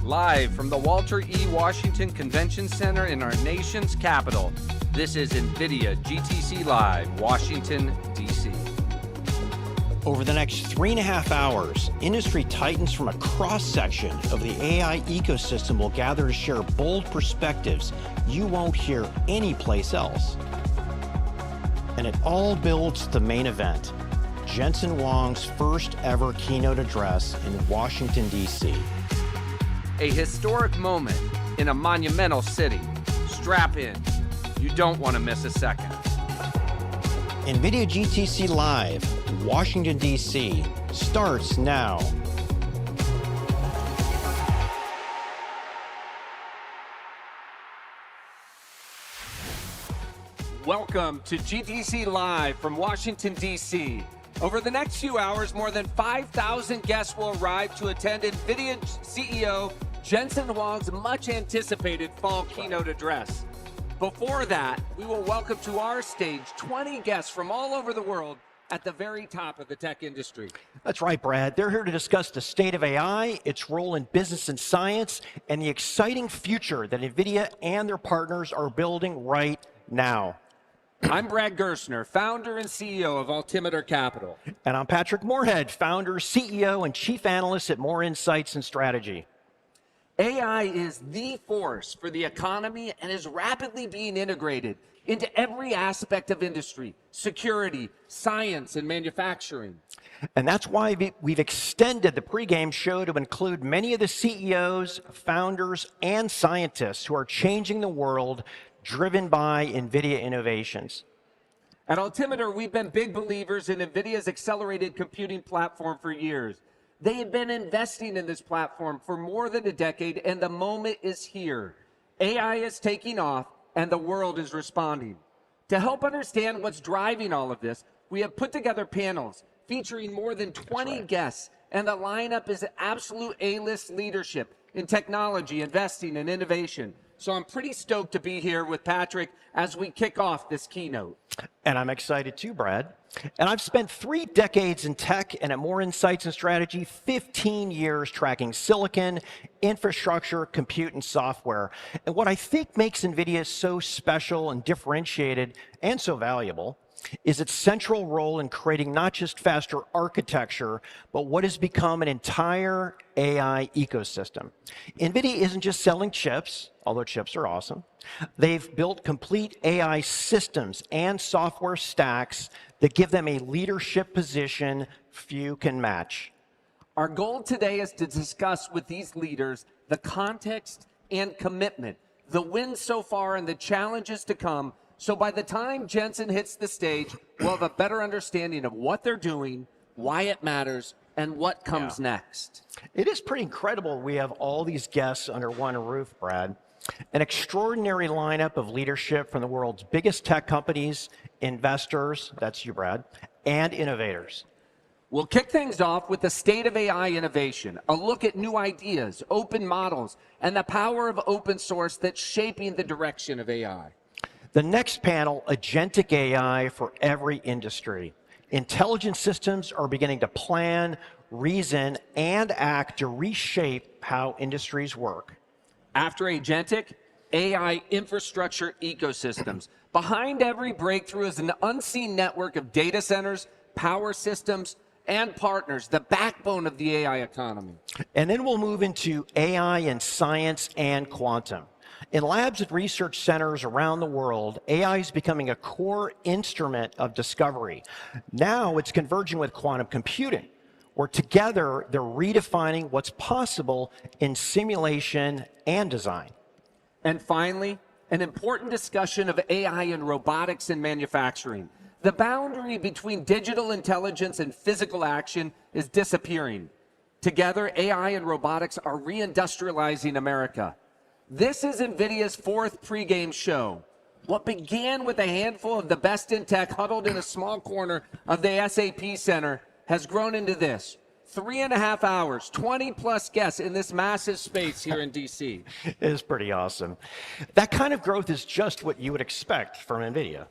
live from the Walter E. Washington Convention Center in our nation's capital. This is Nvidia GTC Live, Washington, D.C. Over the next 3.5 hours, industry titans from a cross-section of the AI ecosystem will gather to share bold perspectives you won't hear anyplace else. And it all builds to the main event, Jensen Huang's first ever keynote address in Washington, D.C. A historic moment in a monumental city. Strap in. You don't want to miss a second. Nvidia GTC Live, Washington, D.C. starts now. Welcome to GTC Live from Washington, D.C. Over the next few hours, more than 5,000 guests will arrive to attend Nvidia CEO Jensen Huang's much-anticipated fall keynote address. Before that, we will welcome to our stage 20 guests from all over the world at the very top of the tech industry. That's right, Brad. They're here to discuss the state of AI, its role in business and science, and the exciting future that NVIDIA and their partners are building right now. I'm Brad Gerstner, founder and CEO of Altimeter Capital. And I'm Patrick Moorhead, founder, CEO, and chief analyst at More Insights and Strategy. AI is the force for the economy and is rapidly being integrated into every aspect of industry, security, science, and manufacturing. And that's why we've extended the pregame show to include many of the CEOs, founders, and scientists who are changing the world, driven by NVIDIA innovations. At Altimeter, we've been big believers in NVIDIA's accelerated computing platform for years. They have been investing in this platform for more than a decade, and the moment is here. AI is taking off, and the world is responding. To help understand what's driving all of this, we have put together panels featuring more than 20 guests, and the lineup is absolute A-list leadership in technology, investing, and innovation. So I'm pretty stoked to be here with Patrick as we kick off this keynote. And I'm excited too, Brad. And I've spent 3 decades in tech and at More Insights and Strategy, 15 years tracking silicon, infrastructure, compute, and software. And what I think makes NVIDIA so special and differentiated and so valuable is its central role in creating not just faster architecture, but what has become an entire AI ecosystem. NVIDIA isn't just selling chips, although chips are awesome. They've built complete AI systems and software stacks that give them a leadership position few can match. Our goal today is to discuss with these leaders the context and commitment, the wins so far and the challenges to come. So by the time Jensen hits the stage, we'll have a better understanding of what they're doing, why it matters, and what comes next. It is pretty incredible we have all these guests under one roof, Brad. An extraordinary lineup of leadership from the world's biggest tech companies, investors, that's you, Brad, and innovators. We'll kick things off with the state of AI innovation, a look at new ideas, open models, and the power of open source that's shaping the direction of AI. The next panel, Agentic AI for every industry. Intelligent systems are beginning to plan, reason, and act to reshape how industries work. After Agentic, AI infrastructure ecosystems. Behind every breakthrough is an unseen network of data centers, power systems, and partners, the backbone of the AI economy. And then we'll move into AI in science and quantum. In labs and research centers around the world, AI is becoming a core instrument of discovery. Now it's converging with quantum computing, where together they're redefining what's possible in simulation and design. And finally, an important discussion of AI in robotics and manufacturing. The boundary between digital intelligence and physical action is disappearing. Together, AI and robotics are re-industrializing America. This is NVIDIA's 4th pregame show. What began with a handful of the best in tech huddled in a small corner of the SAP Center has grown into this. 3.5 hours, 20+ guests in this massive space here in DC. It is pretty awesome. That kind of growth is just what you would expect from NVIDIA.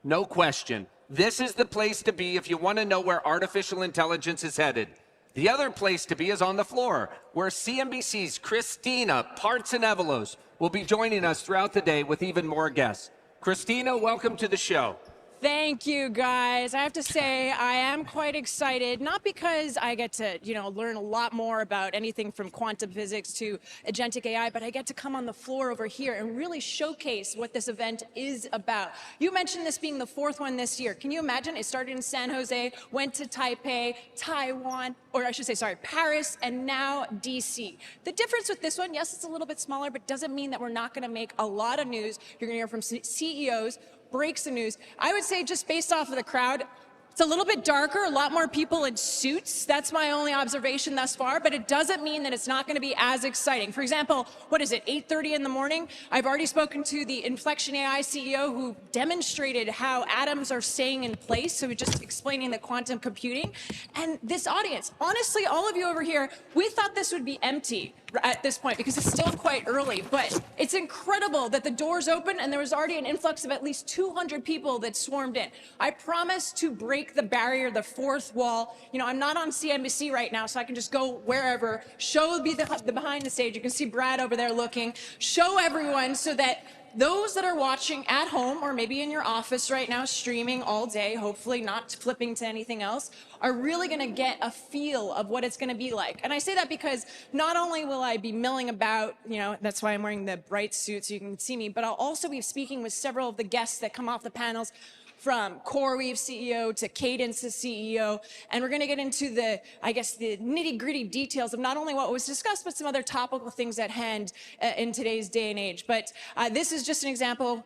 No question. This is the place to be if you want to know where artificial intelligence is headed. The other place to be is on the floor, where CNBC's Christina Partsinevelos will be joining us throughout the day with even more guests. Christina, welcome to the show. Thank you, guys. I have to say, I am quite excited, not because I get to, learn a lot more about anything from quantum physics to agentic AI, but I get to come on the floor over here and really showcase what this event is about. You mentioned this being the 4th one this year. Can you imagine? It started in San Jose, went to Taipei, Taiwan, or I should say, sorry, Paris, and now DC. The difference with this one, yes, it's a little bit smaller, but doesn't mean that we're not going to make a lot of news. You're going to hear from CEOs, breaks the news. I would say just based off of the crowd, it's a little bit darker, a lot more people in suits. That's my only observation thus far, but it doesn't mean that it's not going to be as exciting. For example, what is it, 8:30 in the morning? I've already spoken to the Inflection AI CEO who demonstrated how atoms are staying in place, so just explaining the quantum computing. And this audience, honestly, all of you over here, we thought this would be empty at this point because it's still quite early, but it's incredible that the doors open and there was already an influx of at least 200 people that swarmed in. I promise to break the barrier, the 4th wall. I'm not on CNBC right now, so I can just go wherever, show the behind the stage. You can see Brad over there looking, show everyone so that those that are watching at home or maybe in your office right now, streaming all day, hopefully not flipping to anything else, are really going to get a feel of what it's going to be like. And I say that because not only will I be milling about, that's why I'm wearing the bright suit so you can see me, but I'll also be speaking with several of the guests that come off the panels, from CoreWeave CEO to Cadence's CEO. And we're going to get into the nitty-gritty details of not only what was discussed, but some other topical things at hand in today's day and age. But this is just an example.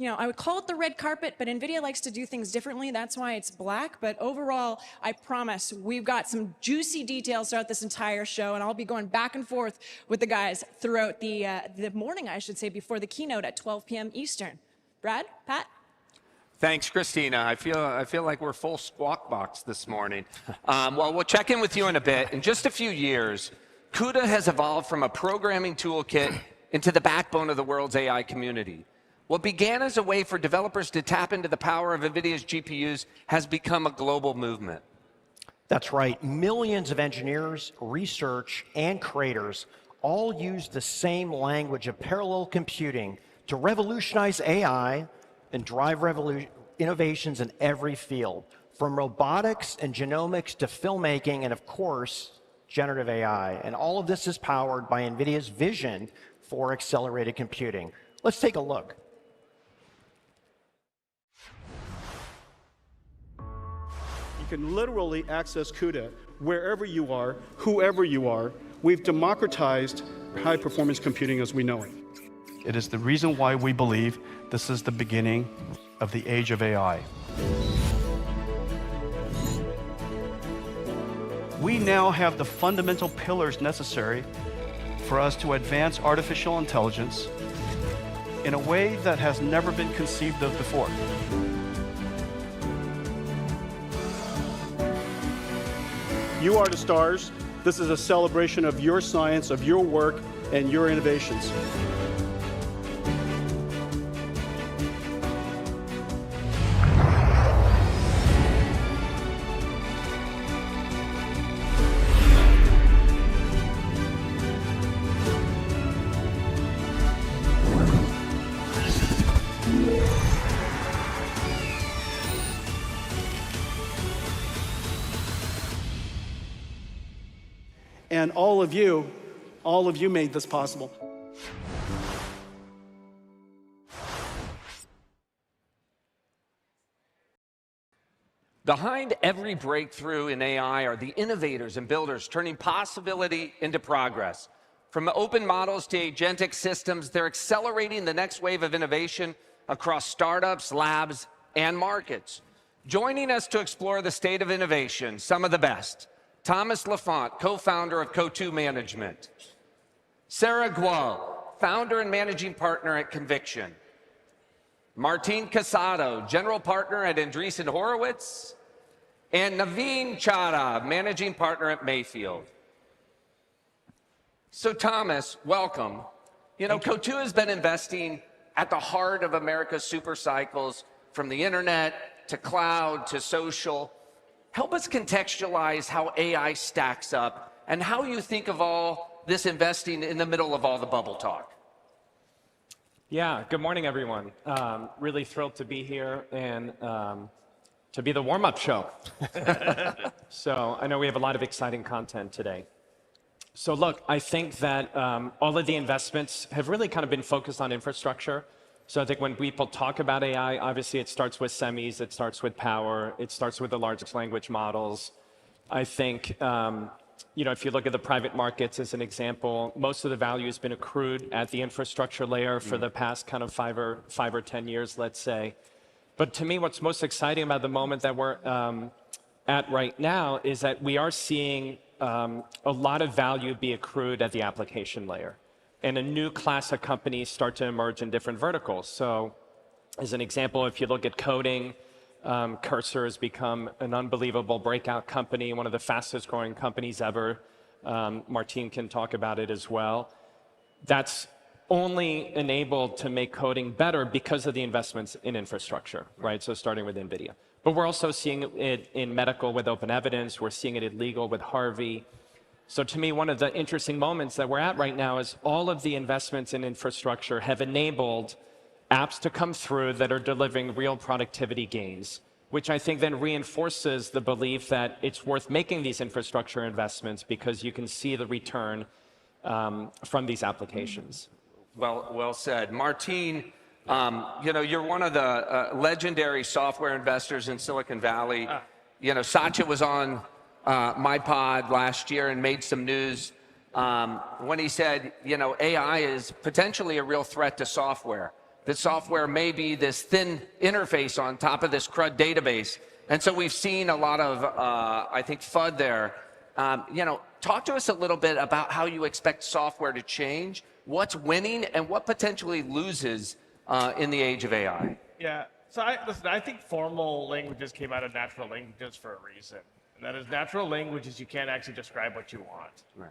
I would call it the red carpet, but NVIDIA likes to do things differently. That's why it's black. But overall, I promise we've got some juicy details throughout this entire show, and I'll be going back and forth with the guys throughout the morning, I should say, before the keynote at 12 p.m. Eastern. Brad, Pat? Thanks, Christina. I feel like we're full squawk box this morning. Well, we'll check in with you in a bit. In just a few years, CUDA has evolved from a programming toolkit into the backbone of the world's AI community. What began as a way for developers to tap into the power of NVIDIA's GPUs has become a global movement. That's right. Millions of engineers, research, and creators all use the same language of parallel computing to revolutionize AI and drive innovations in every field, from robotics and genomics to filmmaking and, of course, generative AI. And all of this is powered by NVIDIA's vision for accelerated computing. Let's take a look. You can literally access CUDA wherever you are, whoever you are. We've democratized high-performance computing as we know it. It is the reason why we believe this is the beginning of the age of AI. We now have the fundamental pillars necessary for us to advance artificial intelligence in a way that has never been conceived of before. You are the stars. This is a celebration of your science, of your work, and your innovations. And all of you made this possible. Behind every breakthrough in AI are the innovators and builders turning possibility into progress. From open models to agentic systems, they're accelerating the next wave of innovation across startups, labs, and markets. Joining us to explore the state of innovation, some of the best. Thomas Lafont, co-founder of Co2 Management. Sarah Gual, founder and managing partner at Conviction. Martin Casado, general partner at Andreessen Horowitz. And Naveen Chadha, managing partner at Mayfield. So Thomas, welcome. Co2 has been investing at the heart of America's super cycles, from the internet to cloud to social. Help us contextualize how AI stacks up and how you think of all this investing in the middle of all the bubble talk. Yeah, good morning, everyone. Really thrilled to be here and to be the warm-up show. So I know we have a lot of exciting content today. So look, I think that all of the investments have really kind of been focused on infrastructure. So I think when people talk about AI, obviously it starts with semis, it starts with power, it starts with the largest language models. I think, if you look at the private markets as an example, most of the value has been accrued at the infrastructure layer for the past kind of 5 or 10 years, let's say. But to me, what's most exciting about the moment that we're at right now is that we are seeing a lot of value be accrued at the application layer. And a new class of companies start to emerge in different verticals. So as an example, if you look at coding, Cursor has become an unbelievable breakout company, one of the fastest growing companies ever. Martin can talk about it as well. That's only enabled to make coding better because of the investments in infrastructure, right? So starting with Nvidia. But we're also seeing it in medical with open evidence. We're seeing it in legal with Harvey. So to me, one of the interesting moments that we're at right now is all of the investments in infrastructure have enabled apps to come through that are delivering real productivity gains, which I think then reinforces the belief that it's worth making these infrastructure investments because you can see the return from these applications. Well said. Martin, you're one of the legendary software investors in Silicon Valley. Satya was on my pod last year and made some news when he said, AI is potentially a real threat to software. That software may be this thin interface on top of this CRUD database. And so we've seen a lot of, I think, FUD there. Talk to us a little bit about how you expect software to change, what's winning, and what potentially loses in the age of AI. Yeah, so I think formal languages came out of natural languages for a reason. And that is natural languages, you can't actually describe what you want. Right.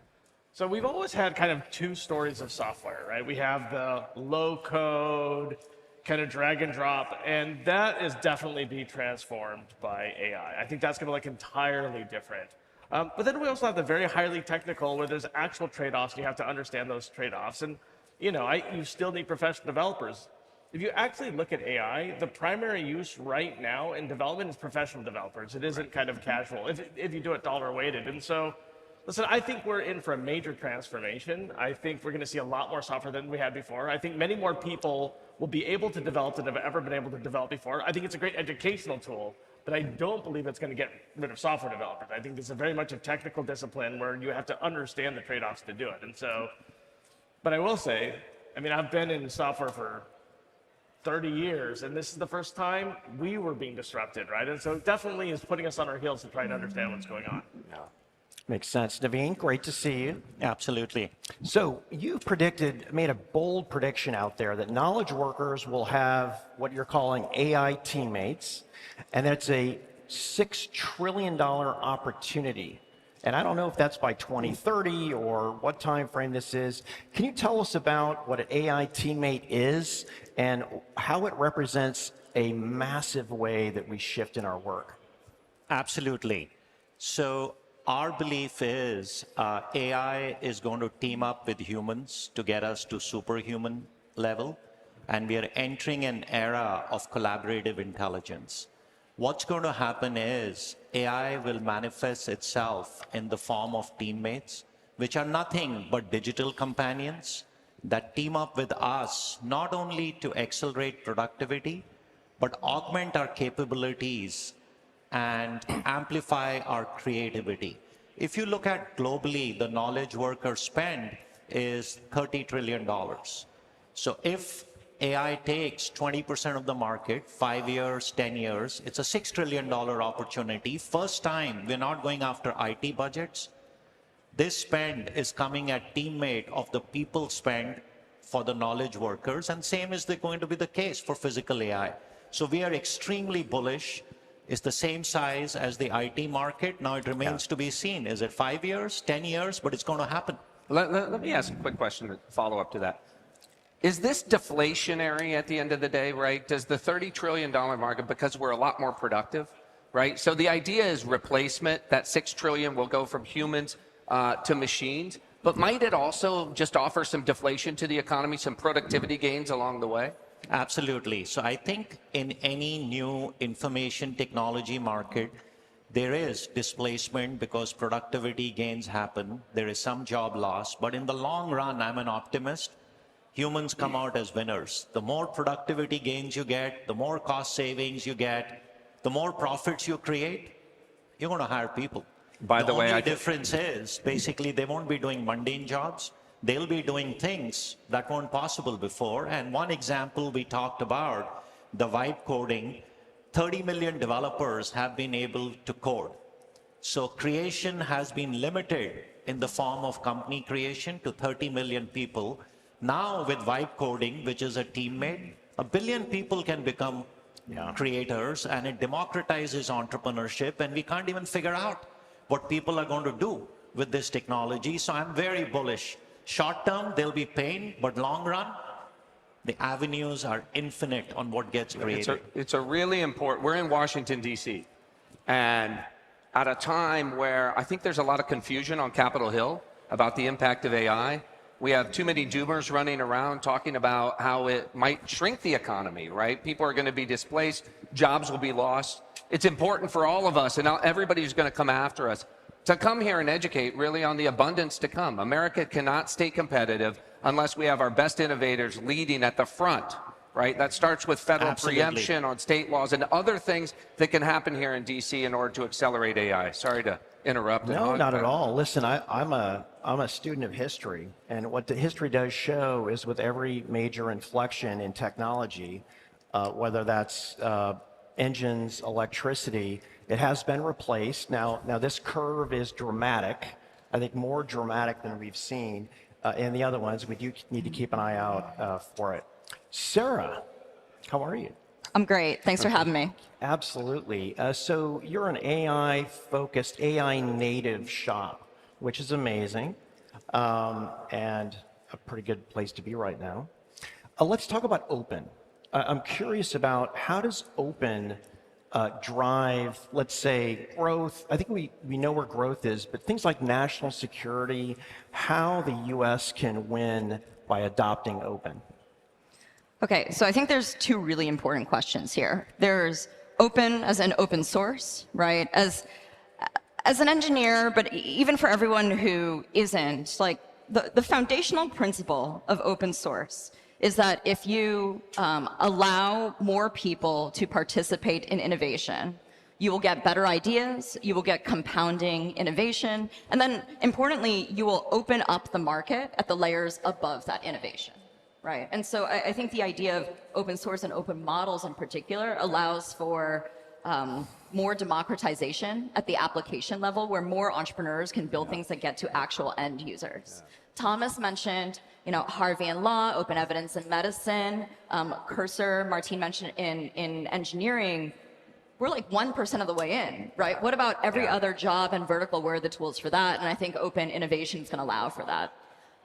So we've always had kind of two stories of software, right? We have the low code, kind of drag and drop, and that is definitely being transformed by AI. I think that's going to look entirely different. But then we also have the very highly technical where there's actual trade-offs and you have to understand those trade-offs. And, you still need professional developers. If you actually look at AI, the primary use right now in development is professional developers. It isn't kind of casual, if you do it dollar weighted. And so, listen, I think we're in for a major transformation. I think we're going to see a lot more software than we had before. I think many more people will be able to develop than have ever been able to develop before. I think it's a great educational tool, but I don't believe it's going to get rid of software developers. I think this is very much a technical discipline where you have to understand the trade-offs to do it. And so, but I will say, I've been in software for 30 years, and this is the first time we were being disrupted, right? And so it definitely is putting us on our heels to try and understand what's going on. Yeah. Makes sense. Naveen, great to see you. Absolutely. So you made a bold prediction out there that knowledge workers will have what you're calling AI teammates, and that's a $6 trillion opportunity. And I don't know if that's by 2030 or what time frame this is. Can you tell us about what an AI teammate is and how it represents a massive way that we shift in our work? Absolutely. So our belief is AI is going to team up with humans to get us to superhuman level. And we are entering an era of collaborative intelligence. What's going to happen is AI will manifest itself in the form of teammates, which are nothing but digital companions that team up with us, not only to accelerate productivity, but augment our capabilities and amplify our creativity. If you look at globally, the knowledge worker spend is $30 trillion. So if AI takes 20% of the market, 5 years, 10 years, it's a $6 trillion opportunity. First time, we're not going after IT budgets. This spend is coming at teammate of the people spend for the knowledge workers, and same is going to be the case for physical AI. So we are extremely bullish. It's the same size as the IT market. Now it remains to be seen. Is it 5 years, 10 years? But it's going to happen. Let me ask a quick question to follow up to that. Is this deflationary at the end of the day, right? Does the $30 trillion market, because we're a lot more productive, right? So the idea is replacement, that 6 trillion will go from humans to machines, but might it also just offer some deflation to the economy, some productivity gains along the way? Absolutely. So I think in any new information technology market, there is displacement because productivity gains happen. There is some job loss, but in the long run, I'm an optimist. Humans come out as winners. The more productivity gains you get, the more cost savings you get, the more profits you create, you're going to hire people. By the way, only difference is basically they won't be doing mundane jobs. They'll be doing things that weren't possible before. And one example we talked about, the vibe coding, 30 million developers have been able to code. So creation has been limited in the form of company creation to 30 million people. Now with vibe coding, which is a teammate, 1 billion people can become creators, and it democratizes entrepreneurship, and we can't even figure out what people are going to do with this technology. So I'm very bullish. Short term, there'll be pain, but long run, the avenues are infinite on what gets created. It's a really important, we're in Washington, D.C., and at a time where I think there's a lot of confusion on Capitol Hill about the impact of AI. We have too many doomers running around talking about how it might shrink the economy, right? People are going to be displaced, jobs will be lost. It's important for all of us, and now everybody's going to come after us, to come here and educate really on the abundance to come. America cannot stay competitive unless we have our best innovators leading at the front, right? That starts with federal preemption on state laws and other things that can happen here in D.C. in order to accelerate AI. Sorry to interrupt. No, not at all. Listen, I'm a student of history, and what the history does show is with every major inflection in technology, whether that's engines, electricity, it has been replaced. Now this curve is dramatic, I think more dramatic than we've seen in the other ones. We do need to keep an eye out for it. Sarah, how are you? I'm great. Thanks for having me. Absolutely. So you're an AI-focused, AI-native shop, which is amazing, and a pretty good place to be right now. Let's talk about open. I'm curious about how does open drive, let's say, growth? I think we know where growth is, but things like national security, how the U.S. can win by adopting open. Okay, so I think there's two really important questions here. There's open as an open source, right? As an engineer, but even for everyone who isn't, like the foundational principle of open source is that if you allow more people to participate in innovation, you will get better ideas, you will get compounding innovation, and then importantly, you will open up the market at the layers above that innovation. Right, and so I think the idea of open source and open models in particular allows for more democratization at the application level, where more entrepreneurs can build things that get to actual end users. Thomas mentioned, Harvey and Law, open evidence in medicine, Cursor, Martine mentioned in engineering. We're like 1% of the way in, right? What about every other job and vertical? Where are the tools for that? And I think open innovation is going to allow for that.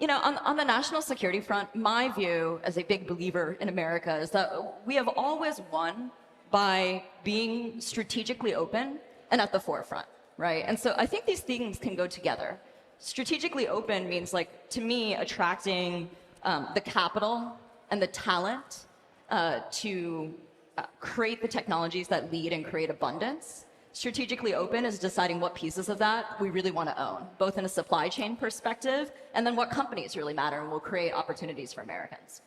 On the national security front, my view as a big believer in America is that we have always won by being strategically open and at the forefront, right? And so I think these things can go together. Strategically open means, like, to me, attracting the capital and the talent to create the technologies that lead and create abundance. Strategically open is deciding what pieces of that we really want to own, both in a supply chain perspective and then what companies really matter and will create opportunities for Americans.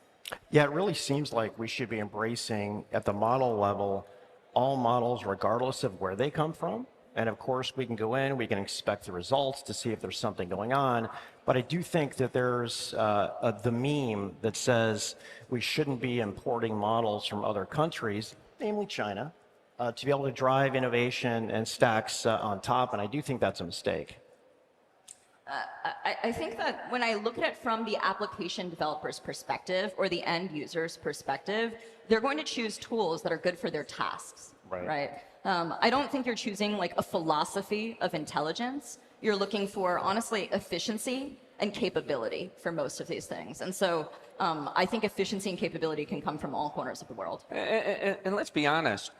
Yeah, it really seems like we should be embracing at the model level all models regardless of where they come from. And of course, we can go in, we can inspect the results to see if there's something going on. But I do think that there's the meme that says we shouldn't be importing models from other countries, namely China, to be able to drive innovation and stacks on top, and I do think that's a mistake. I think that when I look at it from the application developer's perspective or the end user's perspective, they're going to choose tools that are good for their tasks, right? I don't think you're choosing like a philosophy of intelligence. You're looking for, honestly, efficiency and capability for most of these things. And so I think efficiency and capability can come from all corners of the world. And let's be honest,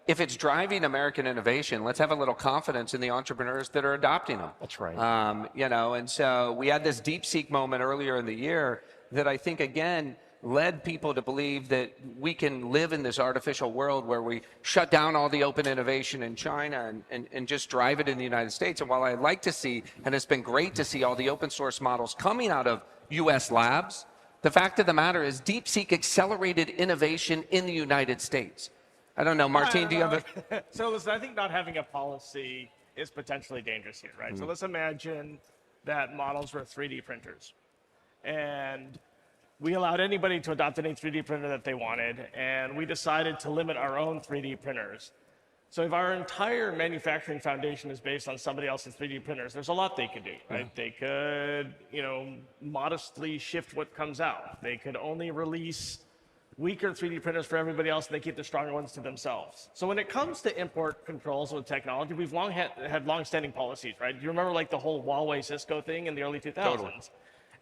if it's driving American innovation, let's have a little confidence in the entrepreneurs that are adopting them. That's right. You know, and so we had this DeepSeek moment earlier in the year that I think, again, led people to believe that we can live in this artificial world where we shut down all the open innovation in China and just drive it in the United States. And while I like to see, and it's been great to see all the open source models coming out of US labs, the fact of the matter is DeepSeek accelerated innovation in the United States. I don't know, Martin, do you have a... So listen, I think not having a policy is potentially dangerous here, right? So let's imagine that models were 3D printers. And we allowed anybody to adopt any 3D printer that they wanted, and we decided to limit our own 3D printers. So if our entire manufacturing foundation is based on somebody else's 3D printers, there's a lot they could do, right? They could, you know, modestly shift what comes out. They could only release weaker 3D printers for everybody else, and they keep the stronger ones to themselves. So when it comes to import controls with technology, we've long had long-standing policies, right? Do you remember like the whole Huawei Cisco thing in the early 2000s? Totally.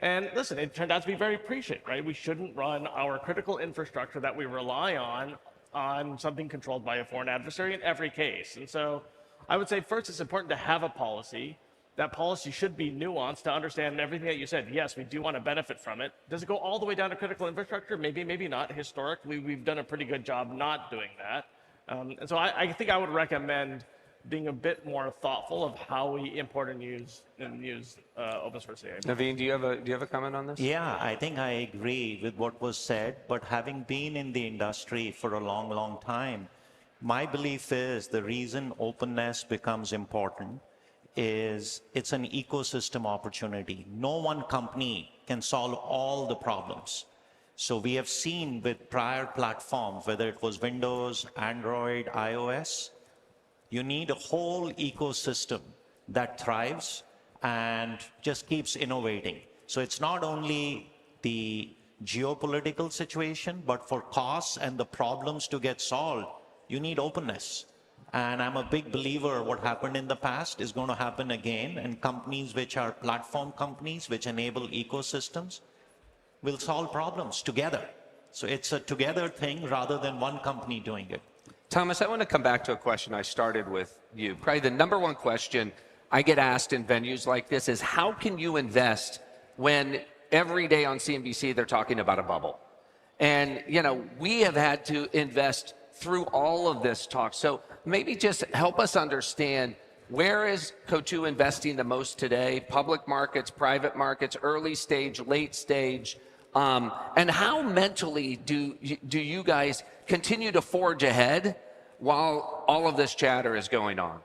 And listen, it turned out to be very prescient, right? We shouldn't run our critical infrastructure that we rely on something controlled by a foreign adversary in every case. And so I would say first it's important to have a policy. That policy should be nuanced to understand everything that you said. Yes, we do want to benefit from it. Does it go all the way down to critical infrastructure? Maybe, maybe not. Historically, we've done a pretty good job not doing that. And so I think I would recommend being a bit more thoughtful of how we import and use open source AI. Naveen, do you have a comment on this? Yeah, I think I agree with what was said, but having been in the industry for a long, long time, my belief is the reason openness becomes important is it's an ecosystem opportunity. No one company can solve all the problems. So we have seen with prior platforms, whether it was Windows, Android, iOS, you need a whole ecosystem that thrives and just keeps innovating. So it's not only the geopolitical situation, but for costs and the problems to get solved, you need openness. And I'm a big believer what happened in the past is going to happen again, and companies which are platform companies which enable ecosystems will solve problems together. So it's a together thing rather than one company doing it. Thomas, I want to come back to a question I started with you. Probably the number one question I get asked in venues like this is how can you invest when every day on CNBC they're talking about a bubble? And, you know, we have had to invest through all of this talk. So maybe just help us understand, where is Coatue investing the most today? Public markets, private markets, early stage, late stage, and how mentally do you guys continue to forge ahead while all of this chatter is going on?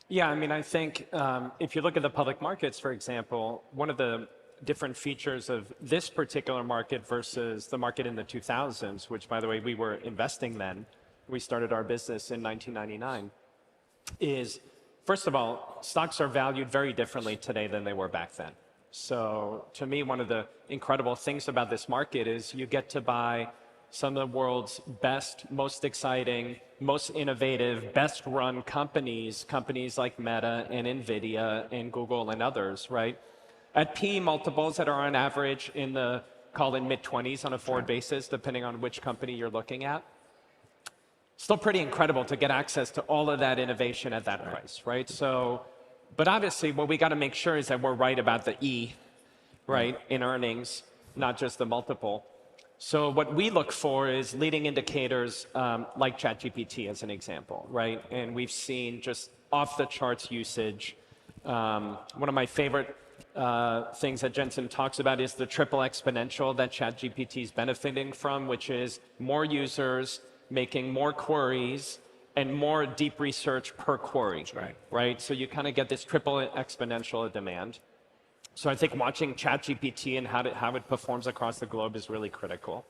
Yeah, I mean, I think if you look at the public markets, for example, one of the different features of this particular market versus the market in the 2000s, which, by the way, we were investing then, we started our business in 1999, is, first of all, stocks are valued very differently today than they were back then. So to me, one of the incredible things about this market is you get to buy some of the world's best, most exciting, most innovative, best run companies like Meta and Nvidia and Google and others, right? At PE multiples that are on average in the, call it mid-20s on a forward basis, depending on which company you're looking at. Still pretty incredible to get access to all of that innovation at that price, right? So, but obviously what we got to make sure is that we're right about the E, right, in earnings, not just the multiple. So what we look for is leading indicators like ChatGPT as an example, right? And we've seen just off the charts usage. One of my favorite things that Jensen talks about is the triple exponential that ChatGPT is benefiting from, which is more users making more queries and more deep research per query, right? So you kind of get this triple exponential of demand. So I think watching ChatGPT and how it performs across the globe is really critical.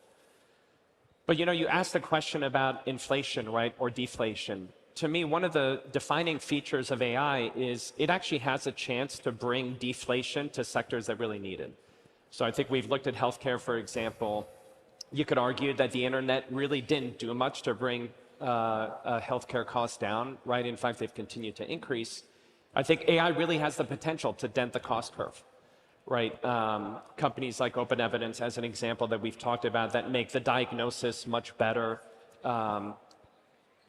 But you know, you asked the question about inflation, right, or deflation. To me, one of the defining features of AI is it actually has a chance to bring deflation to sectors that really need it. So I think we've looked at healthcare, for example. You could argue that the internet really didn't do much to bring healthcare costs down, right? In fact, they've continued to increase. I think AI really has the potential to dent the cost curve, right? Companies like Open Evidence, as an example that we've talked about, that make the diagnosis much better.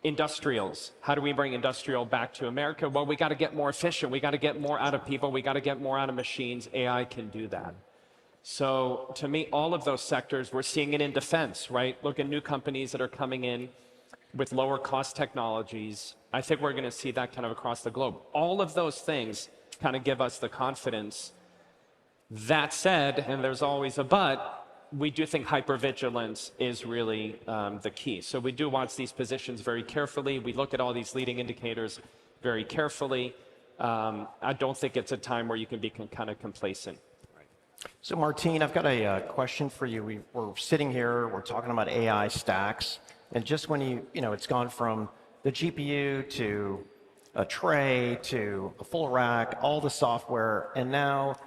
Industrials. How do we bring industrial back to America? Well, we got to get more efficient. We got to get more out of people. We got to get more out of machines. AI can do that. So to me, all of those sectors, we're seeing it in defense, right? Look at new companies that are coming in with lower cost technologies. I think we're going to see that kind of across the globe. All of those things kind of give us the confidence. That said, and there's always a but, we do think hypervigilance is really the key. So we do watch these positions very carefully. We look at all these leading indicators very carefully. I don't think it's a time where you can be kind of complacent. So Martine, I've got a question for you. We're sitting here, we're talking about AI stacks, and just when it's gone from the GPU to a tray to a full rack, all the software, and now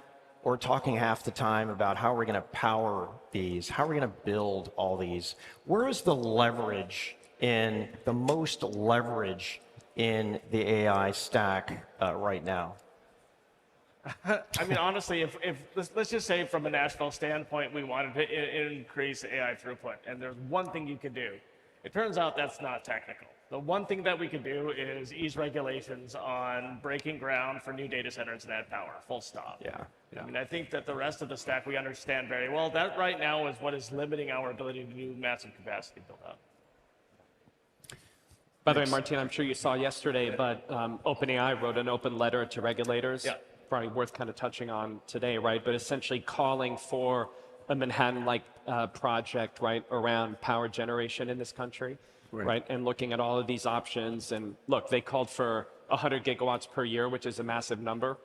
we're talking half the time about how we're going to power these, how we're going to build all these. Where is the leverage the most leverage in the AI stack right now? I mean, honestly, if let's just say from a national standpoint, we wanted to increase AI throughput, and there's one thing you can do. It turns out that's not technical. The one thing that we can do is ease regulations on breaking ground for new data centers and add power, full stop. Yeah. I mean, I think that the rest of the stack we understand very well. That right now is what is limiting our ability to do massive capacity build out. By the way, Martine, I'm sure you saw yesterday, but OpenAI wrote an open letter to regulators. Yeah. Probably worth kind of touching on today, right? But essentially calling for a Manhattan-like project, right, around power generation in this country, right? And looking at all of these options. And look, they called for 100 gigawatts per year, which is a massive number.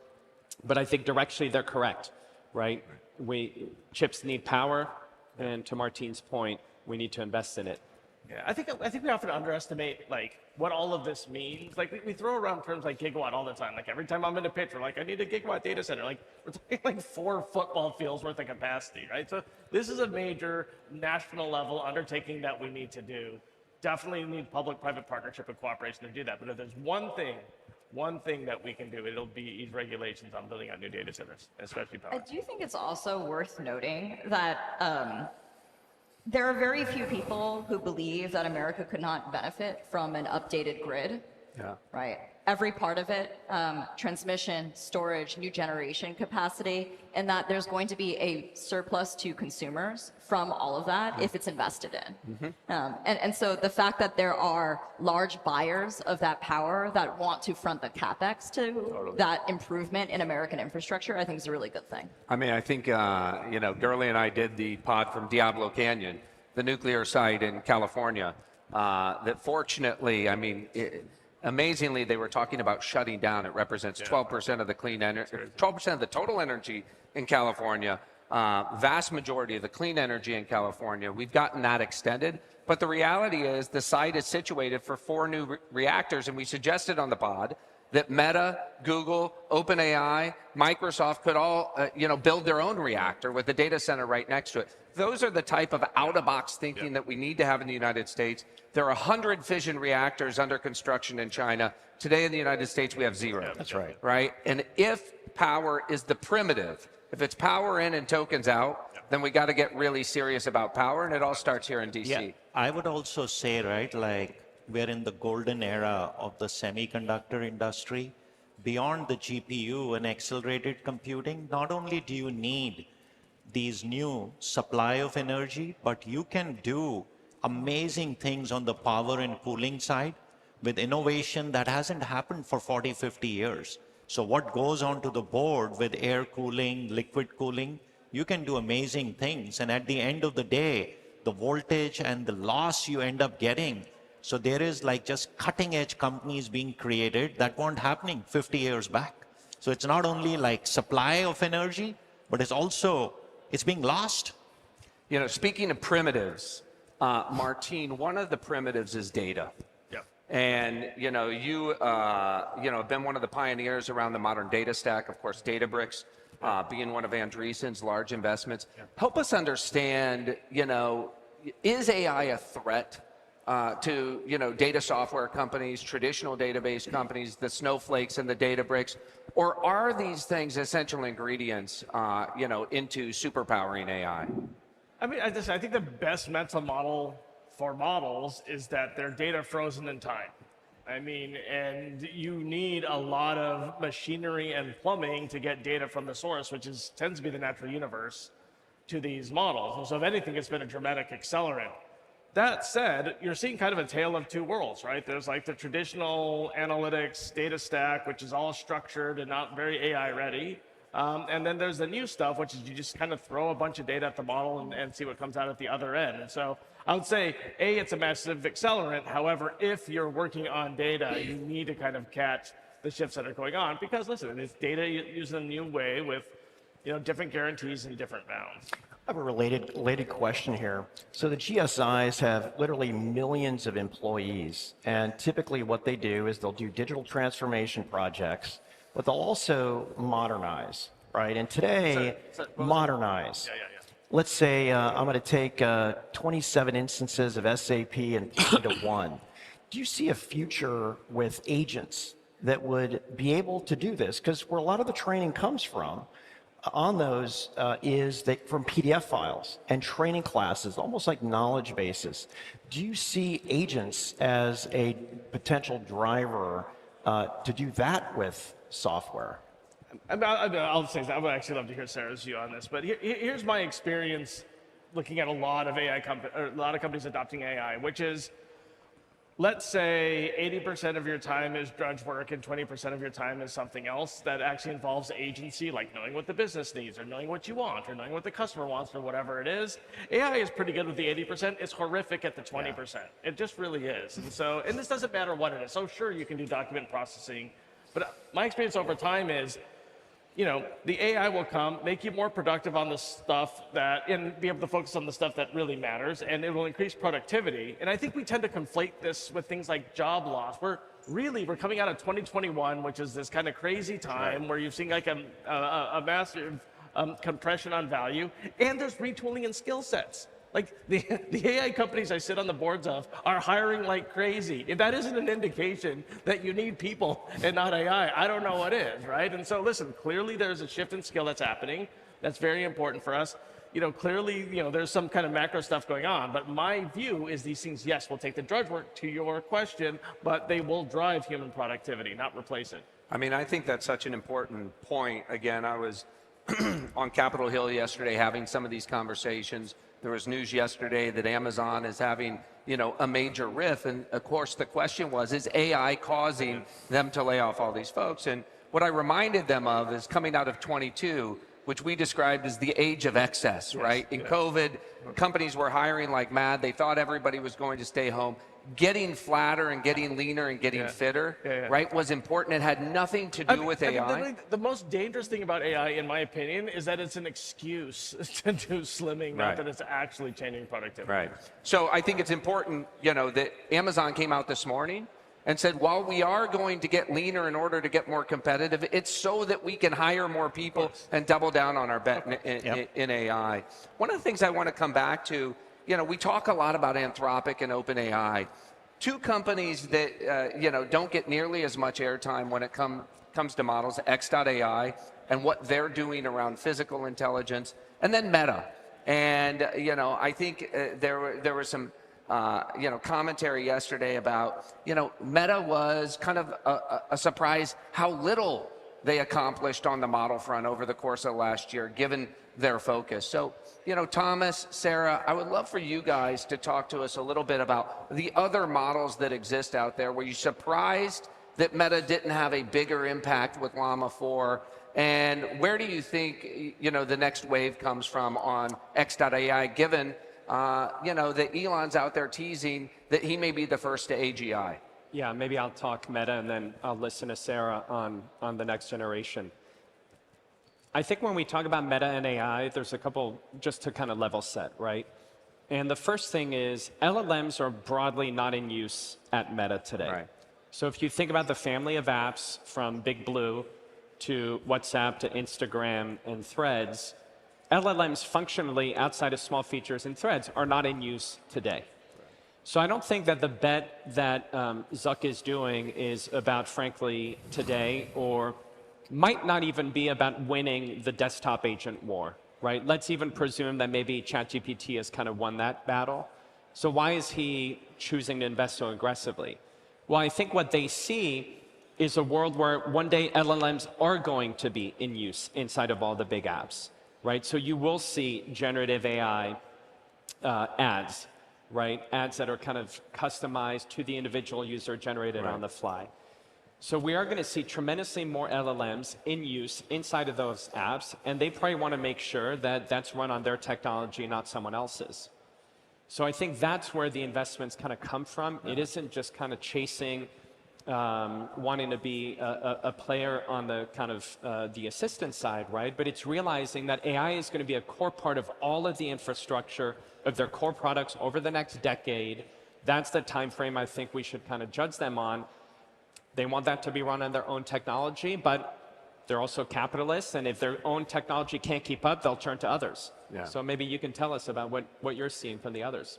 But I think directionally they're correct, right? Chips need power, and to Martine's point, we need to invest in it. Yeah, I think we often underestimate what all of this means. We throw around terms like gigawatt all the time. Every time I'm in a pitch, we're like, I need a gigawatt data center. We're talking 4 football fields worth of capacity, right? So this is a major national level undertaking that we need to do. Definitely need public-private partnership and cooperation to do that. But if there's one thing that we can do, it'll be ease regulations on building out new data centers, especially power. I do think it's also worth noting that there are very few people who believe that America could not benefit from an updated grid. Yeah. Right. Every part of it, transmission, storage, new generation capacity, and that there's going to be a surplus to consumers from all of that if it's invested in. And so the fact that there are large buyers of that power that want to front the capex to that improvement in American infrastructure, I think is a really good thing. I mean, I think, Gurley and I did the pod from Diablo Canyon, the nuclear site in California, that fortunately, I mean, amazingly, they were talking about shutting down. It represents 12% of the clean energy, 12% of the total energy in California, vast majority of the clean energy in California. We've gotten that extended. But the reality is the site is situated for 4 new reactors, and we suggested on the pod that Meta, Google, OpenAI, Microsoft could all build their own reactor with a data center right next to it. Those are the type of out-of-box thinking that we need to have in the United States. There are 100 fission reactors under construction in China. Today in the United States, we have 0. That's right. Right? And if power is the primitive, if it's power in and tokens out, then we got to get really serious about power, and it all starts here in DC. Yeah, I would also say, right, we're in the golden era of the semiconductor industry. Beyond the GPU and accelerated computing, not only do you need these new supply of energy, but you can do amazing things on the power and cooling side with innovation that hasn't happened for 40, 50 years. So what goes onto the board with air cooling, liquid cooling, you can do amazing things. And at the end of the day, the voltage and the loss you end up getting. So there is just cutting edge companies being created that weren't happening 50 years back. So it's not only supply of energy, but it's being lost. Speaking of primitives, Martine, one of the primitives is data. Yeah. And, you have been one of the pioneers around the modern data stack, of course, Databricks being one of Andreessen's large investments. Yeah. Help us understand, is AI a threat to, data software companies, traditional database companies, the Snowflakes and the Databricks, or are these things essential ingredients, into superpowering AI? I mean, I think the best mental model for models is that they're data frozen in time. I mean, and you need a lot of machinery and plumbing to get data from the source, which tends to be the natural universe, to these models. And so if anything, it's been a dramatic accelerant. That said, you're seeing kind of a tale of two worlds, right? There's like the traditional analytics data stack, which is all structured and not very AI ready. And then there's the new stuff, which is you just kind of throw a bunch of data at the model and see what comes out at the other end. And so I would say, A, it's a massive accelerant. However, if you're working on data, you need to kind of catch the shifts that are going on because, listen, it's data used in a new way with different guarantees and different bounds. I have a related question here. So the GSIs have literally millions of employees, and typically what they do is they'll do digital transformation projects, but they'll also modernize, right? And today, modernize. Yeah. Let's say I'm going to take 27 instances of SAP and put it into one. Do you see a future with agents that would be able to do this? Because where a lot of the training comes from on those is from PDF files and training classes, almost like knowledge bases. Do you see agents as a potential driver to do that with software? I'll say that. I would actually love to hear Sarah's view on this. But here's my experience looking at a lot of companies adopting AI, which is, let's say 80% of your time is drudge work and 20% of your time is something else that actually involves agency, like knowing what the business needs or knowing what you want or knowing what the customer wants or whatever it is. AI is pretty good with the 80%. It's horrific at the 20%. Yeah. It just really is. And this doesn't matter what it is. So sure, you can do document processing. But my experience over time is, the AI will come, make you more productive on the stuff and be able to focus on the stuff that really matters, and it will increase productivity. And I think we tend to conflate this with things like job loss. We're coming out of 2021, which is this kind of crazy time where you've seen like a massive compression on value, and there's retooling and skill sets. Like the AI companies I sit on the boards of are hiring like crazy. If that isn't an indication that you need people and not AI, I don't know what is, right? And so listen, clearly there's a shift in skill that's happening. That's very important for us. Clearly, there's some kind of macro stuff going on, but my view is these things, yes, will take the drudge work to your question, but they will drive human productivity, not replace it. I mean, I think that's such an important point. Again, I was on Capitol Hill yesterday having some of these conversations. There was news yesterday that Amazon is having, a major riff. And of course, the question was, is AI causing them to lay off all these folks? And what I reminded them of is coming out of 22, which we described as the age of excess, right? In COVID, companies were hiring like mad. They thought everybody was going to stay home. Getting flatter and getting leaner and getting fitter, right, was important. It had nothing to do with AI. The most dangerous thing about AI, in my opinion, is that it's an excuse to do slimming, not that it's actually changing productivity. Right. So I think it's important, that Amazon came out this morning and said, while we are going to get leaner in order to get more competitive, it's so that we can hire more people and double down on our bet in AI. One of the things I want to come back to, we talk a lot about Anthropic and OpenAI, two companies that, don't get nearly as much airtime when it comes to models, X.AI and what they're doing around physical intelligence, and then Meta. And, I think there was some, commentary yesterday about, Meta was kind of a surprise how little they accomplished on the model front over the course of last year, given their focus. So, Thomas, Sarah, I would love for you guys to talk to us a little bit about the other models that exist out there. Were you surprised that Meta didn't have a bigger impact with Llama 4? And where do you think, the next wave comes from on X.AI, given, that Elon's out there teasing that he may be the first to AGI? Yeah, maybe I'll talk Meta and then I'll listen to Sarah on the next generation. I think when we talk about Meta and AI, there's a couple just to kind of level set, right? And the first thing is LLMs are broadly not in use at Meta today. Right. So if you think about the family of apps from Big Blue to WhatsApp to Instagram and Threads, LLMs functionally outside of small features and threads are not in use today. So I don't think that the bet that Zuck is doing is about, frankly, today, or might not even be about winning the desktop agent war, right? Let's even presume that maybe ChatGPT has kind of won that battle. So why is he choosing to invest so aggressively? Well, I think what they see is a world where one day LLMs are going to be in use inside of all the big apps, right? So you will see generative AI ads, right? Ads that are kind of customized to the individual user, generated on the fly. So we are going to see tremendously more LLMs in use inside of those apps, and they probably want to make sure that that's run on their technology, not someone else's. So I think that's where the investments kind of come from. It isn't just kind of chasing, wanting to be a player on the kind of the assistant side, right? But it's realizing that AI is going to be a core part of all of the infrastructure of their core products over the next decade. That's the time frame I think we should kind of judge them on. They want that to be run on their own technology, but they're also capitalists, and if their own technology can't keep up, they'll turn to others. Yeah. So maybe you can tell us about what you're seeing from the others.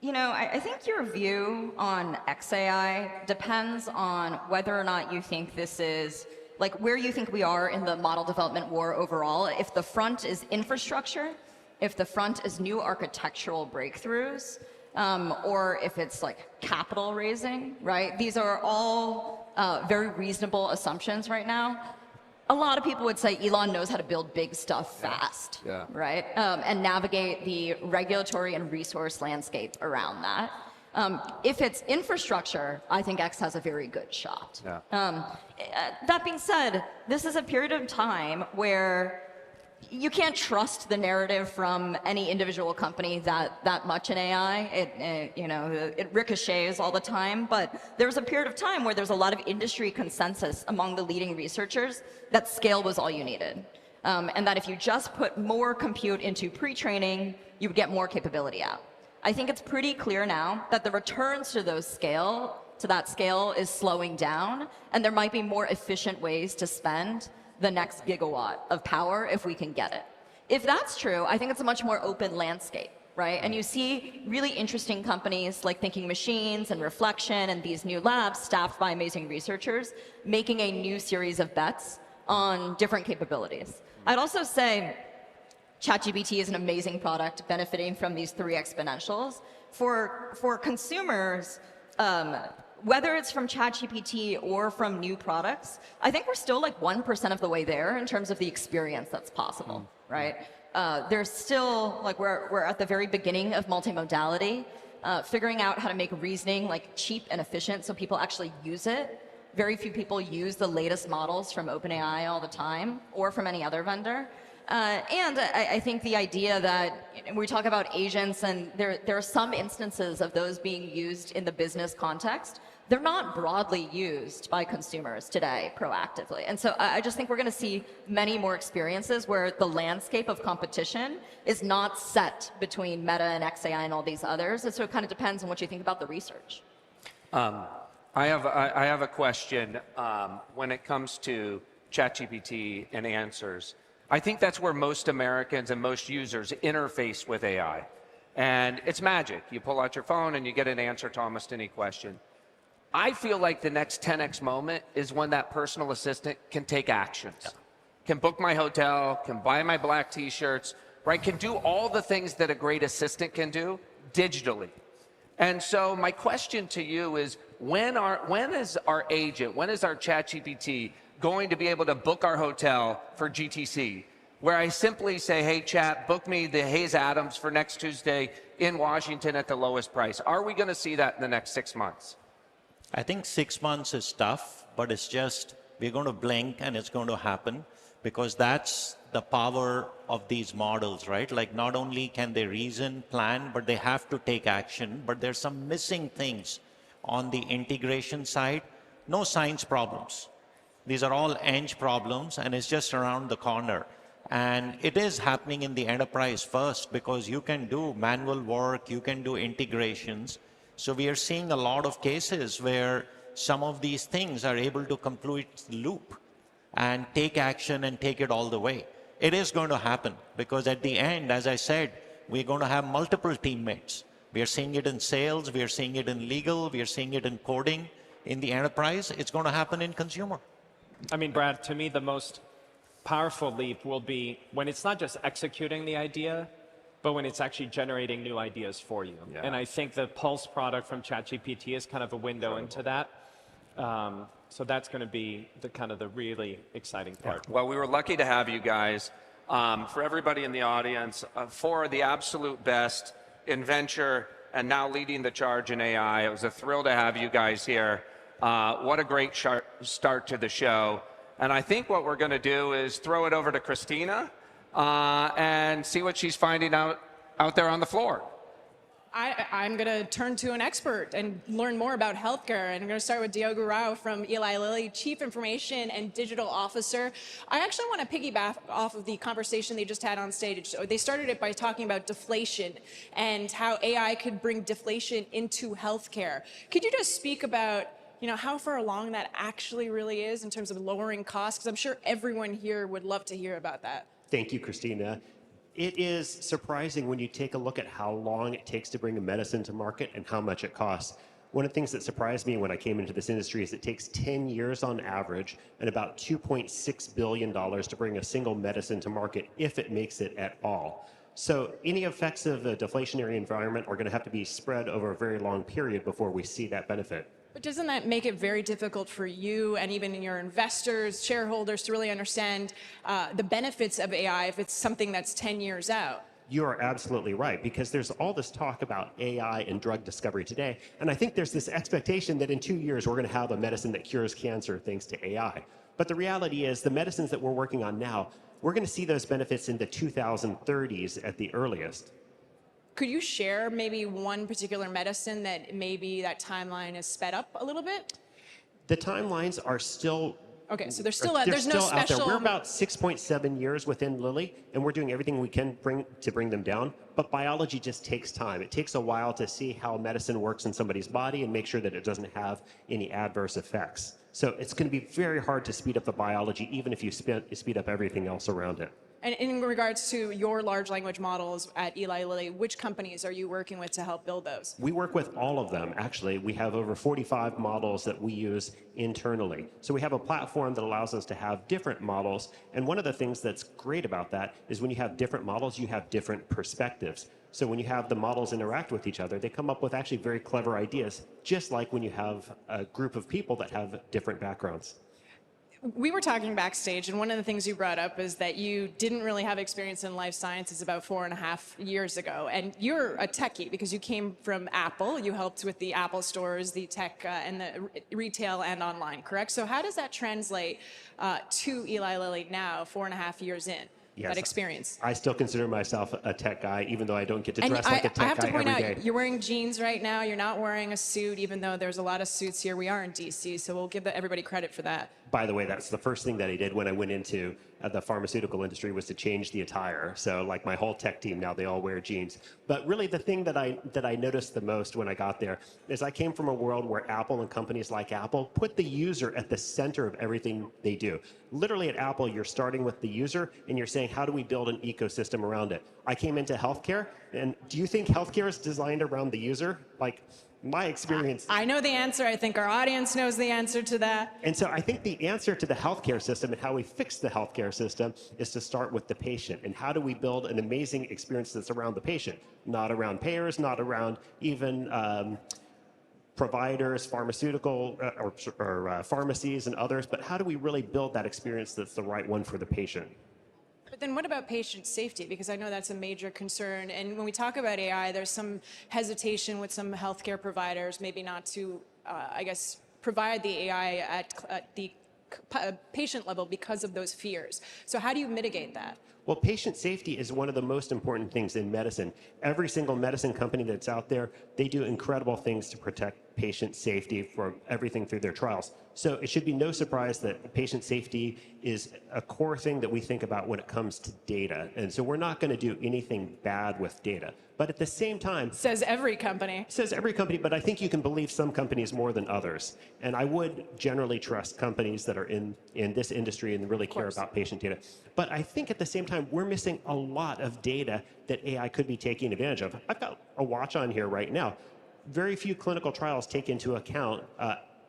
You know, I think your view on XAI depends on whether or not you think this is, like, where you think we are in the model development war overall. If the front is infrastructure, if the front is new architectural breakthroughs, or if it's like capital raising, right? These are all very reasonable assumptions right now. A lot of people would say Elon knows how to build big stuff fast, right? And navigate the regulatory and resource landscape around that. If it's infrastructure, I think X has a very good shot. That being said, this is a period of time where you can't trust the narrative from any individual company that much in AI. It ricochets all the time, but there was a period of time where there's a lot of industry consensus among the leading researchers that scale was all you needed. And that if you just put more compute into pre-training, you would get more capability out. I think it's pretty clear now that the returns to that scale is slowing down, and there might be more efficient ways to spend the next gigawatt of power if we can get it. If that's true, I think it's a much more open landscape, right? And you see really interesting companies like Thinking Machines and Reflection and these new labs staffed by amazing researchers making a new series of bets on different capabilities. I'd also say ChatGPT is an amazing product benefiting from these 3 exponentials. For consumers, whether it's from ChatGPT or from new products, I think we're still like 1% of the way there in terms of the experience that's possible, right? There's still, like, we're at the very beginning of multimodality, figuring out how to make reasoning like cheap and efficient so people actually use it. Very few people use the latest models from OpenAI all the time or from any other vendor. And I think the idea that we talk about agents, and there are some instances of those being used in the business context, they're not broadly used by consumers today proactively. And so I just think we're going to see many more experiences where the landscape of competition is not set between Meta and XAI and all these others. And so it kind of depends on what you think about the research. I have a question when it comes to ChatGPT and answers. I think that's where most Americans and most users interface with AI. And it's magic. You pull out your phone and you get an answer to almost any question. I feel like the next 10x moment is when that personal assistant can take actions, can book my hotel, can buy my black t-shirts, right? Can do all the things that a great assistant can do digitally. And so my question to you is, when is our agent, when is our ChatGPT going to be able to book our hotel for GTC, where I simply say, hey, chat, book me the Hayes Adams for next Tuesday in Washington at the lowest price? Are we going to see that in the next 6 months? I think 6 months is tough, but it's just, we're going to blink and it's going to happen, because that's the power of these models, right? Like, not only can they reason, plan, but they have to take action. But there's some missing things on the integration side. No science problems. These are all edge problems, and it's just around the corner. And it is happening in the enterprise first, because you can do manual work, you can do integrations. So we are seeing a lot of cases where some of these things are able to complete the loop and take action and take it all the way. It is going to happen, because at the end, as I said, we're going to have multiple teammates. We are seeing it in sales, we are seeing it in legal, we are seeing it in coding. In the enterprise, it's going to happen in consumer. I mean, Brad, to me, the most powerful leap will be when it's not just executing the idea, but when it's actually generating new ideas for you. Yeah. And I think the Pulse product from ChatGPT is kind of a window into that. So that's going to be the really exciting part. Well, we were lucky to have you guys. For everybody in the audience, for the absolute best in venture and now leading the charge in AI. It was a thrill to have you guys here. What a great start to the show. And I think what we're going to do is throw it over to Christina and see what she's finding out there on the floor. I'm going to turn to an expert and learn more about healthcare. And I'm going to start with Diogo Rao from Eli Lilly, Chief Information and Digital Officer. I actually want to piggyback off of the conversation they just had on stage. So they started it by talking about deflation and how AI could bring deflation into healthcare. Could you just speak about how far along that actually really is in terms of lowering costs? Because I'm sure everyone here would love to hear about that. Thank you, Christina. It is surprising when you take a look at how long it takes to bring a medicine to market and how much it costs. One of the things that surprised me when I came into this industry is it takes 10 years on average and about $2.6 billion to bring a single medicine to market if it makes it at all. So any effects of a deflationary environment are going to have to be spread over a very long period before we see that benefit. But doesn't that make it very difficult for you and even your investors, shareholders to really understand the benefits of AI if it's something that's 10 years out? You are absolutely right, because there's all this talk about AI and drug discovery today. And I think there's this expectation that in 2 years, we're going to have a medicine that cures cancer thanks to AI. But the reality is the medicines that we're working on now, we're going to see those benefits in the 2030s at the earliest. Could you share maybe one particular medicine that maybe that timeline is sped up a little bit? The timelines are still okay, so there's still there's no still out there. special. We're about 6.7 years within Lilly, and we're doing everything we can to bring them down. But biology just takes time. It takes a while to see how medicine works in somebody's body and make sure that it doesn't have any adverse effects. So it's going to be very hard to speed up the biology, even if you speed up everything else around it. And in regards to your large language models at Eli Lilly, which companies are you working with to help build those? We work with all of them, actually. We have over 45 models that we use internally. So we have a platform that allows us to have different models. And one of the things that's great about that is when you have different models, you have different perspectives. So when you have the models interact with each other, they come up with actually very clever ideas, just like when you have a group of people that have different backgrounds. We were talking backstage, and one of the things you brought up is that you didn't really have experience in life sciences about 4.5 years ago. And you're a techie because you came from Apple. You helped with the Apple stores, the tech, and the retail and online, correct? So how does that translate to Eli Lilly now, 4.5 years in? Yes, that experience. I still consider myself a tech guy, even though I don't get to dress like a tech guy every day. I have to point out, you're wearing jeans right now. You're not wearing a suit, even though there's a lot of suits here. We are in DC, so we'll give everybody credit for that. By the way, that's the first thing that I did when I went into the pharmaceutical industry was to change the attire. So like my whole tech team now, they all wear jeans. But really the thing that I noticed the most when I got there is I came from a world where Apple and companies like Apple put the user at the center of everything they do. Literally at Apple, you're starting with the user and you're saying, how do we build an ecosystem around it? I came into healthcare, and do you think healthcare is designed around the user? Like, my experience. I know the answer. I think our audience knows the answer to that. And so I think the answer to the healthcare system and how we fix the healthcare system is to start with the patient. And how do we build an amazing experience that's around the patient, not around payers, not around even providers, pharmaceutical or pharmacies and others, but how do we really build that experience that's the right one for the patient? But then what about patient safety? Because I know that's a major concern. And when we talk about AI, there's some hesitation with some healthcare providers, maybe not to, provide the AI at the patient level because of those fears. So how do you mitigate that? Well, patient safety is one of the most important things in medicine. Every single medicine company that's out there, they do incredible things to protect patient safety for everything through their trials. So it should be no surprise that patient safety is a core thing that we think about when it comes to data. And so we're not going to do anything bad with data. But at the same time... Says every company. Says every company, but I think you can believe some companies more than others. And I would generally trust companies that are in this industry and really care about patient data. But I think at the same time, we're missing a lot of data that AI could be taking advantage of. I've got a watch on here right now. Very few clinical trials take into account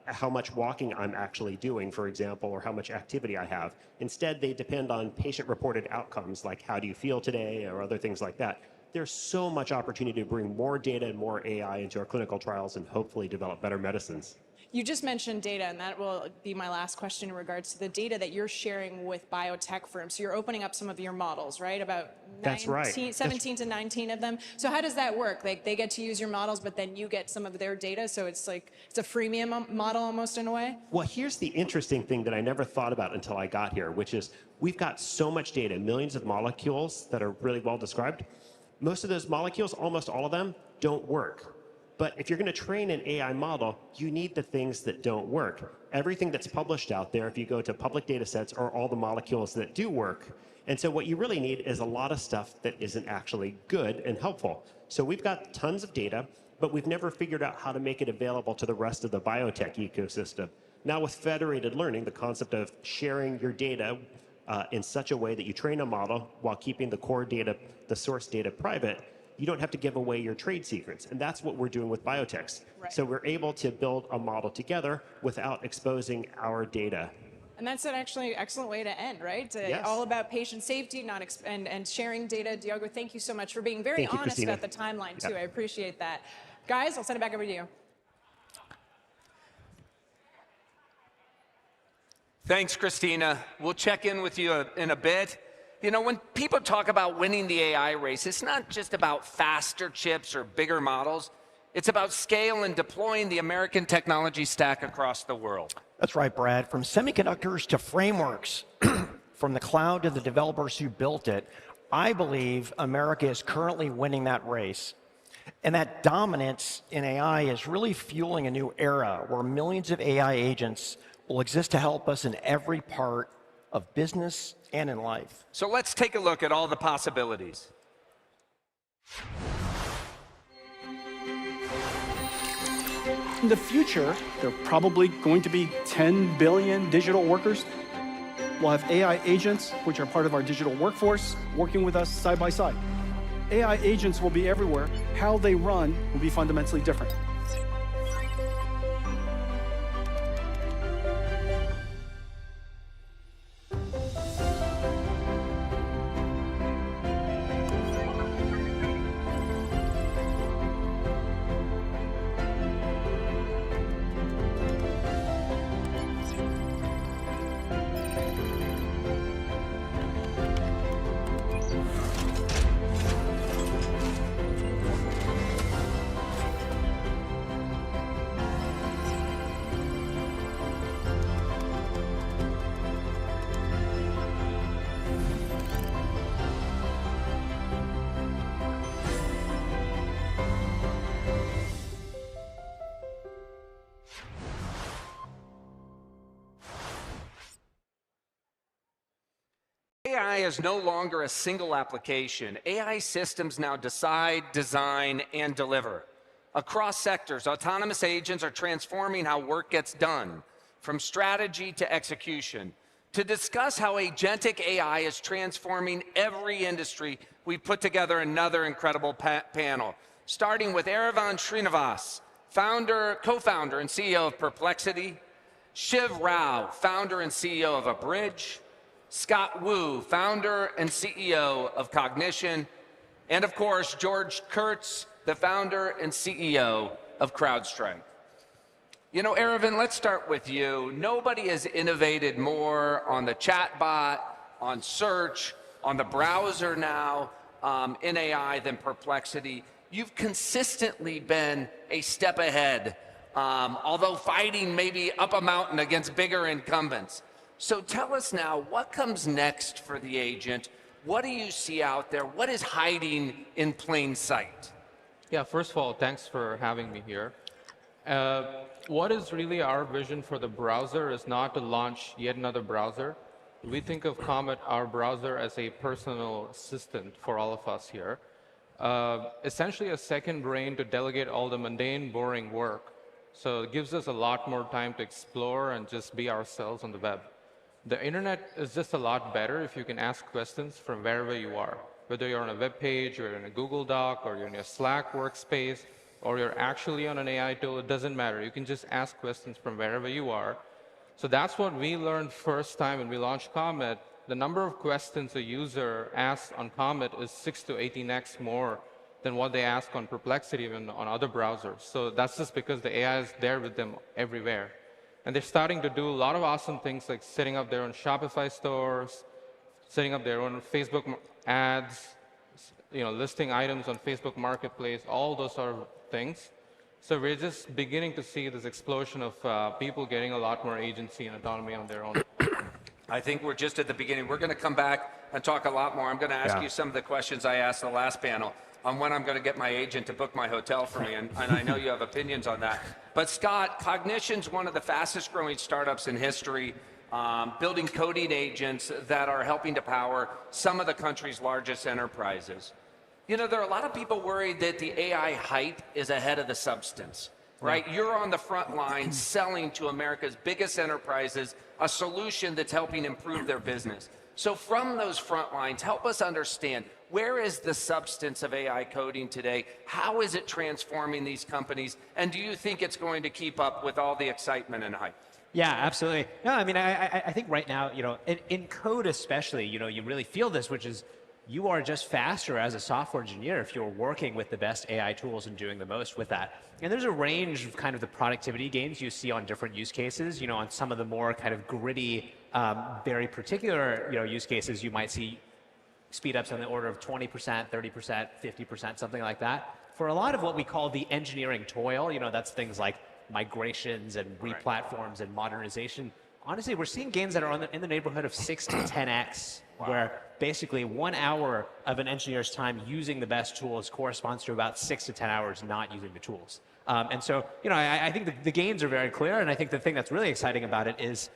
how much walking I'm actually doing, for example, or how much activity I have. Instead, they depend on patient-reported outcomes, like how do you feel today, or other things like that. there's so much opportunity to bring more data and more AI into our clinical trials and hopefully develop better medicines. You just mentioned data, and that will be my last question in regards to the data that you're sharing with biotech firms. So you're opening up some of your models, right? About 17 to 19 of them. So how does that work? Like they get to use your models, but then you get some of their data. So it's like, it's a freemium model almost in a way? Well, here's the interesting thing that I never thought about until I got here, which is we've got so much data, millions of molecules that are really well described. Most of those molecules, almost all of them, don't work. But if you're going to train an AI model, you need the things that don't work. Everything that's published out there, if you go to public data sets, are all the molecules that do work. And so what you really need is a lot of stuff that isn't actually good and helpful. So we've got tons of data, but we've never figured out how to make it available to the rest of the biotech ecosystem. Now with federated learning, the concept of sharing your data in such a way that you train a model while keeping the core data, the source data private, you don't have to give away your trade secrets. And that's what we're doing with biotechs. Right. So we're able to build a model together without exposing our data. And that's an actually excellent way to end, right? Yes. All about patient safety, not and sharing data. Diogo, thank you so much for being very honest Christina. about the timeline, too. I appreciate that. Guys, I'll send it back over to you. Thanks, Christina. We'll check in with you in a bit. You know, when people talk about winning the AI race, it's not just about faster chips or bigger models. It's about scale and deploying the American technology stack across the world. That's right, Brad. From semiconductors to frameworks, from the cloud to the developers who built it, I believe America is currently winning that race. And that dominance in AI is really fueling a new era where millions of AI agents will exist to help us in every part of business and in life. So let's take a look at all the possibilities. In the future, there are probably going to be 10 billion digital workers. We'll have AI agents, which are part of our digital workforce, working with us side by side. AI agents will be everywhere. How they run will be fundamentally different. AI is no longer a single application. AI systems now decide, design, and deliver. Across sectors, autonomous agents are transforming how work gets done, from strategy to execution. To discuss how agentic AI is transforming every industry, we've put together another incredible panel, starting with Erivan Srinivas, co-founder and CEO of Perplexity, Shiv Rao, founder and CEO of Abridge, Scott Wu, founder and CEO of Cognition, and of course, George Kurtz, the founder and CEO of CrowdStrike. You know, Erivan, let's start with you. Nobody has innovated more on the chatbot, on search, on the browser now, in AI than Perplexity. You've consistently been a step ahead, although fighting maybe up a mountain against bigger incumbents. So tell us now, what comes next for the agent? What do you see out there? What is hiding in plain sight? Yeah, first of all, thanks for having me here. What is really our vision for the browser is not to launch yet another browser. We think of Comet, our browser, as a personal assistant for all of us here. Essentially a second brain to delegate all the mundane, boring work. So it gives us a lot more time to explore and just be ourselves on the web. The internet is just a lot better if you can ask questions from wherever you are. Whether you're on a web page, or you're in a Google Doc, or you're in your Slack workspace, or you're actually on an AI tool, it doesn't matter. You can just ask questions from wherever you are. So that's what we learned first time when we launched Comet, the number of questions a user asks on Comet is 6 to 18x more than what they ask on Perplexity and on other browsers. So that's just because the AI is there with them everywhere. And they're starting to do a lot of awesome things like setting up their own Shopify stores, setting up their own Facebook ads, listing items on Facebook Marketplace, all those sort of things. So we're just beginning to see this explosion of people getting a lot more agency and autonomy on their own. I think we're just at the beginning. We're going to come back and talk a lot more. I'm going to ask you some of the questions I asked the last panel on when I'm going to get my agent to book my hotel for me, and I know you have opinions on that. But Scott, Cognition's one of the fastest growing startups in history, building coding agents that are helping to power some of the country's largest enterprises. There are a lot of people worried that the AI hype is ahead of the substance, right? Yeah. You're on the front line selling to America's biggest enterprises a solution that's helping improve their business. So from those front lines, help us understand, where is the substance of AI coding today? How is it transforming these companies? And do you think it's going to keep up with all the excitement and hype? Yeah, absolutely. No, I mean, I think right now, in code especially, you really feel this, which is you are just faster as a software engineer if you're working with the best AI tools and doing the most with that. And there's a range of kind of the productivity gains you see on different use cases. On some of the more kind of gritty, very particular, use cases, you might see speed ups on the order of 20%, 30%, 50%, something like that. For a lot of what we call the engineering toil, that's things like migrations and replatforms and modernization. Honestly, we're seeing gains that are in the neighborhood of 6 to 10x, where basically 1 hour of an engineer's time using the best tools corresponds to about 6 to 10 hours not using the tools. And so, I think the gains are very clear, and I think the thing that's really exciting about it is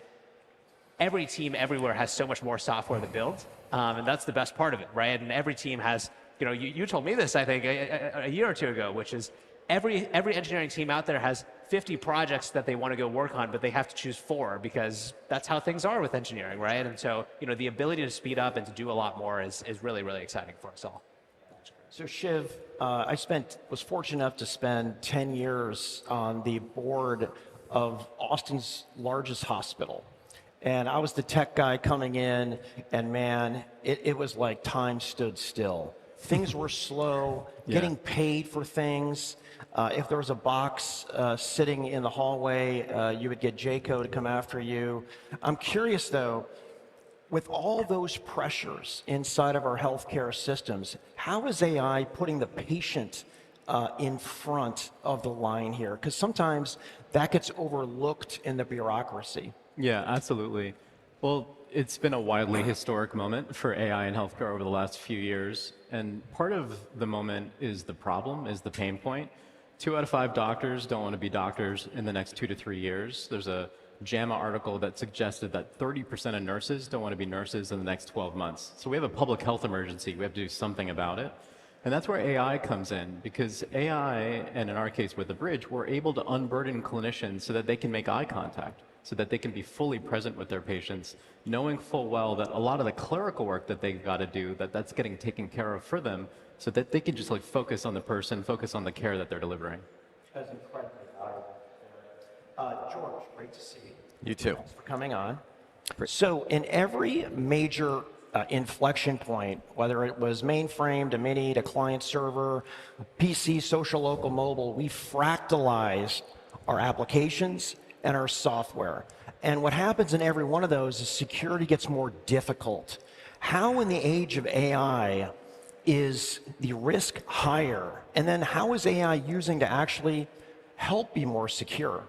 every team everywhere has so much more software to build, and that's the best part of it, right? And every team has, you told me this, I think, a year or two ago, which is every engineering team out there has 50 projects that they want to go work on, but they have to choose 4 because that's how things are with engineering, right? And so, the ability to speed up and to do a lot more is really, really exciting for us all. So Shiv, I was fortunate enough to spend 10 years on the board of Austin's largest hospital. And I was the tech guy coming in, and man, it was like time stood still. Things were slow, getting paid for things. If there was a box sitting in the hallway, you would get JCO to come after you. I'm curious though, with all those pressures inside of our healthcare systems, how is AI putting the patient in front of the line here? Because sometimes that gets overlooked in the bureaucracy. Yeah, absolutely. Well, it's been a wildly historic moment for AI in healthcare over the last few years. And part of the moment is the problem, is the pain point. 2 out of 5 doctors don't want to be doctors in the next 2 to 3 years. There's a JAMA article that suggested that 30% of nurses don't want to be nurses in the next 12 months. So we have a public health emergency. We have to do something about it. And that's where AI comes in, because AI, and in our case with the bridge, we're able to unburden clinicians so that they can make eye contact, so that they can be fully present with their patients, knowing full well that a lot of the clerical work that they've got to do, that's getting taken care of for them, so that they can just focus on the person, focus on the care that they're delivering. That's incredibly valuable. George, great to see you. You too. Thanks for coming on. So in every major inflection point, whether it was mainframe to mini to client server, PC, social, local, mobile, we fractalize our applications and our software. And what happens in every one of those is security gets more difficult. How in the age of AI is the risk higher? And then how is AI using to actually help be more secure?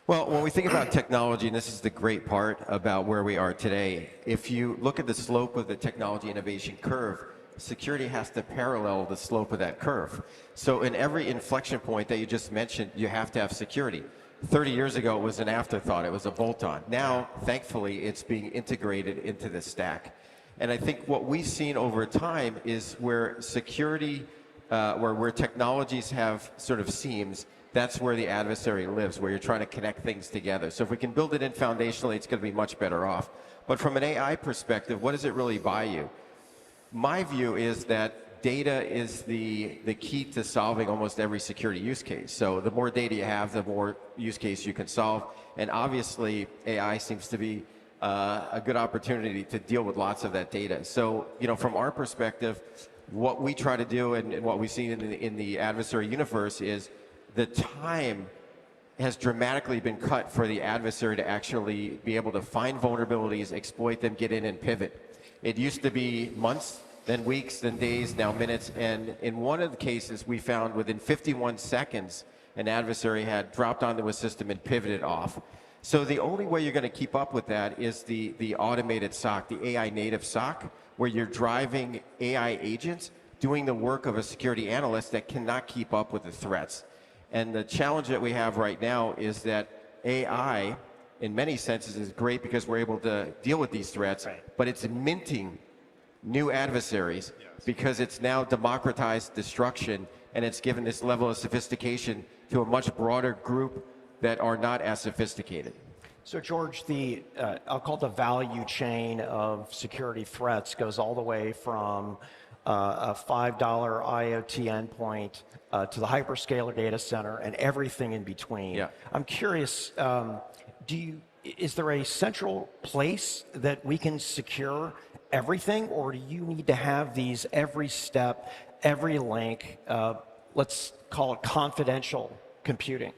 Well, when we think about technology, and this is the great part about where we are today, if you look at the slope of the technology innovation curve, security has to parallel the slope of that curve. So in every inflection point that you just mentioned, you have to have security. 30 years ago, it was an afterthought. It was a bolt-on. Now, thankfully, it's being integrated into the stack. And I think what we've seen over time is where security, where technologies have sort of seams, that's where the adversary lives, where you're trying to connect things together. So if we can build it in foundationally, it's going to be much better off. But from an AI perspective, what does it really buy you? My view is that data is the key to solving almost every security use case. So the more data you have, the more use case you can solve. And obviously, AI seems to be a good opportunity to deal with lots of that data. So, from our perspective, what we try to do and what we've seen in the adversary universe is the time has dramatically been cut for the adversary to actually be able to find vulnerabilities, exploit them, get in and pivot. It used to be months, then weeks, then days, now minutes. And in one of the cases, we found within 51 seconds, an adversary had dropped onto a system and pivoted off. So the only way you're going to keep up with that is the automated SOC, the AI native SOC, where you're driving AI agents doing the work of a security analyst that cannot keep up with the threats. And the challenge that we have right now is that AI, in many senses, is great because we're able to deal with these threats, but it's minting new adversaries because it's now democratized destruction, and it's given this level of sophistication to a much broader group that are not as sophisticated. So George, I'll call it the value chain of security threats goes all the way from a $5 IoT endpoint to the hyperscaler data center and everything in between. Yeah. I'm curious, is there a central place that we can secure everything, or do you need to have these every step, every link, let's call it confidential computing?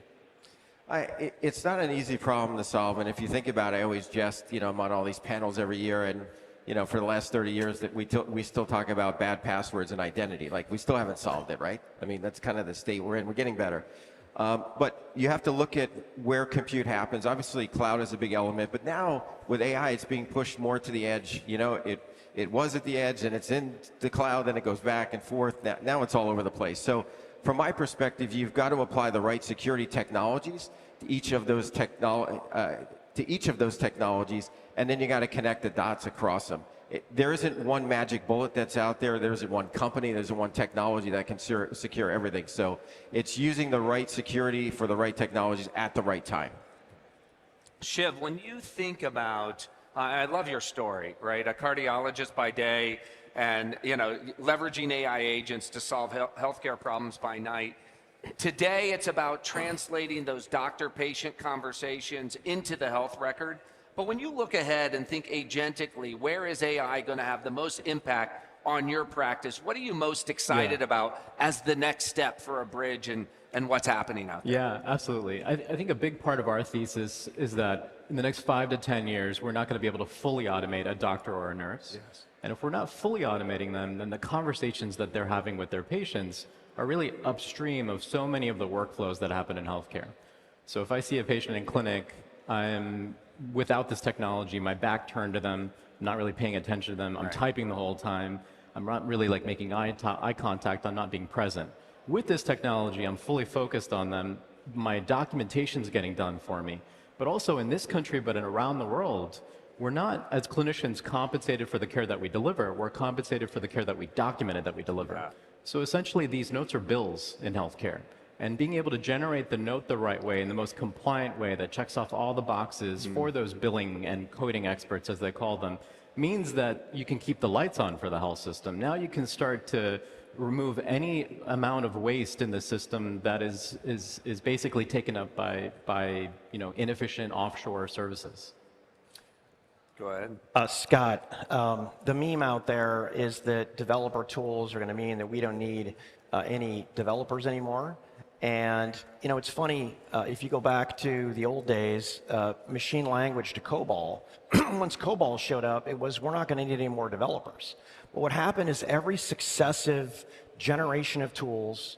It's not an easy problem to solve, and if you think about it, I always jest, I'm on all these panels every year, and for the last 30 years that we still talk about bad passwords and identity. Like, we still haven't solved it, right? I mean, that's kind of the state we're in. We're getting better. But you have to look at where compute happens. Obviously, cloud is a big element, but now with AI, it's being pushed more to the edge. It was at the edge, and it's in the cloud, and it goes back and forth. Now it's all over the place. So from my perspective, you've got to apply the right security technologies to each of those technologies, and then you got to connect the dots across them. There isn't one magic bullet that's out there. There isn't one company. There isn't one technology that can secure everything. So it's using the right security for the right technologies at the right time. Shiv, when you think about, I love your story, right? A cardiologist by day, and leveraging AI agents to solve healthcare problems by night. Today, it's about translating those doctor-patient conversations into the health record. But when you look ahead and think agentically, where is AI going to have the most impact on your practice? What are you most excited about as the next step for a bridge and what's happening out there? Yeah, absolutely. I think a big part of our thesis is that in the next 5 to 10 years, we're not going to be able to fully automate a doctor or a nurse. Yes. And if we're not fully automating them, then the conversations that they're having with their patients are really upstream of so many of the workflows that happen in healthcare. So if I see a patient in clinic, I'm without this technology, my back turned to them, I'm not really paying attention to them, I'm typing the whole time, I'm not really making eye contact, I'm not being present. With this technology, I'm fully focused on them, my documentation's getting done for me. But also in this country, but around the world, we're not, as clinicians, compensated for the care that we deliver, we're compensated for the care that we documented that we deliver. Yeah. So essentially, these notes are bills in healthcare. And being able to generate the note the right way, in the most compliant way that checks off all the boxes for those billing and coding experts, as they call them, means that you can keep the lights on for the health system. Now you can start to remove any amount of waste in the system that is basically taken up by inefficient offshore services. Go ahead. Scott, the meme out there is that developer tools are going to mean that we don't need any developers anymore. And, it's funny, if you go back to the old days, machine language to COBOL, once COBOL showed up, it was, we're not going to need any more developers. But what happened is every successive generation of tools,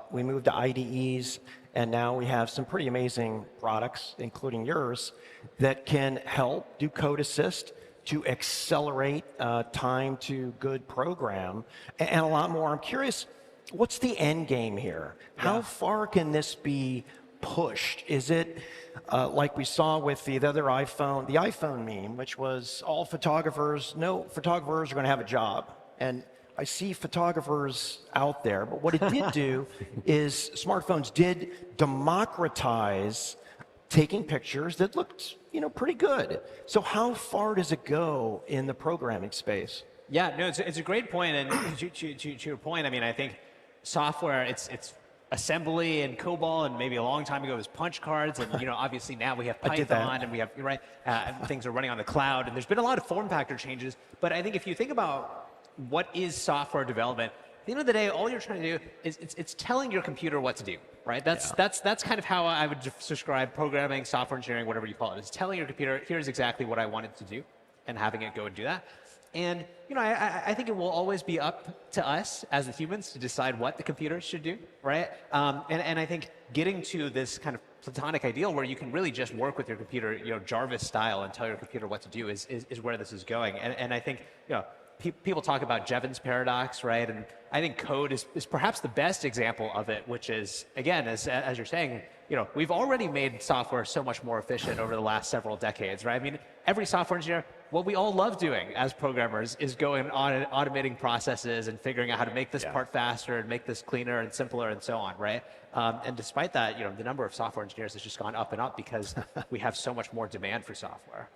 we moved to IDEs, and now we have some pretty amazing products, including yours, that can help do code assist to accelerate time to good program, and a lot more. I'm curious, what's the end game here? How far can this be pushed? Is it like we saw with the other iPhone, the iPhone meme, which was all photographers, no photographers are going to have a job. And I see photographers out there, but what it did do is smartphones did democratize taking pictures that looked, pretty good. So how far does it go in the programming space? Yeah, no, it's a great point. And to your point, I mean, I think software, it's assembly and COBOL, and maybe a long time ago it was punch cards, and obviously now we have Python, and we have things are running on the cloud, and there's been a lot of form factor changes. But I think if you think about what is software development, at the end of the day, all you're trying to do is it's telling your computer what to do, right? That's kind of how I would describe programming, software engineering, whatever you call it. It's telling your computer, here's exactly what I want it to do, and having it go and do that. And I think it will always be up to us as the humans to decide what the computer should do, right? And I think getting to this kind of platonic ideal where you can really just work with your computer, Jarvis style, and tell your computer what to do is where this is going. And I think people talk about Jevons paradox, right? And I think code is perhaps the best example of it, which is, again, as you're saying, we've already made software so much more efficient over the last several decades, right? I mean, every software engineer, what we all love doing as programmers is going on and automating processes and figuring out how to make this part faster and make this cleaner and simpler and so on, right? And despite that, the number of software engineers has just gone up and up because we have so much more demand for software.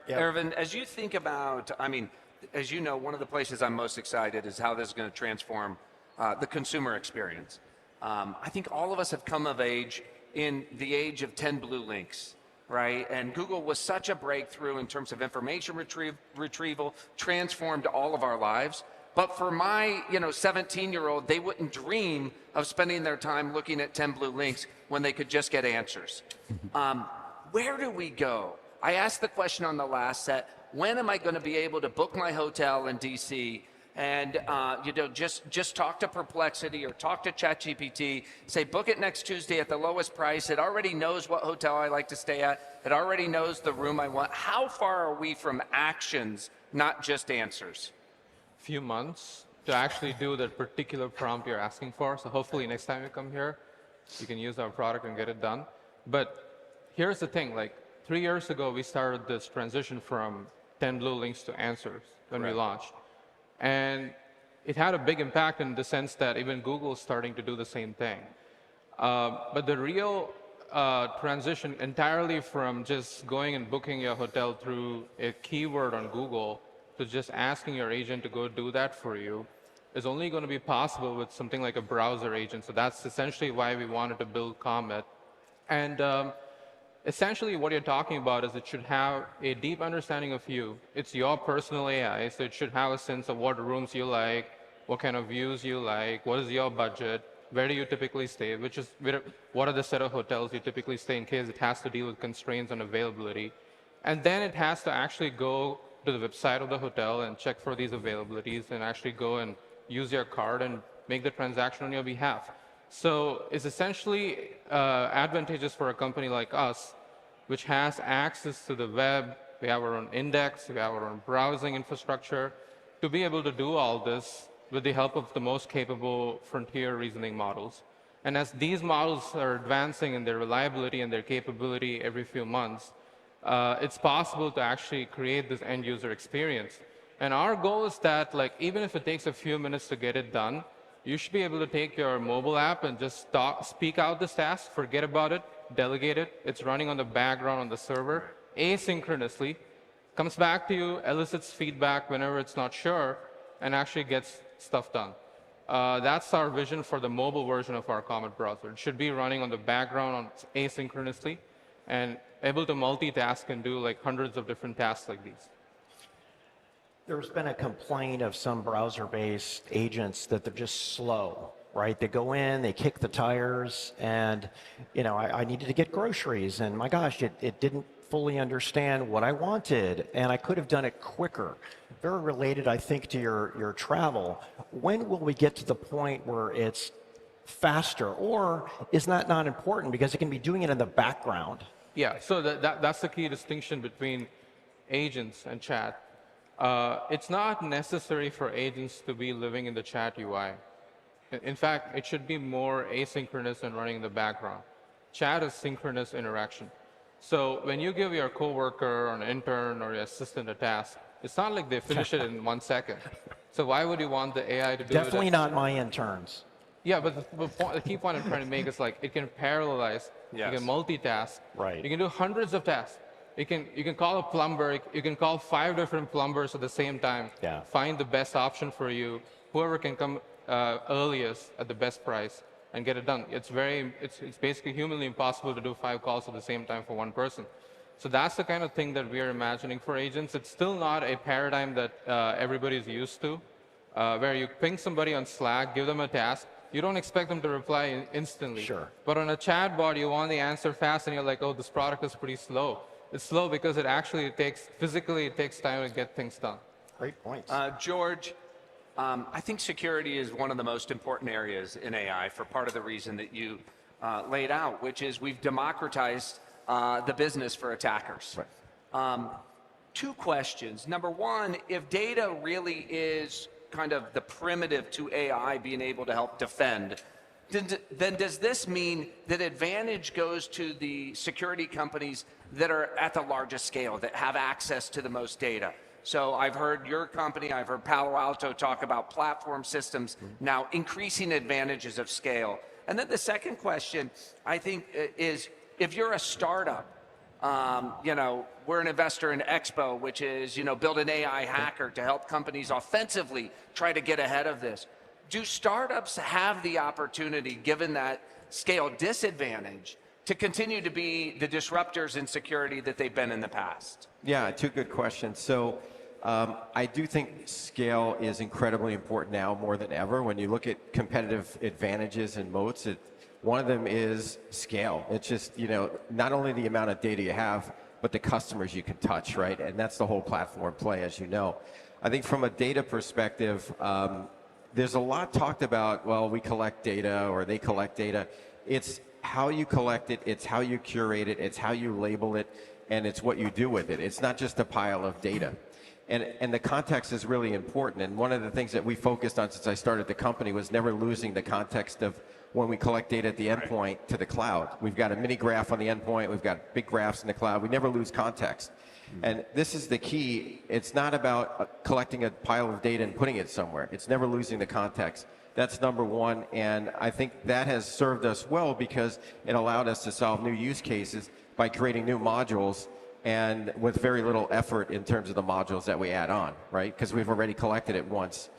Ervin, as you think about, as you know, one of the places I'm most excited is how this is going to transform the consumer experience. I think all of us have come of age in the age of 10 blue links, right? And Google was such a breakthrough in terms of information retrieval, transformed all of our lives. But for my 17-year-old, they wouldn't dream of spending their time looking at 10 blue links when they could just get answers. Where do we go? I asked the question on the last set, when am I going to be able to book my hotel in DC and just talk to Perplexity or talk to ChatGPT, say book it next Tuesday at the lowest price. It already knows what hotel I like to stay at. It already knows the room I want. How far are we from actions, not just answers? Few months to actually do that particular prompt you're asking for. So hopefully next time you come here, you can use our product and get it done. But here's the thing, 3 years ago, we started this transition from 10 blue links to answers when we launched. And it had a big impact in the sense that even Google is starting to do the same thing. But the real transition entirely from just going and booking your hotel through a keyword on Google to just asking your agent to go do that for you is only going to be possible with something like a browser agent. So that's essentially why we wanted to build Comet. And essentially what you're talking about is it should have a deep understanding of you. It's your personal AI, so it should have a sense of what rooms you like, what kind of views you like, what is your budget, where do you typically stay, what are the set of hotels you typically stay in case it has to deal with constraints on availability. And then it has to actually go to the website of the hotel and check for these availabilities and actually go and use your card and make the transaction on your behalf. So it's essentially advantageous for a company like us, which has access to the web. We have our own index, we have our own browsing infrastructure, to be able to do all this with the help of the most capable frontier reasoning models. And as these models are advancing in their reliability and their capability every few months, it's possible to actually create this end user experience. And our goal is that, even if it takes a few minutes to get it done, you should be able to take your mobile app and just speak out this task, forget about it, delegate it. It's running on the background on the server, asynchronously, comes back to you, elicits feedback whenever it's not sure, and actually gets stuff done. That's our vision for the mobile version of our Comet browser. It should be running on the background asynchronously and able to multitask and do hundreds of different tasks like these. There's been a complaint of some browser-based agents that they're just slow, right? They go in, they kick the tires, and I needed to get groceries, and my gosh, it didn't fully understand what I wanted, and I could have done it quicker. Very related, I think, to your travel. When will we get to the point where it's faster, or is that not important because it can be doing it in the background? Yeah, so that's the key distinction between agents and chat. It's not necessary for agents to be living in the chat UI. In fact, it should be more asynchronous and running in the background. Chat is synchronous interaction. So when you give your coworker or an intern or your assistant a task, it's not like they finish it in 1 second. So why would you want the AI to do it? Definitely not my interns. Yeah, but the key point I'm trying to make is it can parallelize, you can multitask, right. You can do hundreds of tasks. You can call a plumber, you can call 5 different plumbers at the same time, find the best option for you, whoever can come earliest at the best price. and get it done. It's basically humanly impossible to do 5 calls at the same time for one person. So that's the kind of thing that we are imagining for agents. It's still not a paradigm that everybody's used to, where you ping somebody on Slack, give them a task, you don't expect them to reply instantly. Sure. But on a chatbot, you want the answer fast, and you're like, oh, this product is pretty slow. It's slow because it physically takes time to get things done. Great points. George, I think security is one of the most important areas in AI for part of the reason that you laid out, which is we've democratized the business for attackers. Right. 2 questions. Number 1, if data really is kind of the primitive to AI being able to help defend, then does this mean that advantage goes to the security companies that are at the largest scale, that have access to the most data? So I've heard your company, I've heard Palo Alto talk about platform systems now increasing advantages of scale. And then the second question, I think, is if you're a startup, we're an investor in Expo, which is, build an AI hacker to help companies offensively try to get ahead of this. Do startups have the opportunity, given that scale disadvantage, to continue to be the disruptors in security that they've been in the past? Yeah, 2 good questions. So I do think scale is incredibly important now more than ever. When you look at competitive advantages and moats, one of them is scale. It's just, not only the amount of data you have, but the customers you can touch, right? And that's the whole platform play, as you know. I think from a data perspective, there's a lot talked about, well, we collect data or they collect data. It's how you collect it, it's how you curate it, it's how you label it, and it's what you do with it. It's not just a pile of data. And the context is really important. And one of the things that we focused on since I started the company was never losing the context of when we collect data at the endpoint to the cloud. We've got a mini graph on the endpoint, we've got big graphs in the cloud. We never lose context. And this is the key. It's not about collecting a pile of data and putting it somewhere. It's never losing the context. That's number 1. And I think that has served us well because it allowed us to solve new use cases by creating new modules and with very little effort in terms of the modules that we add on, right? Because we've already collected it once.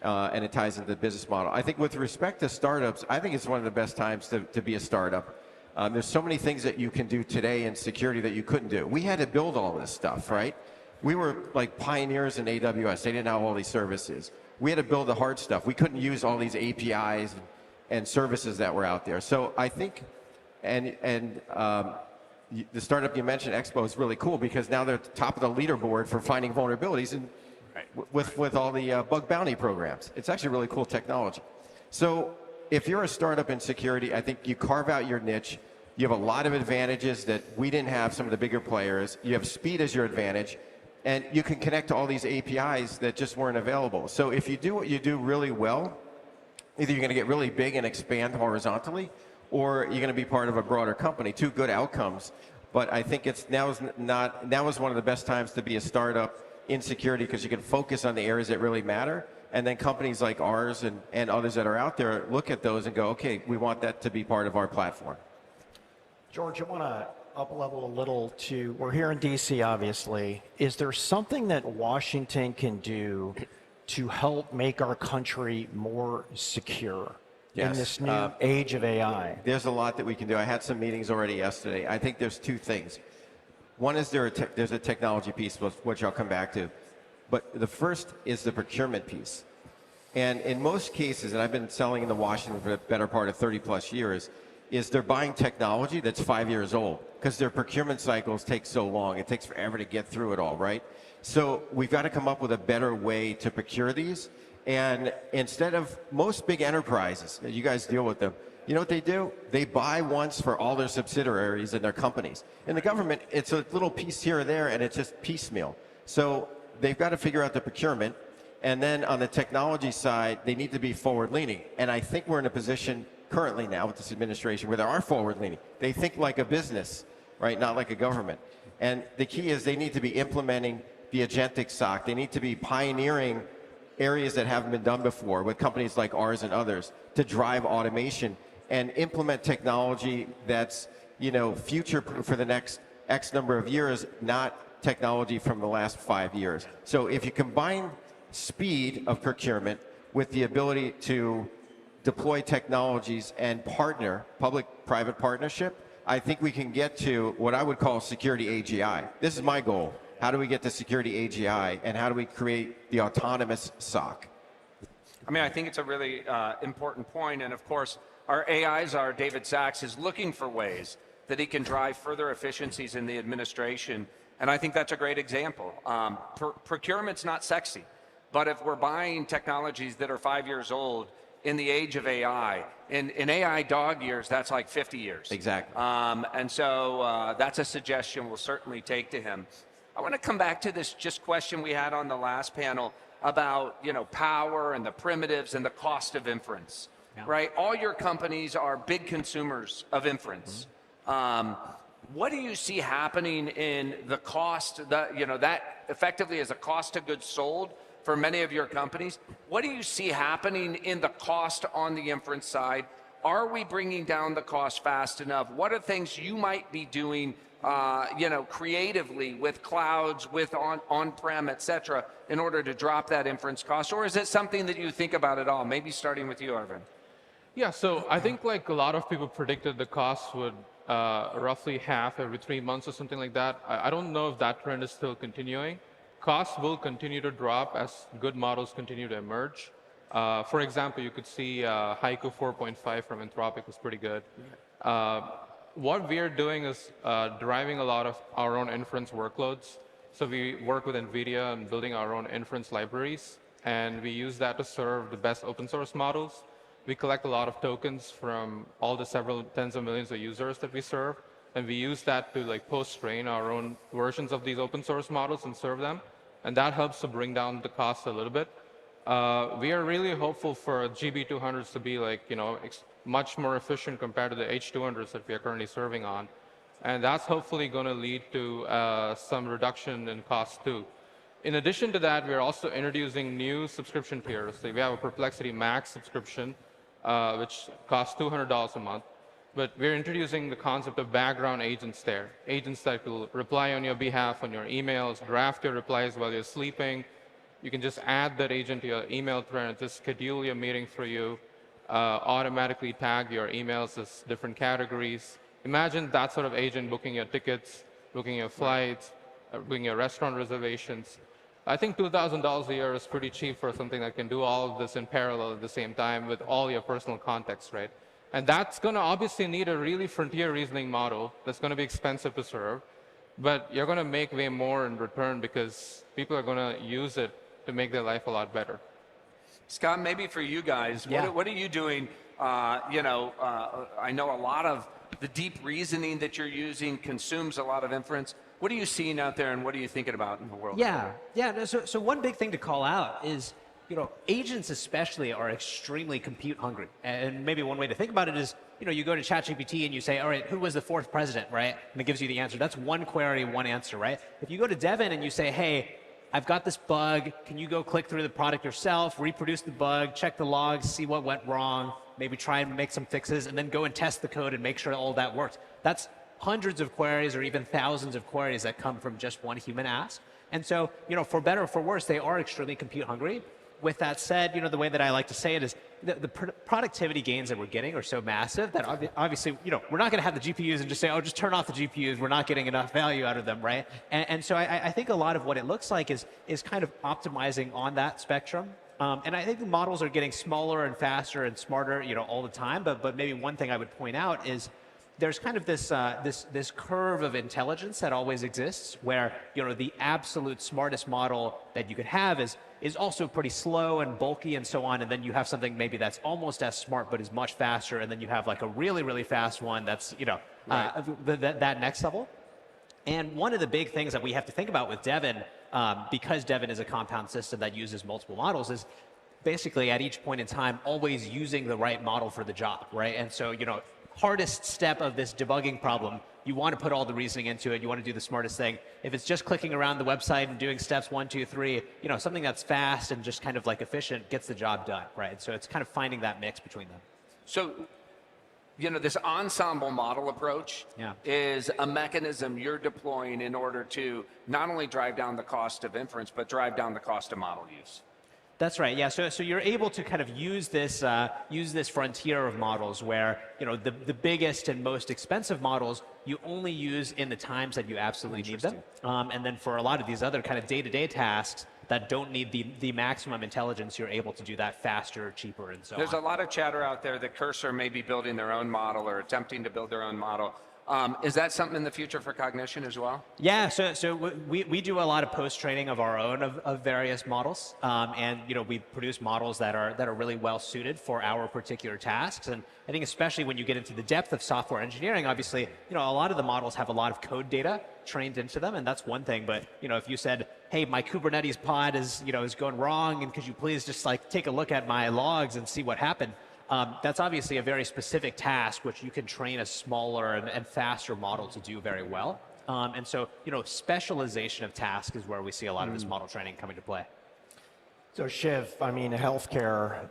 And it ties into the business model. I think with respect to startups, I think it's one of the best times to be a startup. There's so many things that you can do today in security that you couldn't do. We had to build all this stuff, right? We were like pioneers in AWS. They didn't have all these services. We had to build the hard stuff. We couldn't use all these APIs and services that were out there. So I think, the startup you mentioned, Expo, is really cool because now they're at the top of the leaderboard for finding vulnerabilities and with all the bug bounty programs. It's actually really cool technology. So if you're a startup in security, I think you carve out your niche. You have a lot of advantages that we didn't have, some of the bigger players. You have speed as your advantage, and you can connect to all these APIs that just weren't available. So if you do what you do really well, either you're going to get really big and expand horizontally, or you're going to be part of a broader company. 2 good outcomes. But I think now is one of the best times to be a startup in security because you can focus on the areas that really matter. And then companies like ours and others that are out there look at those and go, okay, we want that to be part of our platform. George, I want to up-level a little to, we're here in DC, obviously. Is there something that Washington can do to help make our country more secure? Yes. In this new age of AI? There's a lot that we can do. I had some meetings already yesterday. I think there's 2 things. One is there's a technology piece, which I'll come back to. But the first is the procurement piece. And in most cases, and I've been selling in the Washington for the better part of 30 plus years, is they're buying technology that's 5 years old because their procurement cycles take so long. It takes forever to get through it all, right? So we've got to come up with a better way to procure these. And instead of most big enterprises, you guys deal with them, you know what they do? They buy once for all their subsidiaries and their companies. In the government, it's a little piece here or there, and it's just piecemeal. So they've got to figure out the procurement. And then on the technology side, they need to be forward-leaning. And I think we're in a position currently now with this administration where they are forward-leaning. They think like a business, right? Not like a government. And the key is they need to be implementing the agentic SOC. They need to be pioneering areas that haven't been done before with companies like ours and others to drive automation and implement technology that's, future for the next X number of years, not technology from the last 5 years. So if you combine speed of procurement with the ability to deploy technologies and partner, public-private partnership, I think we can get to what I would call security AGI. This is my goal. How do we get to security AGI, and how do we create the autonomous SOC? I mean, I think it's a really important point, and of course, our AIs, David Sachs is looking for ways that he can drive further efficiencies in the administration, and I think that's a great example. Procurement's not sexy, but if we're buying technologies that are 5 years old in the age of AI, in AI dog years, that's like 50 years. Exactly. And so that's a suggestion we'll certainly take to him. I want to come back to this just question we had on the last panel about power and the primitives and the cost of inference, right? All your companies are big consumers of inference. What do you see happening in the cost that effectively is a cost of goods sold for many of your companies? What do you see happening in the cost on the inference side? Are we bringing down the cost fast enough? What are things you might be doing creatively with clouds, with on-prem, et cetera, in order to drop that inference cost? Or is it something that you think about at all? Maybe starting with you, Arvind. Yeah, so I think like a lot of people predicted the costs would roughly half every 3 months or something like that. I don't know if that trend is still continuing. Costs will continue to drop as good models continue to emerge. For example, you could see Haiku 4.5 from Anthropic was pretty good. What we are doing is driving a lot of our own inference workloads. So we work with Nvidia and building our own inference libraries, and we use that to serve the best open source models. We collect a lot of tokens from all the several tens of millions of users that we serve, and we use that to like post-train our own versions of these open source models and serve them, and that helps to bring down the cost a little bit. We are really hopeful for GB200s to be like, much more efficient compared to the H200s that we are currently serving on. And that's hopefully going to lead to some reduction in cost too. In addition to that, we're also introducing new subscription tiers. So we have a Perplexity Max subscription, which costs $200 a month. But we're introducing the concept of background agents there. Agents that will reply on your behalf on your emails, draft your replies while you're sleeping. You can just add that agent to your email thread and just schedule your meeting for you. Automatically tag your emails as different categories. Imagine that sort of agent booking your tickets, booking your flights, booking your restaurant reservations. I think $2,000 a year is pretty cheap for something that can do all of this in parallel at the same time with all your personal context, right? And that's going to obviously need a really frontier reasoning model that's going to be expensive to serve, but you're going to make way more in return because people are going to use it to make their life a lot better. Scott, maybe for you guys, what are you doing? I know a lot of the deep reasoning that you're using consumes a lot of inference. What are you seeing out there, and what are you thinking about in the world? So one big thing to call out is, agents especially are extremely compute hungry. And maybe one way to think about it is, you go to ChatGPT and you say, all right, who was the 4th president, right? And it gives you the answer. That's one query, one answer, right? If you go to Devin and you say, hey, I've got this bug, can you go click through the product yourself, reproduce the bug, check the logs, see what went wrong, maybe try and make some fixes, and then go and test the code and make sure all that works. That's hundreds of queries or even thousands of queries that come from just one human ask. And so, for better or for worse, they are extremely compute hungry. With that said, the way that I like to say it is the productivity gains that we're getting are so massive that obviously, we're not going to have the GPUs and just say, oh, just turn off the GPUs. We're not getting enough value out of them, right? And so I think a lot of what it looks like is kind of optimizing on that spectrum. And I think the models are getting smaller and faster and smarter, all the time. But maybe one thing I would point out is there's kind of this curve of intelligence that always exists, where the absolute smartest model that you could have is also pretty slow and bulky and so on, and then you have something maybe that's almost as smart but is much faster, and then you have like a really, really fast one that's that next level. And one of the big things that we have to think about with Devin, because Devin is a compound system that uses multiple models, is basically at each point in time always using the right model for the job, right? And so hardest step of this debugging problem, you want to put all the reasoning into it. You want to do the smartest thing. If it's just clicking around the website and doing steps 1, 2, 3, something that's fast and just kind of like efficient gets the job done, right? So it's kind of finding that mix between them. So, this ensemble model approach is a mechanism you're deploying in order to not only drive down the cost of inference, but drive down the cost of model use. That's right. Yeah. So you're able to kind of use this frontier of models where the biggest and most expensive models you only use in the times that you absolutely need them, and then for a lot of these other kind of day-to-day tasks that don't need the maximum intelligence, you're able to do that faster, cheaper, and so on. There's a lot of chatter out there that Cursor may be building their own model or attempting to build their own model. Is that something in the future for Cognition as well? Yeah, so we do a lot of post-training of our own of various models, and we produce models that are really well suited for our particular tasks. And I think especially when you get into the depth of software engineering, obviously, a lot of the models have a lot of code data trained into them, and that's one thing. But if you said, hey, my Kubernetes pod is going wrong, and could you please just take a look at my logs and see what happened? That's obviously a very specific task which you can train a smaller and faster model to do very well. And so, specialization of task is where we see a lot of this model training coming to play. So Shiv, I mean, healthcare,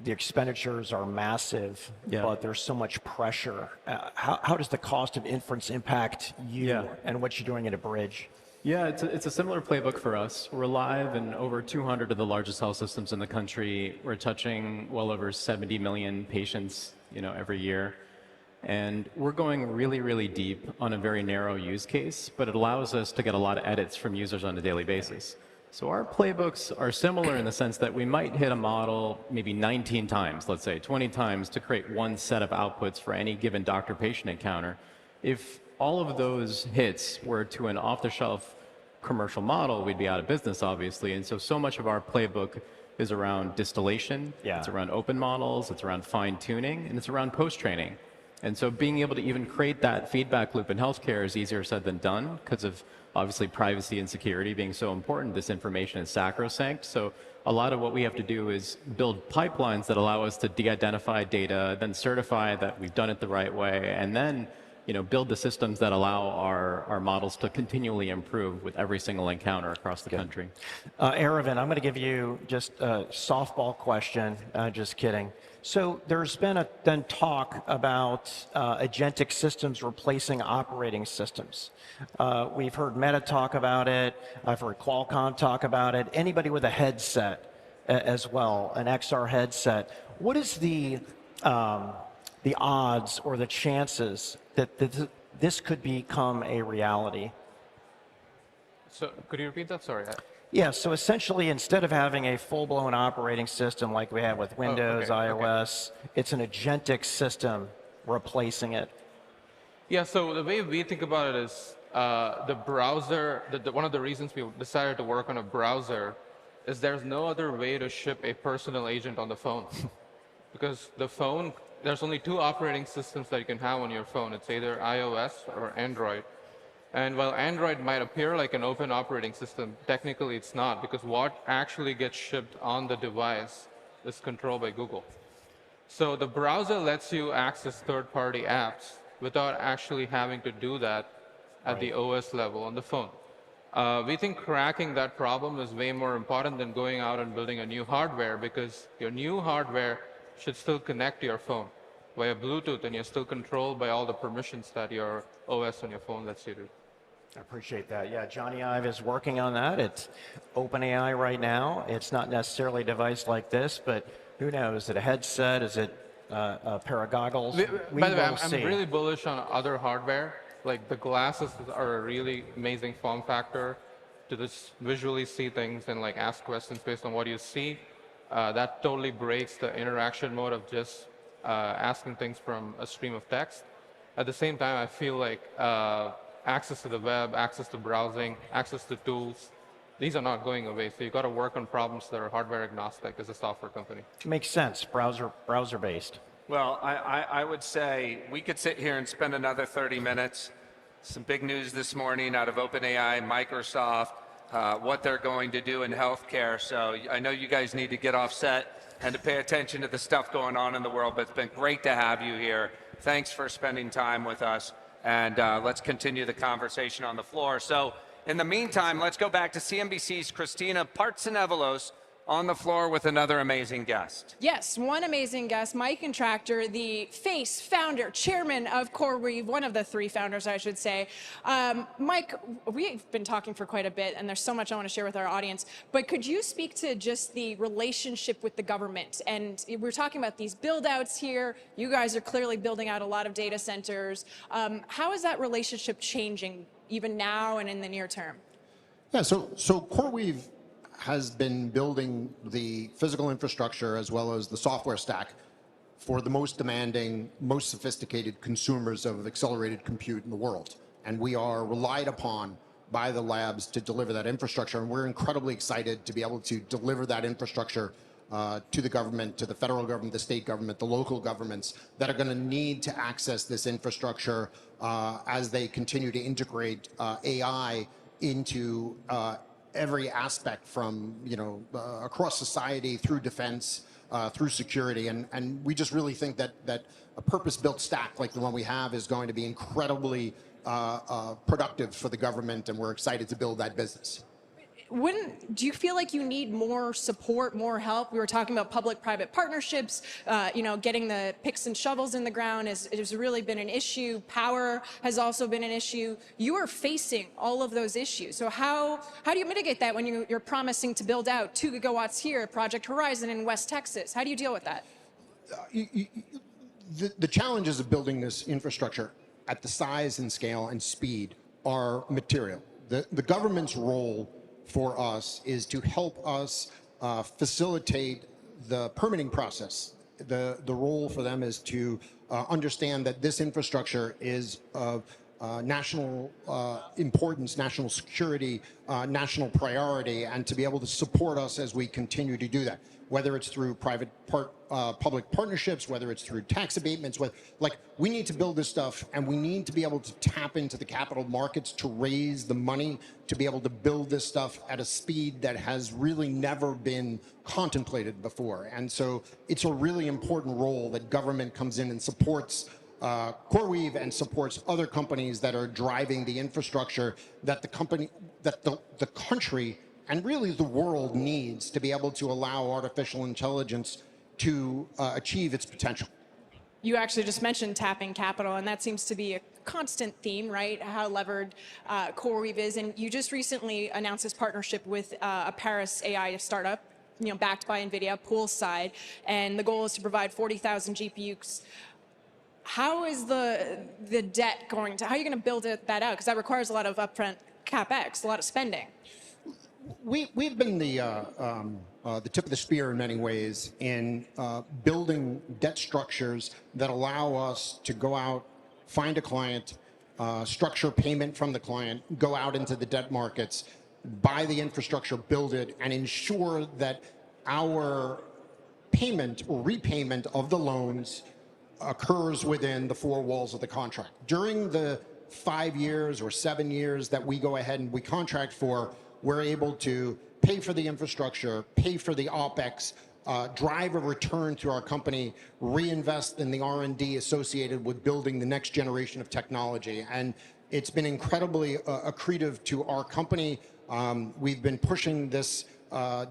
the expenditures are massive, but there's so much pressure. How does the cost of inference impact you and what you're doing at a bridge? Yeah, it's a similar playbook for us. We're live in over 200 of the largest health systems in the country. We're touching well over 70 million patients, every year. And we're going really, really deep on a very narrow use case, but it allows us to get a lot of edits from users on a daily basis. So our playbooks are similar in the sense that we might hit a model maybe 19 times, let's say 20 times, to create one set of outputs for any given doctor-patient encounter. If all of those hits were to an off-the-shelf commercial model, we'd be out of business, obviously. And so much of our playbook is around distillation, it's around open models, it's around fine-tuning, and it's around post-training. And so being able to even create that feedback loop in healthcare is easier said than done because of obviously privacy and security being so important. This information is sacrosanct. So a lot of what we have to do is build pipelines that allow us to de-identify data, then certify that we've done it the right way, and then build the systems that allow our models to continually improve with every single encounter across the country. Aravind, I'm going to give you just a softball question. Just kidding. So there's been talk about agentic systems replacing operating systems. We've heard Meta talk about it. I've heard Qualcomm talk about it. Anybody with a headset as well, an XR headset. What is the odds or the chances that this could become a reality? So could you repeat that? Sorry. Yeah, so essentially instead of having a full-blown operating system like we have with Windows, iOS, it's an agentic system replacing it. Yeah, so the way we think about it is the browser, one of the reasons we decided to work on a browser is there's no other way to ship a personal agent on the phone. Because the phone, there's only two operating systems that you can have on your phone. It's either iOS or Android. And while Android might appear like an open operating system, technically it's not, because what actually gets shipped on the device is controlled by Google. So the browser lets you access third-party apps without actually having to do that at the OS level on the phone. We think cracking that problem is way more important than going out and building a new hardware, because your new hardware should still connect to your phone via Bluetooth, and you're still controlled by all the permissions that your OS on your phone lets you do. I appreciate that. Yeah, Johnny Ive is working on that. It's OpenAI right now. It's not necessarily a device like this, but who knows? Is it a headset? Is it a pair of goggles? By the way, I'm really bullish on other hardware. Like the glasses are a really amazing form factor to just visually see things and ask questions based on what you see. That totally breaks the interaction mode of just asking things from a stream of text. At the same time, I feel like access to the web, access to browsing, access to tools, these are not going away. So you've got to work on problems that are hardware agnostic as a software company. Makes sense, browser based. Well, I would say we could sit here and spend another 30 minutes. Some big news this morning out of OpenAI, Microsoft, what they're going to do in healthcare. So I know you guys need to get off set and to pay attention to the stuff going on in the world, but it's been great to have you here. Thanks for spending time with us. And let's continue the conversation on the floor. So in the meantime, let's go back to CNBC's Christina Partsinevelos on the floor with another amazing guest. Yes, one amazing guest, Mike Contractor, the face, founder, chairman of CoreWeave, one of the 3 founders, I should say. Mike, we've been talking for quite a bit, and there's so much I want to share with our audience, but could you speak to just the relationship with the government? And we're talking about these build-outs here. You guys are clearly building out a lot of data centers. How is that relationship changing, even now and in the near term? Yeah, so CoreWeave has been building the physical infrastructure as well as the software stack for the most demanding, most sophisticated consumers of accelerated compute in the world. And we are relied upon by the labs to deliver that infrastructure. And we're incredibly excited to be able to deliver that infrastructure to the government, to the federal government, the state government, the local governments that are going to need to access this infrastructure as they continue to integrate AI into every aspect from, across society, through defense, through security. And we just really think that a purpose-built stack like the one we have is going to be incredibly productive for the government, and we're excited to build that business. Do you feel like you need more support, more help? We were talking about public-private partnerships. Getting the picks and shovels in the ground has really been an issue. Power has also been an issue. You are facing all of those issues. So how do you mitigate that when you're promising to build out 2 gigawatts here at Project Horizon in West Texas? How do you deal with that? The challenges of building this infrastructure at the size and scale and speed are material. The government's role for us is to help us facilitate the permitting process. The role for them is to understand that this infrastructure is of national importance, national security, national priority, and to be able to support us as we continue to do that, whether it's through public partnerships, whether it's through tax abatements. We need to build this stuff, and we need to be able to tap into the capital markets to raise the money to be able to build this stuff at a speed that has really never been contemplated before. And so it's a really important role that government comes in and supports CoreWeave and supports other companies that are driving the infrastructure that the country and really the world needs to be able to allow artificial intelligence to achieve its potential. You actually just mentioned tapping capital, and that seems to be a constant theme, right? How levered CoreWeave is. And you just recently announced this partnership with a Paris AI startup, backed by Nvidia, Poolside, and the goal is to provide 40,000 GPUs. How is the debt going to, how are you going to build that out? Because that requires a lot of upfront CapEx, a lot of spending. We've been the tip of the spear in many ways in building debt structures that allow us to go out, find a client, structure payment from the client, go out into the debt markets, buy the infrastructure, build it, and ensure that our payment or repayment of the loans occurs within the 4 walls of the contract. During the 5 years or 7 years that we go ahead and we contract for, we're able to pay for the infrastructure, pay for the OpEx, drive a return to our company, reinvest in the R&D associated with building the next generation of technology. And it's been incredibly accretive to our company. We've been pushing this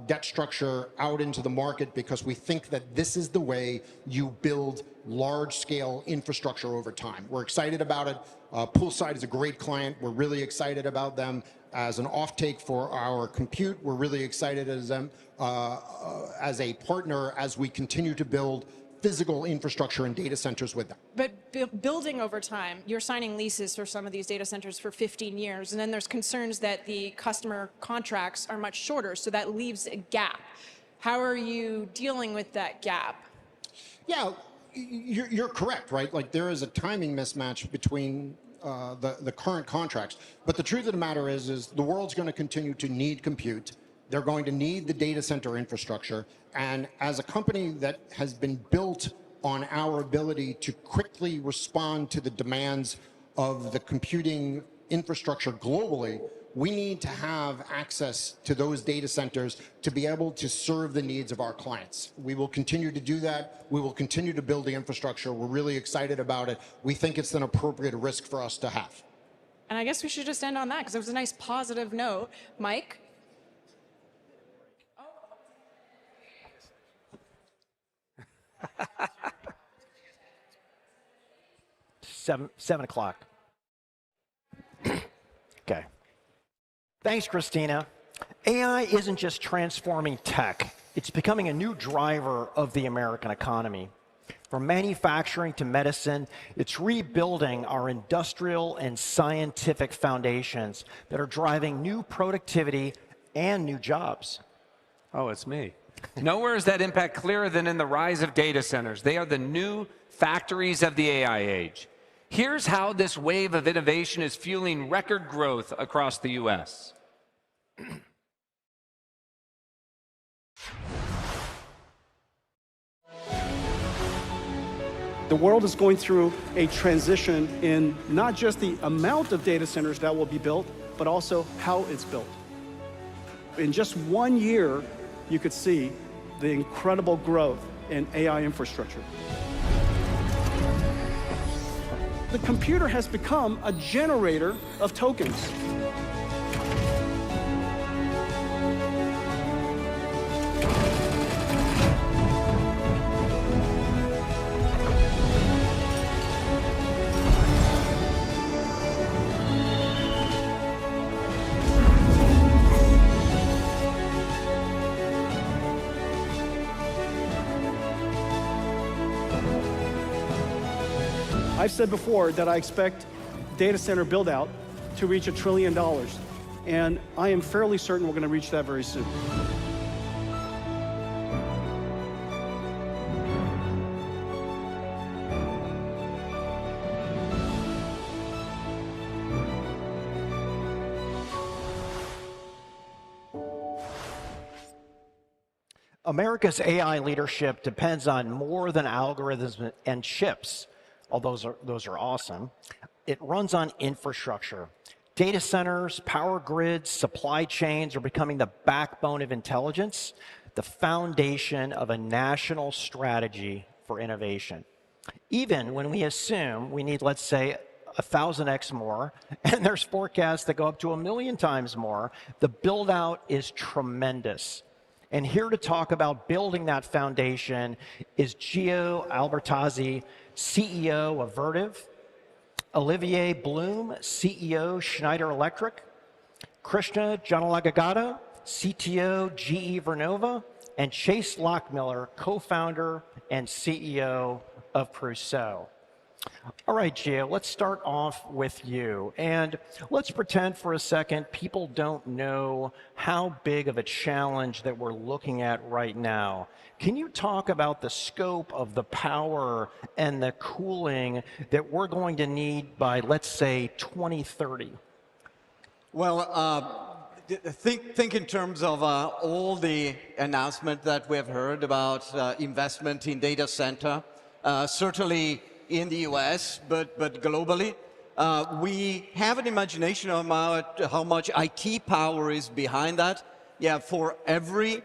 debt structure out into the market because we think that this is the way you build large-scale infrastructure over time. We're excited about it. Poolside is a great client. We're really excited about them as an offtake for our compute. We're really excited as them as a partner as we continue to build physical infrastructure and data centers with them. But building over time, you're signing leases for some of these data centers for 15 years, and then there's concerns that the customer contracts are much shorter, so that leaves a gap. How are you dealing with that gap? Yeah, you're correct, right? Like there is a timing mismatch between the current contracts. But the truth of the matter is the world's going to continue to need compute. They're going to need the data center infrastructure. And as a company that has been built on our ability to quickly respond to the demands of the computing infrastructure globally, we need to have access to those data centers to be able to serve the needs of our clients. We will continue to do that. We will continue to build the infrastructure. We're really excited about it. We think it's an appropriate risk for us to have. And I guess we should just end on that because it was a nice positive note. Mike? 7 o'clock. Okay. Thanks, Christina. AI isn't just transforming tech. It's becoming a new driver of the American economy. From manufacturing to medicine, it's rebuilding our industrial and scientific foundations that are driving new productivity and new jobs. Oh, it's me. Nowhere is that impact clearer than in the rise of data centers. They are the new factories of the AI age. Here's how this wave of innovation is fueling record growth across the U.S. The world is going through a transition in not just the amount of data centers that will be built, but also how it's built. In just 1 year, you could see the incredible growth in AI infrastructure. The computer has become a generator of tokens. I've said before that I expect data center build out to reach $1 trillion, and I am fairly certain we're going to reach that very soon. America's AI leadership depends on more than algorithms and chips. All those are awesome. It runs on infrastructure. Data centers, power grids, supply chains are becoming the backbone of intelligence, the foundation of a national strategy for innovation. Even when we assume we need, let's say, 1,000x more, and there's forecasts that go up to 1,000,000 times more, the build out is tremendous. And here to talk about building that foundation is Gio Albertazzi, CEO of Vertiv, Olivier Bloom, CEO Schneider Electric, Krishna Janalagagada, CTO GE Vernova, and Chase Lockmiller, co-founder and CEO of Crusoe. All right, Gio, let's start off with you. And let's pretend for a second people don't know how big of a challenge that we're looking at right now. Can you talk about the scope of the power and the cooling that we're going to need by, let's say, 2030? Well, think in terms of all the announcements that we have heard about investment in data center, certainly in the US, but globally. We have an imagination about how much IT power is behind that. Yeah, for every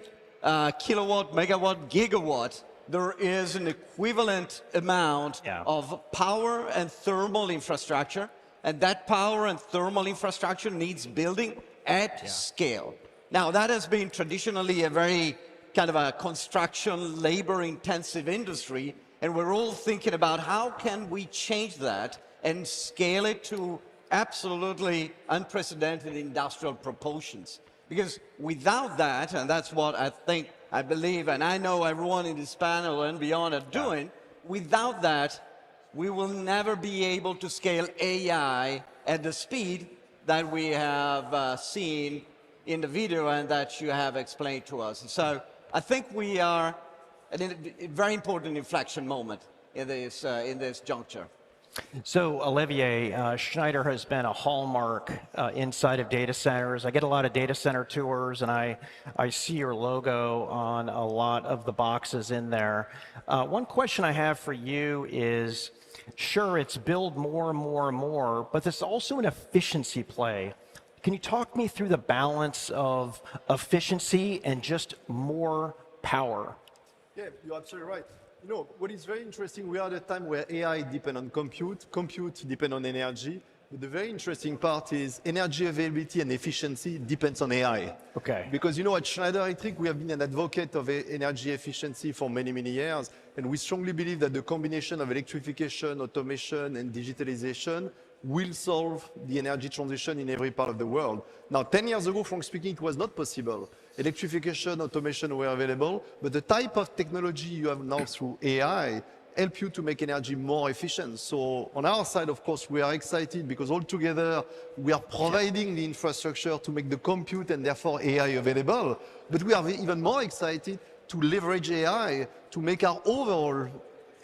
kilowatt, megawatt, gigawatt, there is an equivalent amount of power and thermal infrastructure. And that power and thermal infrastructure needs building at scale. Now, that has been traditionally a very kind of a construction, labor-intensive industry. And we're all thinking about how can we change that and scale it to absolutely unprecedented industrial proportions. Because without that, and that's what I believe, and I know everyone in this panel and beyond are doing, without that, we will never be able to scale AI at the speed that we have seen in the video and that you have explained to us. And so I think we are at a very important inflection moment in this juncture. So, Olivier, Schneider has been a hallmark inside of data centers. I get a lot of data center tours, and I see your logo on a lot of the boxes in there. One question I have for you is, sure, it's build more and more and more, but there's also an efficiency play. Can you talk me through the balance of efficiency and just more power? Yeah, you're absolutely right. You know, what is very interesting, we are at a time where AI depends on compute depends on energy, But the very interesting part is energy availability and efficiency depends on AI. Okay. Because at Schneider Electric, we have been an advocate of energy efficiency for many, many years. And we strongly believe that the combination of electrification, automation, and digitalization will solve the energy transition in every part of the world. Now, 10 years ago, frankly speaking, it was not possible. Electrification, automation were available, but the type of technology you have now through AI help you to make energy more efficient. So on our side, of course, we are excited because altogether we are providing the infrastructure to make the compute and therefore AI available. But we are even more excited to leverage AI to make our overall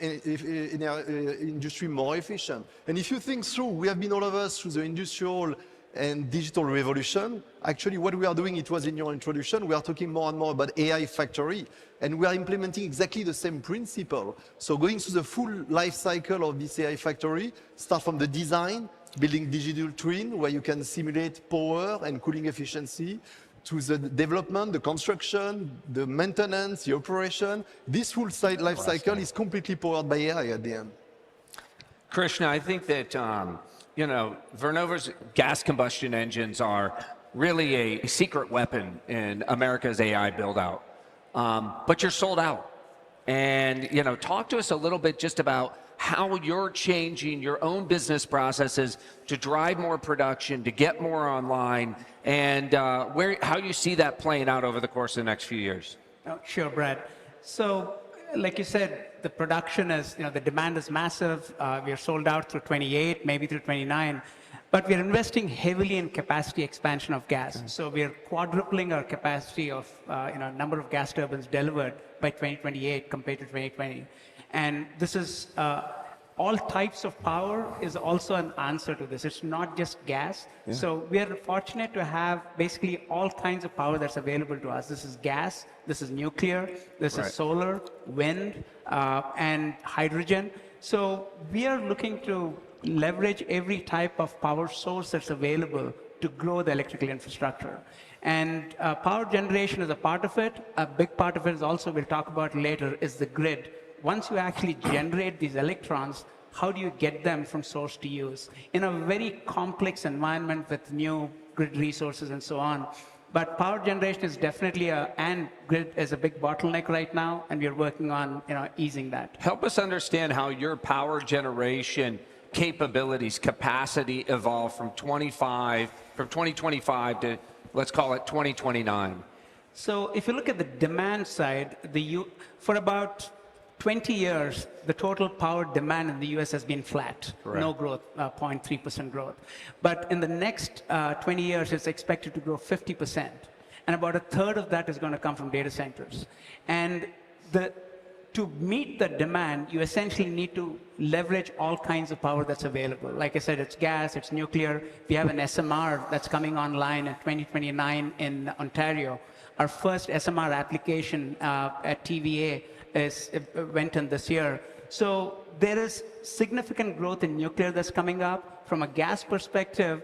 industry more efficient. And if you think through, we have been all of us through the industrial and digital revolution. Actually, what we are doing, it was in your introduction, we are talking more and more about AI factory, and we are implementing exactly the same principle. So going through the full life cycle of this AI factory, start from the design, building digital twin, where you can simulate power and cooling efficiency, to the development, the construction, the maintenance, the operation. This full life cycle is completely powered by AI at the end. Krishna, I think that Vernova's gas combustion engines are really a secret weapon in America's AI build-out. But you're sold out. And talk to us a little bit just about how you're changing your own business processes to drive more production, to get more online, and how you see that playing out over the course of the next few years. Oh, sure, Brad. So, like you said, the production is, the demand is massive. We are sold out through 28, maybe through 29. But we're investing heavily in capacity expansion of gas. So we're quadrupling our capacity of, number of gas turbines delivered by 2028 compared to 2020. And this is all types of power is also an answer to this. It's not just gas. Yeah. So we are fortunate to have basically all kinds of power that's available to us. This is gas, this is nuclear, this is solar, wind, and hydrogen. So we are looking to leverage every type of power source that's available to grow the electrical infrastructure. And power generation is a part of it. A big part of it is also, we'll talk about later, is the grid. Once you actually generate these electrons, how do you get them from source to use? In a very complex environment with new grid resources and so on. But power generation is definitely and grid is a big bottleneck right now, and we're working on easing that. Help us understand how your power generation capabilities, capacity evolve from 2025 to, let's call it 2029. So if you look at the demand side, for about 20 years, the total power demand in the US has been flat. Correct. No growth, 0.3% growth. But in the next 20 years, it's expected to grow 50%. And about a third of that is going to come from data centers. And to meet the demand, you essentially need to leverage all kinds of power that's available. Like I said, it's gas, it's nuclear. We have an SMR that's coming online in 2029 in Ontario. Our first SMR application at TVA went in this year. So there is significant growth in nuclear that's coming up. From a gas perspective,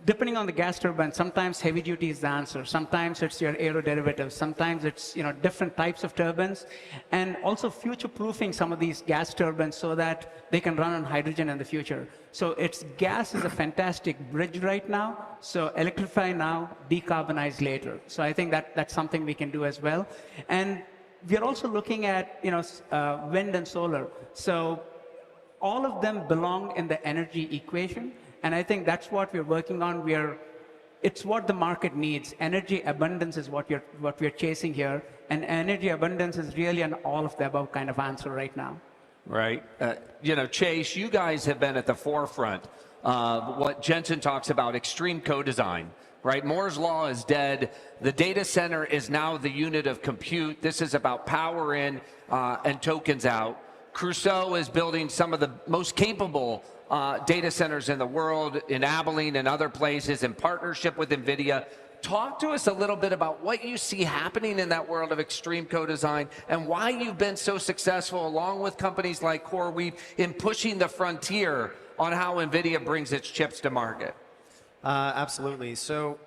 depending on the gas turbine, sometimes heavy duty is the answer. Sometimes it's your aeroderivative. Sometimes it's different types of turbines. And also future-proofing some of these gas turbines so that they can run on hydrogen in the future. So gas is a fantastic bridge right now. So electrify now, decarbonize later. So I think that's something we can do as well. And we are also looking at wind and solar. So all of them belong in the energy equation. And I think that's what we're working on. It's what the market needs. Energy abundance is what we're chasing here. And energy abundance is really an all of the above kind of answer right now. Right. Chase, you guys have been at the forefront of what Jensen talks about, extreme co-design. Right? Moore's law is dead. The data center is now the unit of compute. This is about power in and tokens out. Crusoe is building some of the most capable data centers in the world, in Abilene and other places, in partnership with Nvidia. Talk to us a little bit about what you see happening in that world of extreme co-design and why you've been so successful, along with companies like CoreWeave, in pushing the frontier on how Nvidia brings its chips to market. Absolutely. So,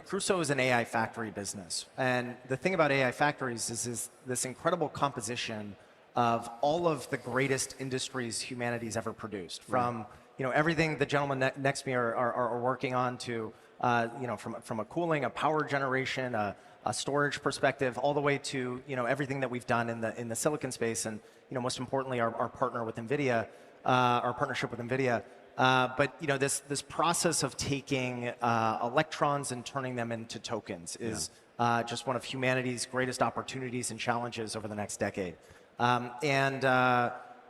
Crusoe is an AI factory business. And the thing about AI factories is this incredible composition of all of the greatest industries humanity's ever produced. From, everything the gentlemen next to me are working on to, from a cooling, a power generation, a storage perspective, all the way to, everything that we've done in the silicon space, and, most importantly, our partner with Nvidia, our partnership with Nvidia. But this process of taking electrons and turning them into tokens is just one of humanity's greatest opportunities and challenges over the next decade.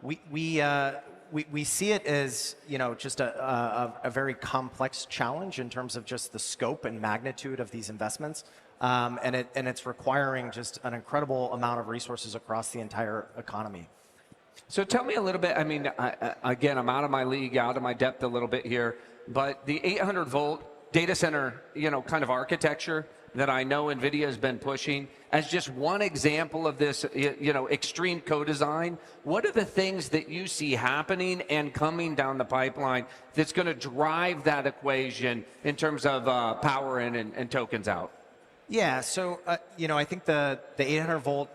We see it as just a very complex challenge in terms of just the scope and magnitude of these investments, and it's requiring just an incredible amount of resources across the entire economy. So tell me a little bit, again, I'm out of my league, out of my depth a little bit here, but the 800-volt data center, kind of architecture that I know Nvidia has been pushing as just one example of this, extreme co-design. What are the things that you see happening and coming down the pipeline that's going to drive that equation in terms of power in and tokens out? Yeah, so, I think the 800-volt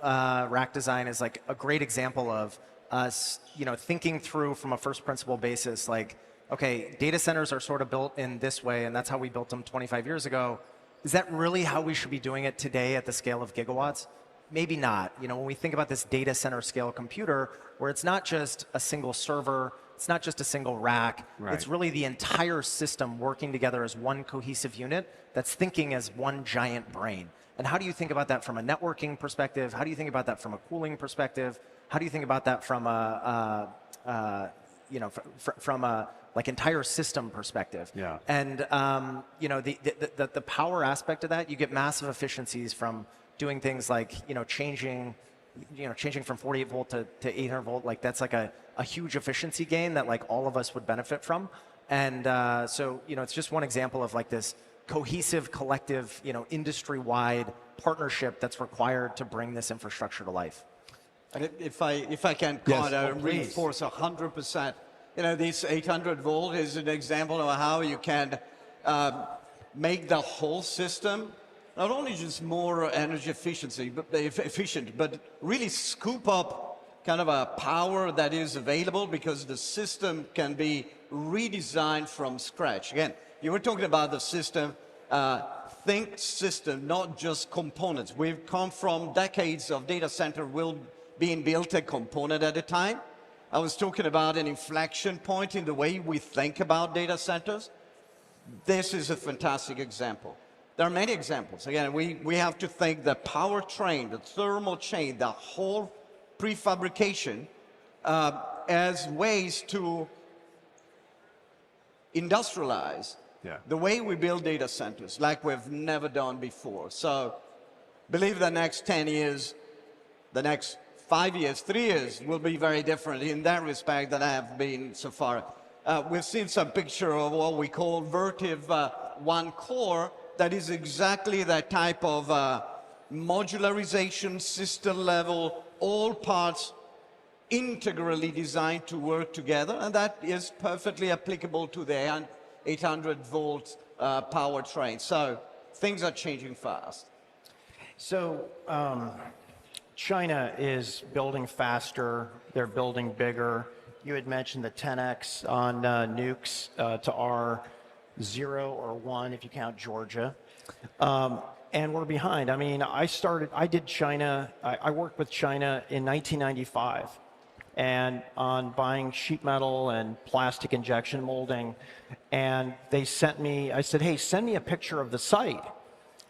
rack design is like a great example of us, thinking through from a first principle basis, like, okay, data centers are sort of built in this way, and that's how we built them 25 years ago. Is that really how we should be doing it today at the scale of gigawatts? Maybe not. When we think about this data center scale computer, where it's not just a single server, it's not just a single rack, it's really the entire system working together as one cohesive unit that's thinking as one giant brain. And how do you think about that from a networking perspective? How do you think about that from a cooling perspective? How do you think about that from a like entire system perspective? Yeah. And the power aspect of that, you get massive efficiencies from doing things like changing from 48 volt to 800 volt. Like that's like a huge efficiency gain that like all of us would benefit from. And so it's just one example of like this cohesive, collective, industry-wide partnership that's required to bring this infrastructure to life. And if I can reinforce 100%, this 800 volt is an example of how you can make the whole system not only just more energy efficient, but really scoop up kind of a power that is available because the system can be redesigned from scratch. Again, you were talking about the system, think system, not just components. We've come from decades of data center being built a component at a time. I was talking about an inflection point in the way we think about data centers. This is a fantastic example. There are many examples. Again, we have to think the powertrain, the thermal chain, the whole prefabrication as ways to industrialize the way we build data centers like we've never done before. So believe the next 10 years, the next 5 years, 3 years will be very different in that respect than I have been so far. We've seen some picture of what we call Vertiv One Core. That is exactly that type of modularization, system level, all parts integrally designed to work together. And that is perfectly applicable to the 800 volt powertrain. So things are changing fast. So China is building faster, they're building bigger. You had mentioned the 10x on nukes to our 0 or 1 if you count Georgia. And we're behind. I mean, I did China, I worked with China in 1995 and on buying sheet metal and plastic injection molding. And they sent me, I said, hey, send me a picture of the site.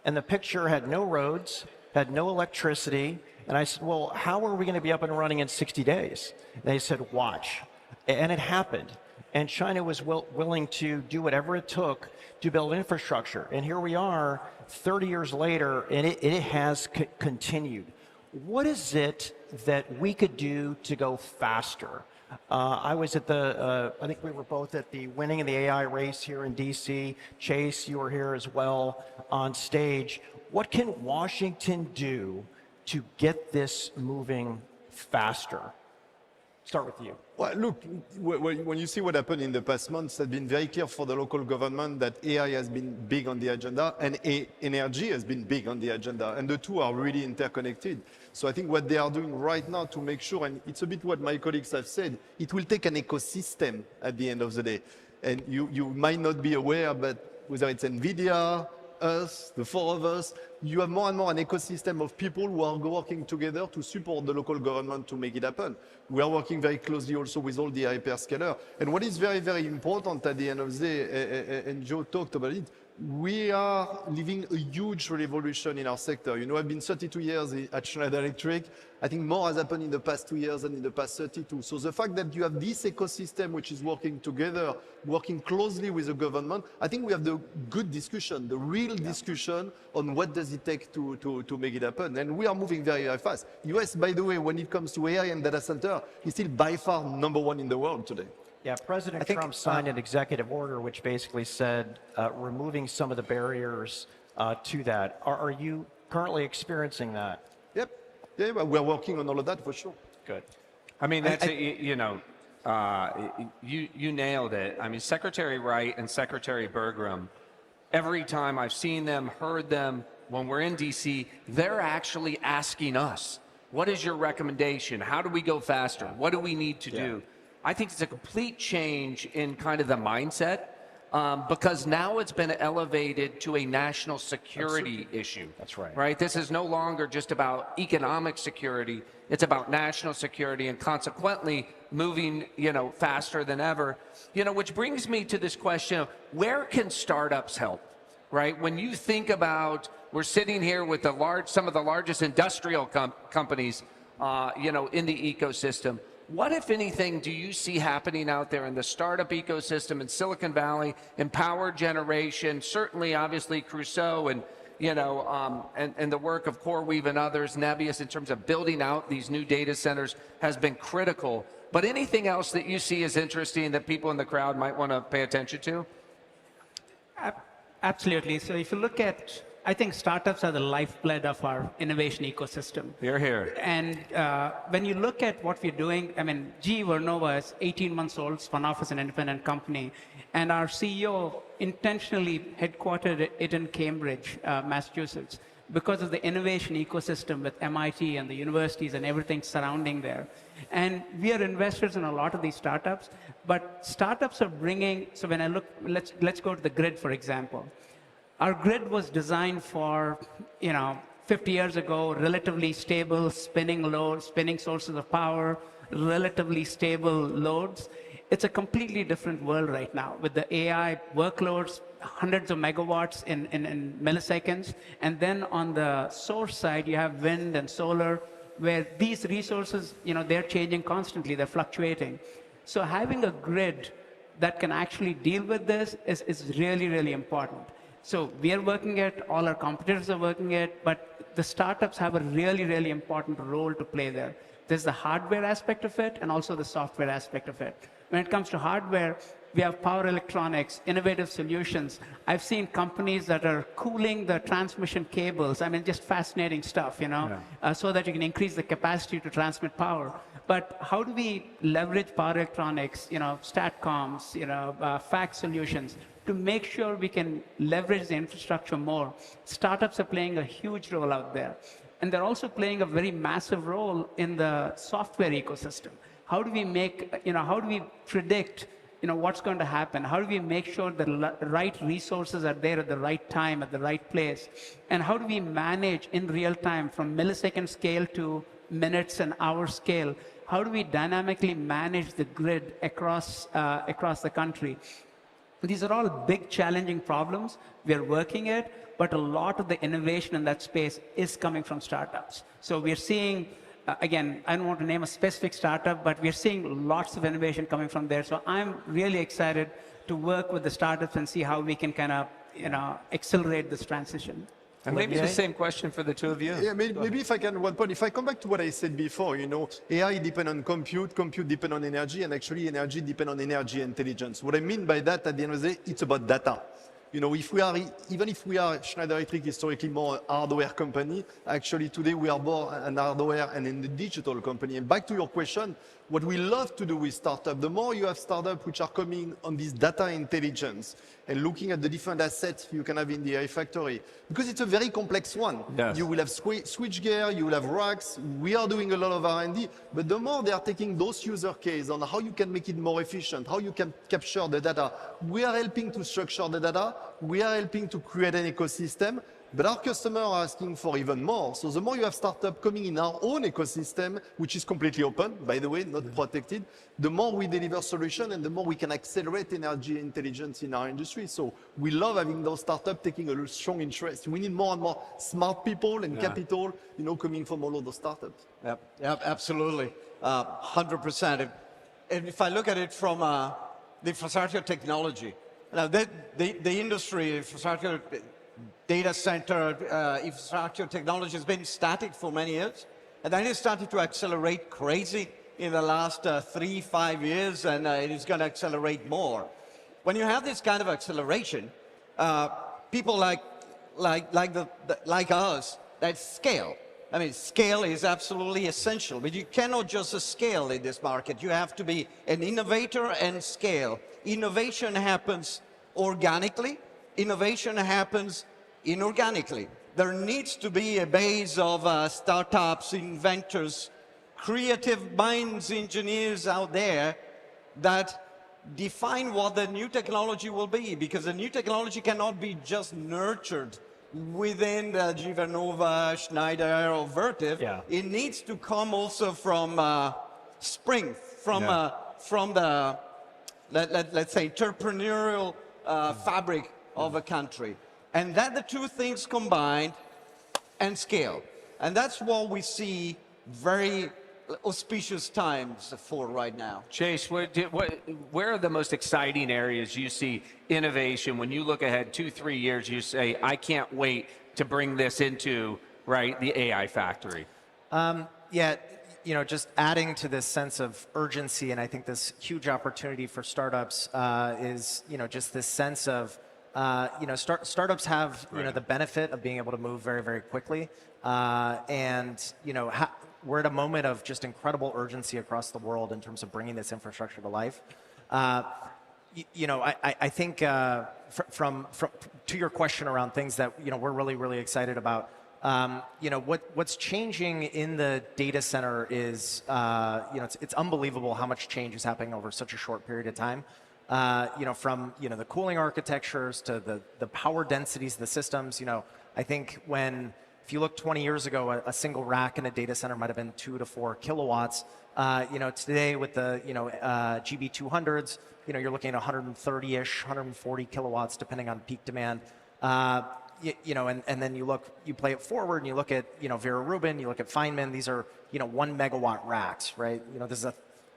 And the picture had no roads, had no electricity. And I said, well, how are we going to be up and running in 60 days? And they said, watch. And it happened. And China was willing to do whatever it took to build infrastructure. And here we are 30 years later, and it has continued. What is it that we could do to go faster? I was at I think we were both at the winning of the AI race here in DC. Chase, you were here as well on stage. What can Washington do to get this moving faster? Start with you. Well, look, when you see what happened in the past months, it's been very clear for the local government that AI has been big on the agenda and energy has been big on the agenda. And the two are really interconnected. So I think what they are doing right now to make sure, and it's a bit what my colleagues have said, it will take an ecosystem at the end of the day. And you might not be aware, but whether it's Nvidia, us, the four of us, you have more and more an ecosystem of people who are working together to support the local government to make it happen. We are working very closely also with all the hyperscalers. And what is very, very important at the end of the day, and Joe talked about it, we are living a huge revolution in our sector. You know, I've been 32 years at Schneider Electric. I think more has happened in the past 2 years than in the past 32. So the fact that you have this ecosystem which is working together, working closely with the government, I think we have the good discussion, the real discussion on what does it take to make it happen. And we are moving very, very fast. US, by the way, when it comes to AI and data center, is still by far #1 in the world today. Yeah, President Trump signed an executive order which basically said removing some of the barriers to that. Are you currently experiencing that? Yep. Yeah, but we're working on all of that for sure. Good. I mean, that's, you nailed it. I mean, Secretary Wright and Secretary Bergrum, every time I've seen them, heard them, when we're in DC, they're actually asking us, what is your recommendation? How do we go faster? What do we need to do? I think it's a complete change in kind of the mindset because now it's been elevated to a national security issue. That's right. Right? This is no longer just about economic security. It's about national security and consequently moving, faster than ever. Which brings me to this question of where can startups help? Right? When you think about, we're sitting here with some of the largest industrial companies, in the ecosystem. What, if anything, do you see happening out there in the startup ecosystem in Silicon Valley, in power generation, certainly, obviously, Crusoe and, and the work of CoreWeave and others, Nebius, in terms of building out these new data centers has been critical. But anything else that you see as interesting that people in the crowd might want to pay attention to? Absolutely. So if you look at, I think startups are the lifeblood of our innovation ecosystem. Here. And when you look at what we're doing, I mean, GE Vernova is 18 months old, spun off as an independent company. And our CEO intentionally headquartered it in Cambridge, Massachusetts, because of the innovation ecosystem with MIT and the universities and everything surrounding there. And we are investors in a lot of these startups, but startups are bringing, so when I look, let's go to the grid, for example. Our grid was designed for, 50 years ago, relatively stable spinning loads, spinning sources of power, relatively stable loads. It's a completely different world right now with the AI workloads, hundreds of megawatts in milliseconds. And then on the source side, you have wind and solar, where these resources, they're changing constantly, they're fluctuating. So having a grid that can actually deal with this is really, really important. So we are working it, all our competitors are working it, but the startups have a really, really important role to play there. There's the hardware aspect of it and also the software aspect of it. When it comes to hardware, we have power electronics, innovative solutions. I've seen companies that are cooling the transmission cables. I mean, just fascinating stuff, so that you can increase the capacity to transmit power. But how do we leverage power electronics, StatComs, fax solutions, to make sure we can leverage the infrastructure more? Startups are playing a huge role out there. And they're also playing a very massive role in the software ecosystem. How do we how do we predict, what's going to happen? How do we make sure the right resources are there at the right time, at the right place? And how do we manage in real time from millisecond scale to minutes and hour scale? How do we dynamically manage the grid across the country? These are all big, challenging problems. We are working it, but a lot of the innovation in that space is coming from startups. So we're seeing, again, I don't want to name a specific startup, but we're seeing lots of innovation coming from there. So I'm really excited to work with the startups and see how we can kind of, accelerate this transition. And maybe the same question for the two of you. Yeah, maybe if I can, one point, if I come back to what I said before, AI depends on compute depends on energy, and actually energy depends on energy intelligence. What I mean by that, at the end of the day, it's about data. Even if we are Schneider Electric historically more a hardware company, actually today we are more an hardware and in the digital company. And back to your question, What we love to do with startups, the more you have startups which are coming on this data intelligence and looking at the different assets you can have in the AI factory, because it's a very complex one. Yes. You will have switchgear, you will have racks. We are doing a lot of R&D, but the more they are taking those use cases on how you can make it more efficient, how you can capture the data, we are helping to structure the data, we are helping to create an ecosystem. But our customers are asking for even more. So the more you have startups coming in our own ecosystem, which is completely open, by the way, not protected, the more we deliver solutions and the more we can accelerate energy intelligence in our industry. So we love having those startups taking a strong interest. We need more and more smart people and capital, coming from all of those startups. Yep, absolutely, 100%. And if I look at it from the infrastructure technology, now the industry infrastructure. Data center infrastructure technology has been static for many years, and then it started to accelerate crazy in the last 3-5 years, and it is going to accelerate more. When you have this kind of acceleration, people like us, that scale. I mean, scale is absolutely essential, but you cannot just scale in this market. You have to be an innovator and scale. Innovation happens organically. Innovation happens inorganically. There needs to be a base of startups, inventors, creative minds, engineers out there that define what the new technology will be, because the new technology cannot be just nurtured within the Givanova, Schneider, or Vertiv. Yeah. It needs to come also from spring, from the, let's say, entrepreneurial fabric of a country. And that the two things combined and scale. And that's what we see very auspicious times for right now. Chase, where are the most exciting areas you see innovation? When you look ahead 2-3 years, you say, I can't wait to bring this into, the AI factory. Just adding to this sense of urgency, and I think this huge opportunity for startups is, just this sense of, startups have, the benefit of being able to move very, very quickly. We're at a moment of just incredible urgency across the world in terms of bringing this infrastructure to life. I think to your question around things that, we're really, really excited about, what's changing in the data center is, it's unbelievable how much change is happening over such a short period of time. From the cooling architectures to the power densities of the systems. I think if you look 20 years ago, a single rack in a data center might have been 2 to 4 kilowatts. Today with the GB200s, you're looking at 130-ish, 140 kilowatts depending on peak demand. And then you play it forward and you look at Vera Rubin, you look at Feynman. These are 1 megawatt racks, right? This is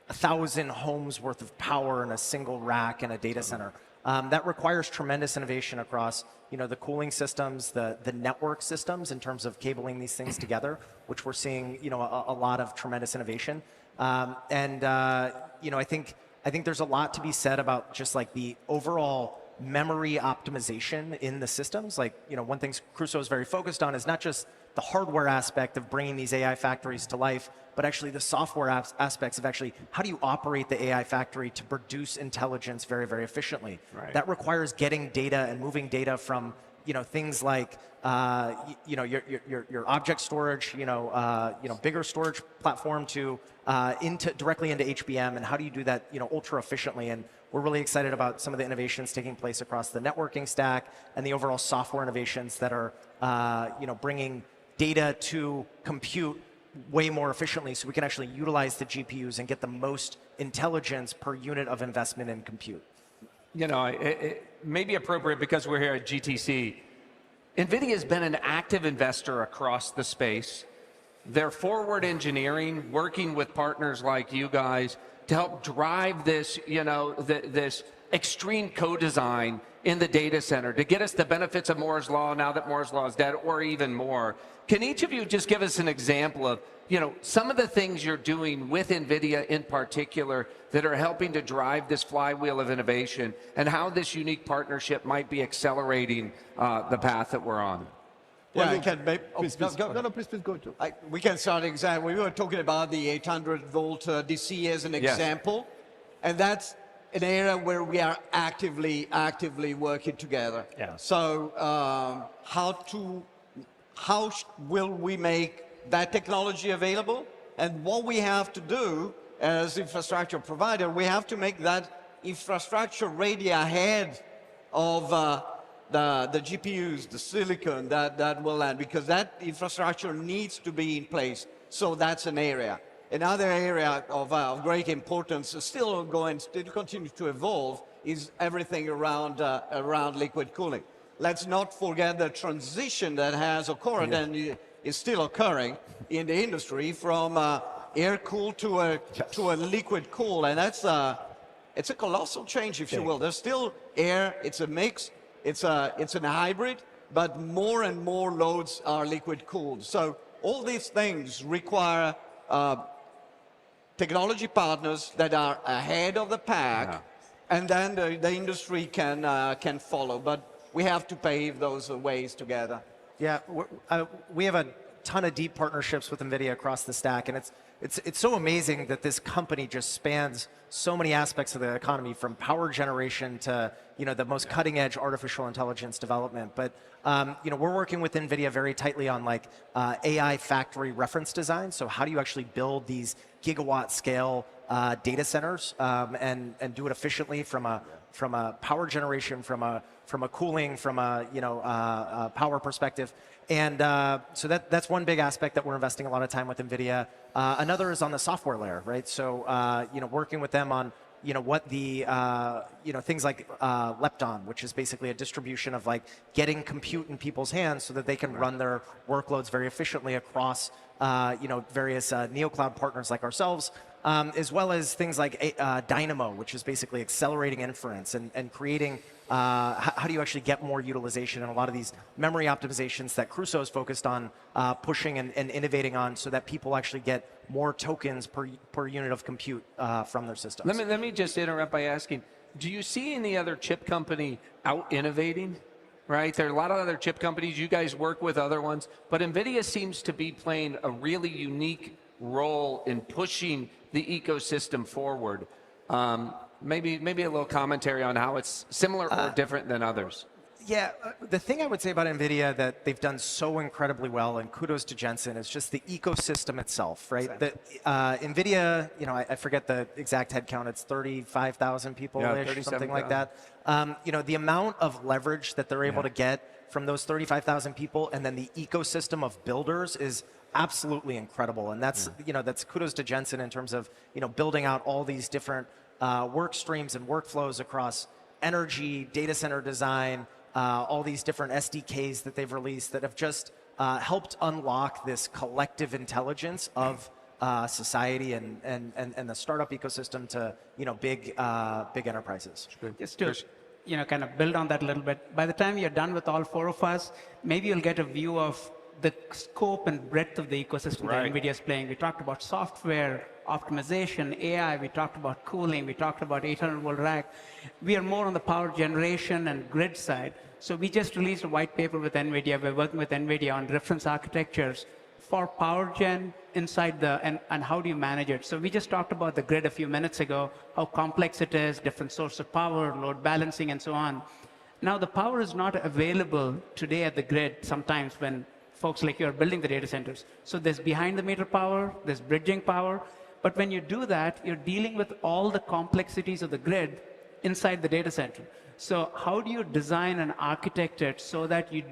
1,000 homes worth of power in a single rack in a data center. That requires tremendous innovation across, the cooling systems, the network systems in terms of cabling these things together, which we're seeing, a lot of tremendous innovation. I think there's a lot to be said about just like the overall memory optimization in the systems. One thing Crusoe is very focused on is not just the hardware aspect of bringing these AI factories to life, but actually the software aspects of actually how do you operate the AI factory to produce intelligence very, very efficiently. Right. That requires getting data and moving data from things like your object storage, bigger storage platform to directly into HBM, and how do you do that ultra efficiently. And we're really excited about some of the innovations taking place across the networking stack and the overall software innovations that are bringing data to compute way more efficiently, so we can actually utilize the GPUs and get the most intelligence per unit of investment in compute. It may be appropriate because we're here at GTC. Nvidia has been an active investor across the space. They're forward engineering, working with partners like you guys to help drive this, this extreme co-design in the data center to get us the benefits of Moore's Law now that Moore's Law is dead, or even more. Can each of you just give us an example of, some of the things you're doing with Nvidia in particular that are helping to drive this flywheel of innovation, and how this unique partnership might be accelerating the path that we're on? Yeah, I can make. Please, please. No, please go to. We can start exactly. We were talking about the 800-volt DC as an example, and that's an area where we are actively working together. Yeah. So how will we make that technology available? And what we have to do as infrastructure provider, we have to make that infrastructure ready ahead of the GPUs, the silicon that will land, because that infrastructure needs to be in place. So that's an area. Another area of great importance, still continue to evolve, is everything around liquid cooling. Let's not forget the transition that has occurred and is still occurring in the industry from air-cooled to a liquid cool, and that's it's a colossal change, if you will. There's still air, it's a mix, it's a hybrid, but more and more loads are liquid cooled. So all these things require technology partners that are ahead of the pack, and then the industry can follow. But we have to pave those ways together. Yeah, we have a ton of deep partnerships with NVIDIA across the stack, and it's so amazing that this company just spans so many aspects of the economy, from power generation to the most cutting edge artificial intelligence development. But we're working with NVIDIA very tightly on AI factory reference design. So how do you actually build these gigawatt scale data centers and do it efficiently from a power generation, from a cooling, from a power perspective. And so that's one big aspect that we're investing a lot of time with NVIDIA. Another is on the software layer, right? So working with them on what the things like Lepton, which is basically a distribution of getting compute in people's hands so that they can run their workloads very efficiently across various neocloud partners like ourselves, as well as things like Dynamo, which is basically accelerating inference and creating how do you actually get more utilization in a lot of these memory optimizations that Crusoe is focused on pushing and innovating on, so that people actually get more tokens per unit of compute from their systems. Let me just interrupt by asking, do you see any other chip company out innovating? Right, there are a lot of other chip companies. You guys work with other ones, but NVIDIA seems to be playing a really unique role in pushing the ecosystem forward. Maybe a little commentary on how it's similar or different than others. Yeah, the thing I would say about NVIDIA that they've done so incredibly well, and kudos to Jensen, is just the ecosystem itself, right? Exactly. NVIDIA, I forget the exact head count, it's 35,000 people-ish, something like that. The amount of leverage that they're able to get from those 35,000 people, and then the ecosystem of builders is absolutely incredible. And that's, that's kudos to Jensen in terms of, building out all these different work streams and workflows across energy, data center design, all these different SDKs that they've released that have just helped unlock this collective intelligence of society and the startup ecosystem to big enterprises. Just to kind of build on that a little bit. By the time you're done with all four of us, maybe you'll get a view of the scope and breadth of the ecosystem that NVIDIA is playing. We talked about software, optimization, AI, we talked about cooling, we talked about 800-volt rack. We are more on the power generation and grid side. So we just released a white paper with NVIDIA. We're working with NVIDIA on reference architectures for power gen inside and how do you manage it. So we just talked about the grid a few minutes ago, how complex it is, different source of power, load balancing, and so on. Now the power is not available today at the grid sometimes when folks like you are building the data centers. So there's behind the meter power, there's bridging power, but when you do that, you're dealing with all the complexities of the grid inside the data center. So how do you design and architect it so that you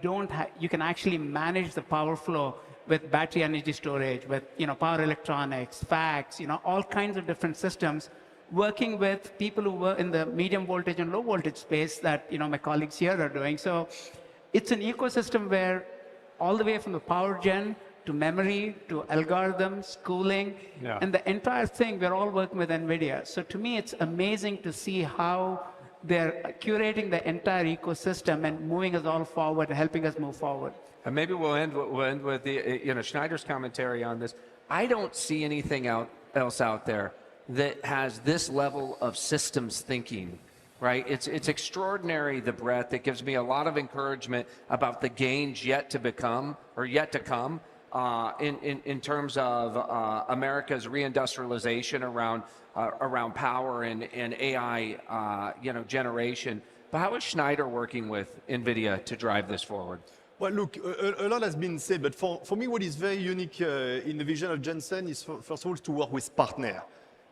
can actually manage the power flow with battery energy storage, with power electronics, fax, all kinds of different systems, working with people who were in the medium voltage and low voltage space that my colleagues here are doing. So it's an ecosystem where all the way from the power gen to memory to algorithms, cooling, and the entire thing, we're all working with NVIDIA. So to me, it's amazing to see how they're curating the entire ecosystem and moving us all forward and helping us move forward. And maybe we'll end with the, Schneider's commentary on this. I don't see anything else out there that has this level of systems thinking right? It's extraordinary, the breadth. It gives me a lot of encouragement about the gains yet to become, or yet to come, in terms of America's reindustrialization around power and AI, generation. But how is Schneider working with Nvidia to drive this forward? Well, look, a lot has been said, but for me, what is very unique in the vision of Jensen is, first of all, to work with partners.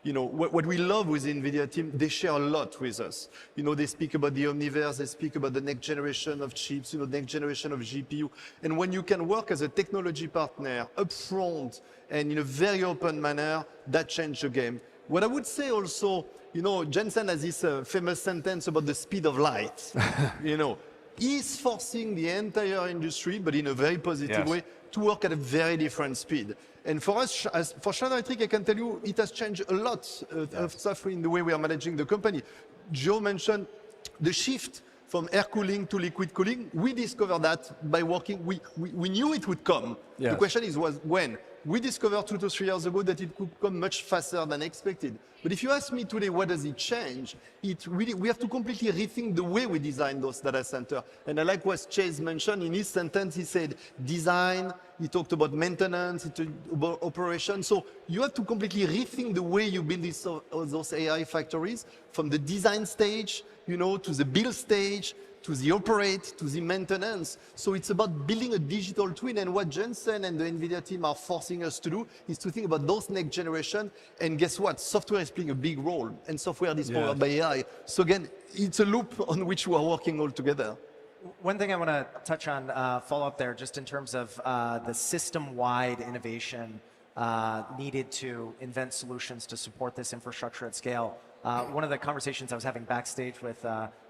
What we love with the NVIDIA team, they share a lot with us. They speak about the Omniverse, they speak about the next generation of chips, next generation of GPU. And when you can work as a technology partner upfront and in a very open manner, that changes the game. What I would say also, Jensen has this famous sentence about the speed of light. He's forcing the entire industry, but in a very positive way, to work at a very different speed. And for us, for Schneider Electric, I can tell you, it has changed a lot of stuff in the way we are managing the company. Joe mentioned the shift from air cooling to liquid cooling. We discovered that by working. We knew it would come. Yes. The question was when. We discovered 2 to 3 years ago that it could come much faster than expected. But if you ask me today, what does it change? We have to completely rethink the way we design those data centers. And I like what Chase mentioned in his sentence. He said design, he talked about maintenance, he talked about operation. So you have to completely rethink the way you build those AI factories, from the design stage, to the build stage, to the operate, to the maintenance. So it's about building a digital twin. And what Jensen and the NVIDIA team are forcing us to do is to think about those next generation. And guess what? Software is playing a big role, and software is powered by AI. So again, it's a loop on which we are working all together. One thing I want to touch on, follow up there, just in terms of the system-wide innovation needed to invent solutions to support this infrastructure at scale. One of the conversations I was having backstage with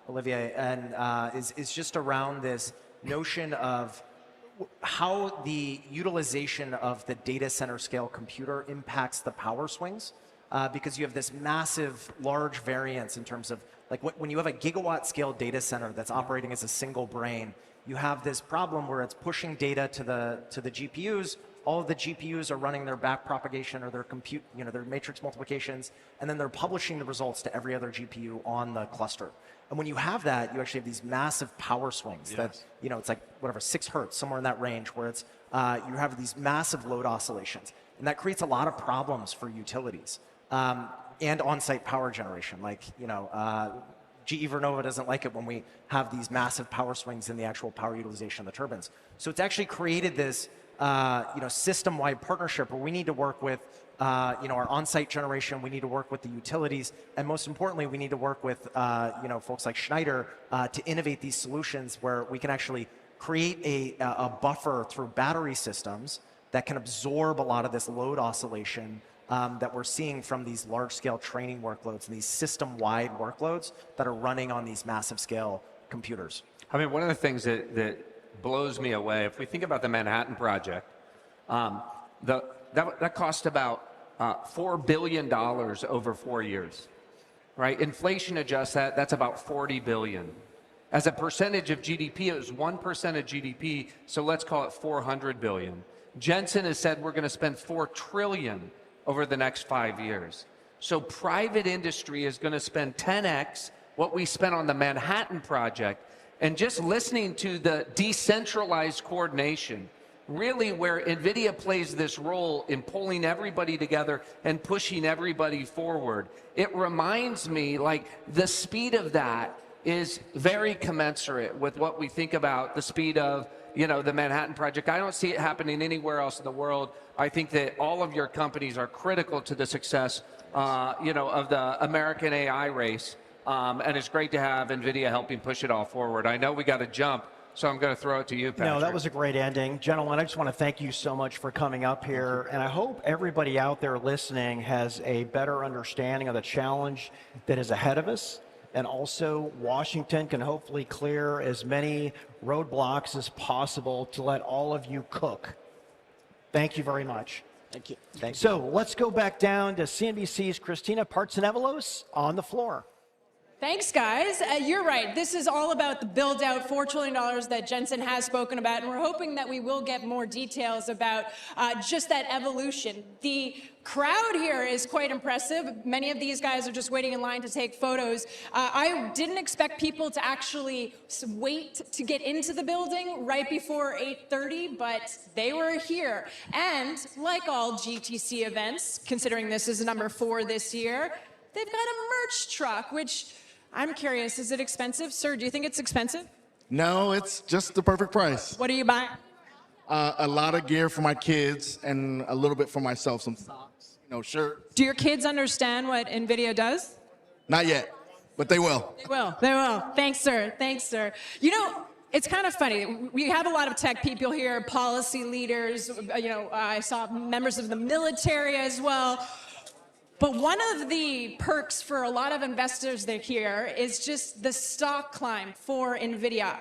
Olivier and is just around this notion of how the utilization of the data center scale computer impacts the power swings, because you have this massive, large variance in terms of, like, when you have a gigawatt scale data center that's operating as a single brain, you have this problem where it's pushing data to the GPUs. All of the GPUs are running their back propagation or their compute, their matrix multiplications, and then they're publishing the results to every other GPU on the cluster. And when you have that, you actually have these massive power swings that, it's like, whatever, 6 hertz, somewhere in that range, where it's, you have these massive load oscillations. And that creates a lot of problems for utilities and on-site power generation. Like, GE Vernova doesn't like it when we have these massive power swings in the actual power utilization of the turbines. So it's actually created this system-wide partnership where we need to work with our on-site generation, we need to work with the utilities, and most importantly, we need to work with folks like Schneider to innovate these solutions where we can actually create a buffer through battery systems that can absorb a lot of this load oscillation that we're seeing from these large-scale training workloads and these system-wide workloads that are running on these massive scale computers. I mean, one of the things that blows me away, if we think about the Manhattan Project, that cost about $4 billion over 4 years, right? Inflation adjusts that's about $40 billion. As a percentage of GDP, it was 1% of GDP, so let's call it $400 billion. Jensen has said we're going to spend $4 trillion over the next 5 years. So private industry is going to spend 10x what we spent on the Manhattan Project. And just listening to the decentralized coordination, really where NVIDIA plays this role in pulling everybody together and pushing everybody forward, it reminds me, like, the speed of that is very commensurate with what we think about the speed of, the Manhattan Project. I don't see it happening anywhere else in the world. I think that all of your companies are critical to the success, of the American AI race. And it's great to have NVIDIA helping push it all forward. I know we got to jump, so I'm going to throw it to you, Patrick. No, that was a great ending. Gentlemen, I just want to thank you so much for coming up here. And I hope everybody out there listening has a better understanding of the challenge that is ahead of us. And also, Washington can hopefully clear as many roadblocks as possible to let all of you cook. Thank you very much. Thank you. So let's go back down to CNBC's Christina Partsinevelos on the floor. Thanks, guys. You're right. This is all about the build out, $4 trillion that Jensen has spoken about, and we're hoping that we will get more details about just that evolution. The crowd here is quite impressive. Many of these guys are just waiting in line to take photos. I didn't expect people to actually wait to get into the building right before 8:30, but they were here. And like all GTC events, considering this is number 4 this year, they've got a merch truck, which I'm curious, is it expensive? Sir, do you think it's expensive? No, it's just the perfect price. What are you buying? A lot of gear for my kids and a little bit for myself, some socks, shirts. Do your kids understand what NVIDIA does? Not yet, but they will. They will, they will. Thanks, sir, thanks, sir. You know, it's kind of funny. We have a lot of tech people here, policy leaders, I saw members of the military as well. But one of the perks for a lot of investors that here is just the stock climb for NVIDIA.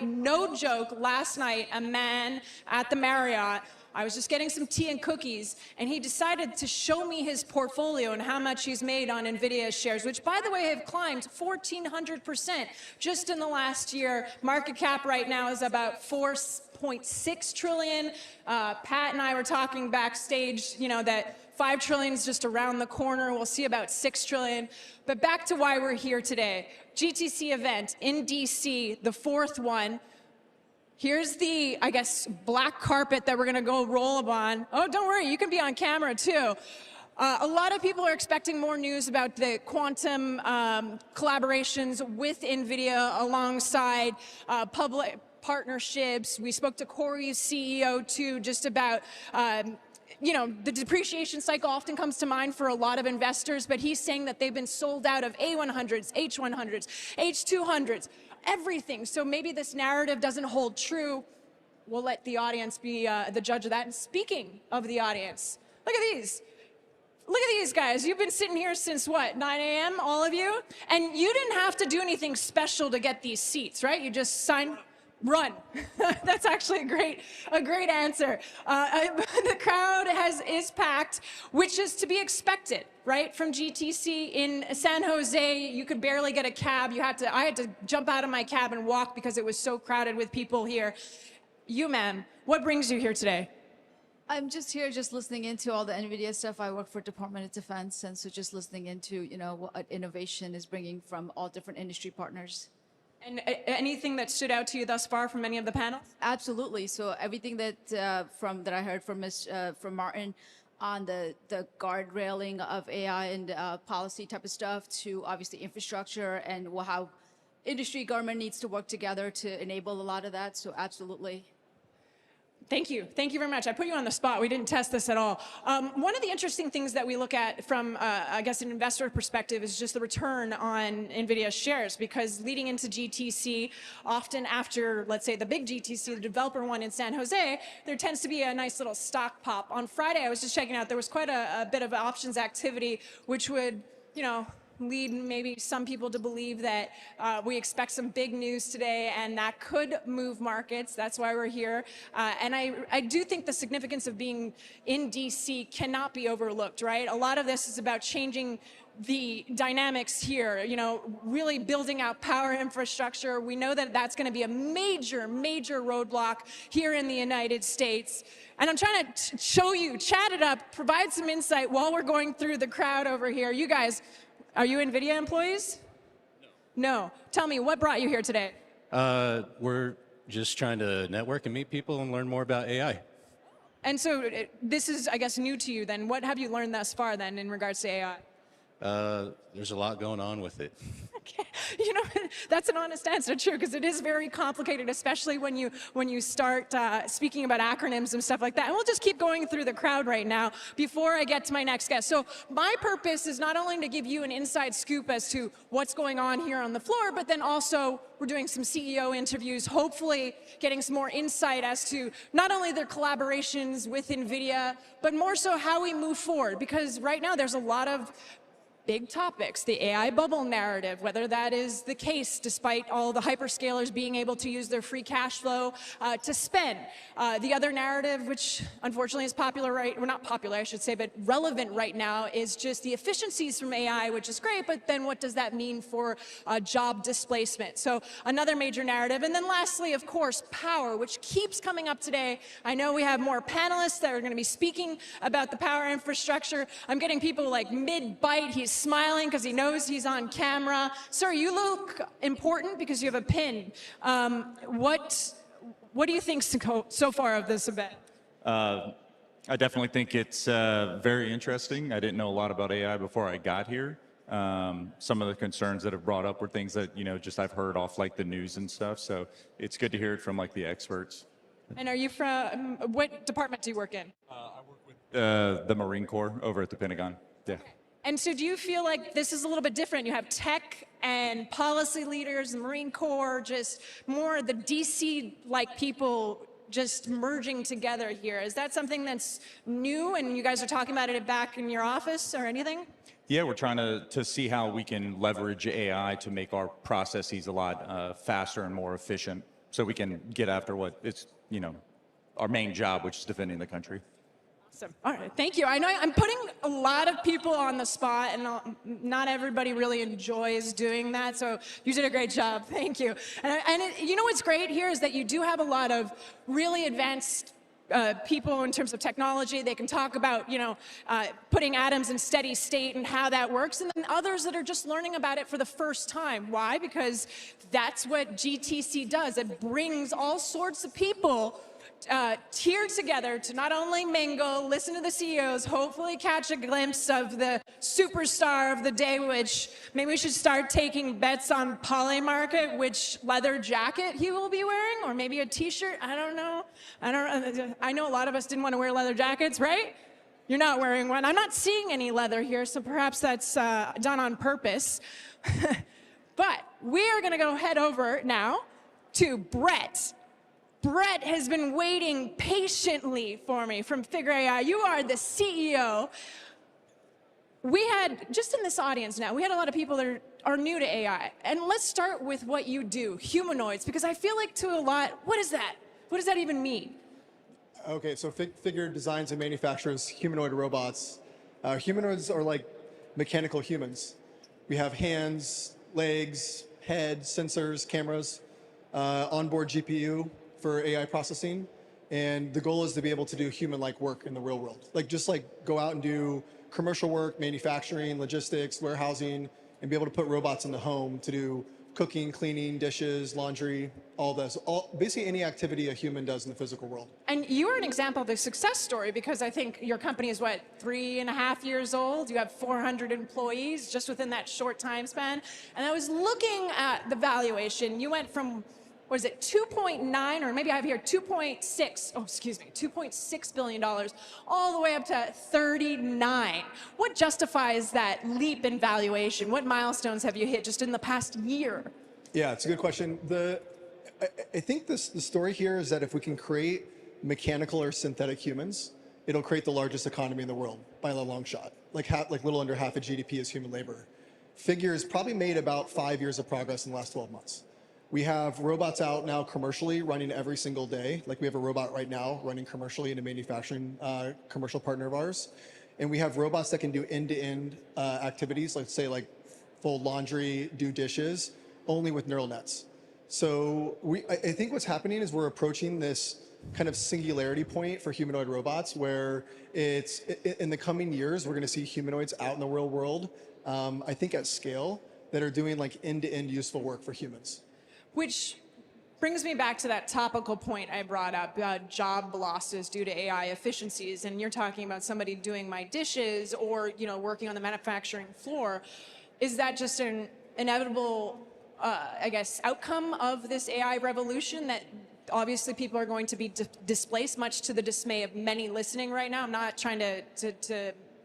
No joke, last night, a man at the Marriott, I was just getting some tea and cookies, and he decided to show me his portfolio and how much he's made on NVIDIA shares, which, by the way, have climbed 1,400% just in the last year. Market cap right now is about $4.6 trillion. Pat and I were talking backstage, that 5 trillion is just around the corner. We'll see about 6 trillion. But back to why we're here today. GTC event in DC, the 4th one. Here's the, I guess, black carpet that we're going to go roll upon. Oh, don't worry, you can be on camera too. A lot of people are expecting more news about the quantum collaborations with NVIDIA alongside public partnerships. We spoke to Corey's CEO too, just about the depreciation cycle often comes to mind for a lot of investors, but he's saying that they've been sold out of A100s, H100s, H200s, everything. So maybe this narrative doesn't hold true. We'll let the audience be the judge of that. And speaking of the audience, look at these. Look at these guys. You've been sitting here since what, 9 a.m., all of you? And you didn't have to do anything special to get these seats, right? You just signed. Run. That's actually a great answer. The crowd is packed, which is to be expected, right? From GTC in San Jose, you could barely get a cab. I had to jump out of my cab and walk because it was so crowded with people here. You, ma'am, what brings you here today? I'm just here listening into all the NVIDIA stuff. I work for Department of Defense, and so just listening into, what innovation is bringing from all different industry partners. And anything that stood out to you thus far from any of the panels? Absolutely. So everything that I heard from from Martin on the guardrailing of AI and policy type of stuff, to obviously infrastructure and how industry government needs to work together to enable a lot of that. So absolutely. Thank you. Thank you very much. I put you on the spot. We didn't test this at all. One of the interesting things that we look at from, I guess, an investor perspective is just the return on NVIDIA shares, because leading into GTC, often after, let's say, the big GTC, the developer one in San Jose, there tends to be a nice little stock pop. On Friday, I was just checking out, there was quite a bit of options activity, which would, lead maybe some people to believe that we expect some big news today, and that could move markets. That's why we're here. And I do think the significance of being in DC cannot be overlooked, right? A lot of this is about changing the dynamics here, really building out power infrastructure. We know that that's going to be a major roadblock here in the United States. And I'm trying to show you, chat it up, provide some insight while we're going through the crowd over here. You guys, are you NVIDIA employees? No. Tell me, what brought you here today? We're just trying to network and meet people and learn more about AI. And so this is, I guess, new to you then. What have you learned thus far then in regards to AI? There's a lot going on with it. Okay. That's an honest answer, true, because it is very complicated, especially when you start speaking about acronyms and stuff like that. And we'll just keep going through the crowd right now before I get to my next guest. So my purpose is not only to give you an inside scoop as to what's going on here on the floor, but then also we're doing some CEO interviews, hopefully getting some more insight as to not only their collaborations with NVIDIA, but more so how we move forward. Because right now there's a lot of big topics, the AI bubble narrative, whether that is the case despite all the hyperscalers being able to use their free cash flow to spend. The other narrative, which unfortunately is popular well, not popular, I should say, but relevant right now, is just the efficiencies from AI, which is great, but then what does that mean for job displacement? So another major narrative. And then lastly, of course, power, which keeps coming up today. I know we have more panelists that are going to be speaking about the power infrastructure. I'm getting people like mid-bite. He's smiling because he knows he's on camera. Sir, you look important because you have a pin. What do you think so far of this event? I definitely think it's very interesting. I didn't know a lot about AI before I got here. Some of the concerns that have brought up were things that, just I've heard off like the news and stuff. So it's good to hear it from like the experts. And are you from, what department do you work in? I work with the Marine Corps over at the Pentagon. Yeah. And so do you feel like this is a little bit different? You have tech and policy leaders, the Marine Corps, just more the DC-like people just merging together here. Is that something that's new and you guys are talking about it back in your office or anything? Yeah, we're trying to see how we can leverage AI to make our processes a lot faster and more efficient so we can get after what is, our main job, which is defending the country. Awesome. All right, thank you. I know I'm putting a lot of people on the spot, and not everybody really enjoys doing that, so you did a great job. Thank you. And you know what's great here is that you do have a lot of really advanced people in terms of technology. They can talk about, putting atoms in steady state and how that works, and then others that are just learning about it for the first time. Why? Because that's what GTC does. It brings all sorts of people here together to not only mingle, listen to the CEOs, hopefully catch a glimpse of the superstar of the day, which maybe we should start taking bets on Polymarket, which leather jacket he will be wearing, or maybe a t-shirt. I don't know. I know a lot of us didn't want to wear leather jackets, right? You're not wearing one. I'm not seeing any leather here, so perhaps that's done on purpose. But we are going to head over now to Brett. Brett has been waiting patiently for me from Figure AI. You are the CEO. We had, just in this audience now, we had a lot of people that are new to AI. And let's start with what you do, humanoids, because I feel like to a lot, what is that? What does that even mean? Okay, so Figure designs and manufactures humanoid robots. Humanoids are like mechanical humans. We have hands, legs, head, sensors, cameras, onboard GPU for AI processing, and the goal is to be able to do human-like work in the real world. Just go out and do commercial work, manufacturing, logistics, warehousing, and be able to put robots in the home to do cooking, cleaning, dishes, laundry, all this. Basically any activity a human does in the physical world. And you are an example of a success story because I think your company is, 3.5 years old? You have 400 employees just within that short time span. And I was looking at the valuation. You went from, 2.9, or maybe I have here 2.6 billion dollars, all the way up to 39. What justifies that leap in valuation? What milestones have you hit just in the past year? Yeah, it's a good question. I think the story here is that if we can create mechanical or synthetic humans, it'll create the largest economy in the world by a long shot. Like little under half of GDP is human labor. Figure has probably made about 5 years of progress in the last 12 months. We have robots out now commercially running every single day. We have a robot right now running commercially in a manufacturing commercial partner of ours. And we have robots that can do end-to-end activities, let's say fold laundry, do dishes, only with neural nets. So I think what's happening is we're approaching this kind of singularity point for humanoid robots where it's, in the coming years, we're going to see humanoids out in the real world, I think at scale, that are doing end-to-end useful work for humans. Which brings me back to that topical point I brought up, job losses due to AI efficiencies. And you're talking about somebody doing my dishes or working on the manufacturing floor. Is that just an inevitable, outcome of this AI revolution that obviously people are going to be displaced, much to the dismay of many listening right now? I'm not trying to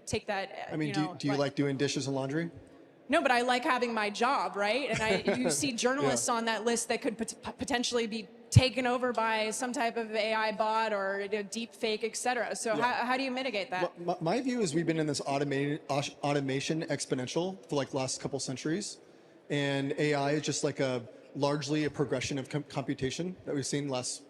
take that. Do you like doing dishes and laundry? No, but I like having my job, right? And you see journalists on that list that could potentially be taken over by some type of AI bot or deep fake, et cetera. So how do you mitigate that? My view is we've been in this automation exponential for like the last couple centuries. And AI is just like largely a progression of computation that we've seen last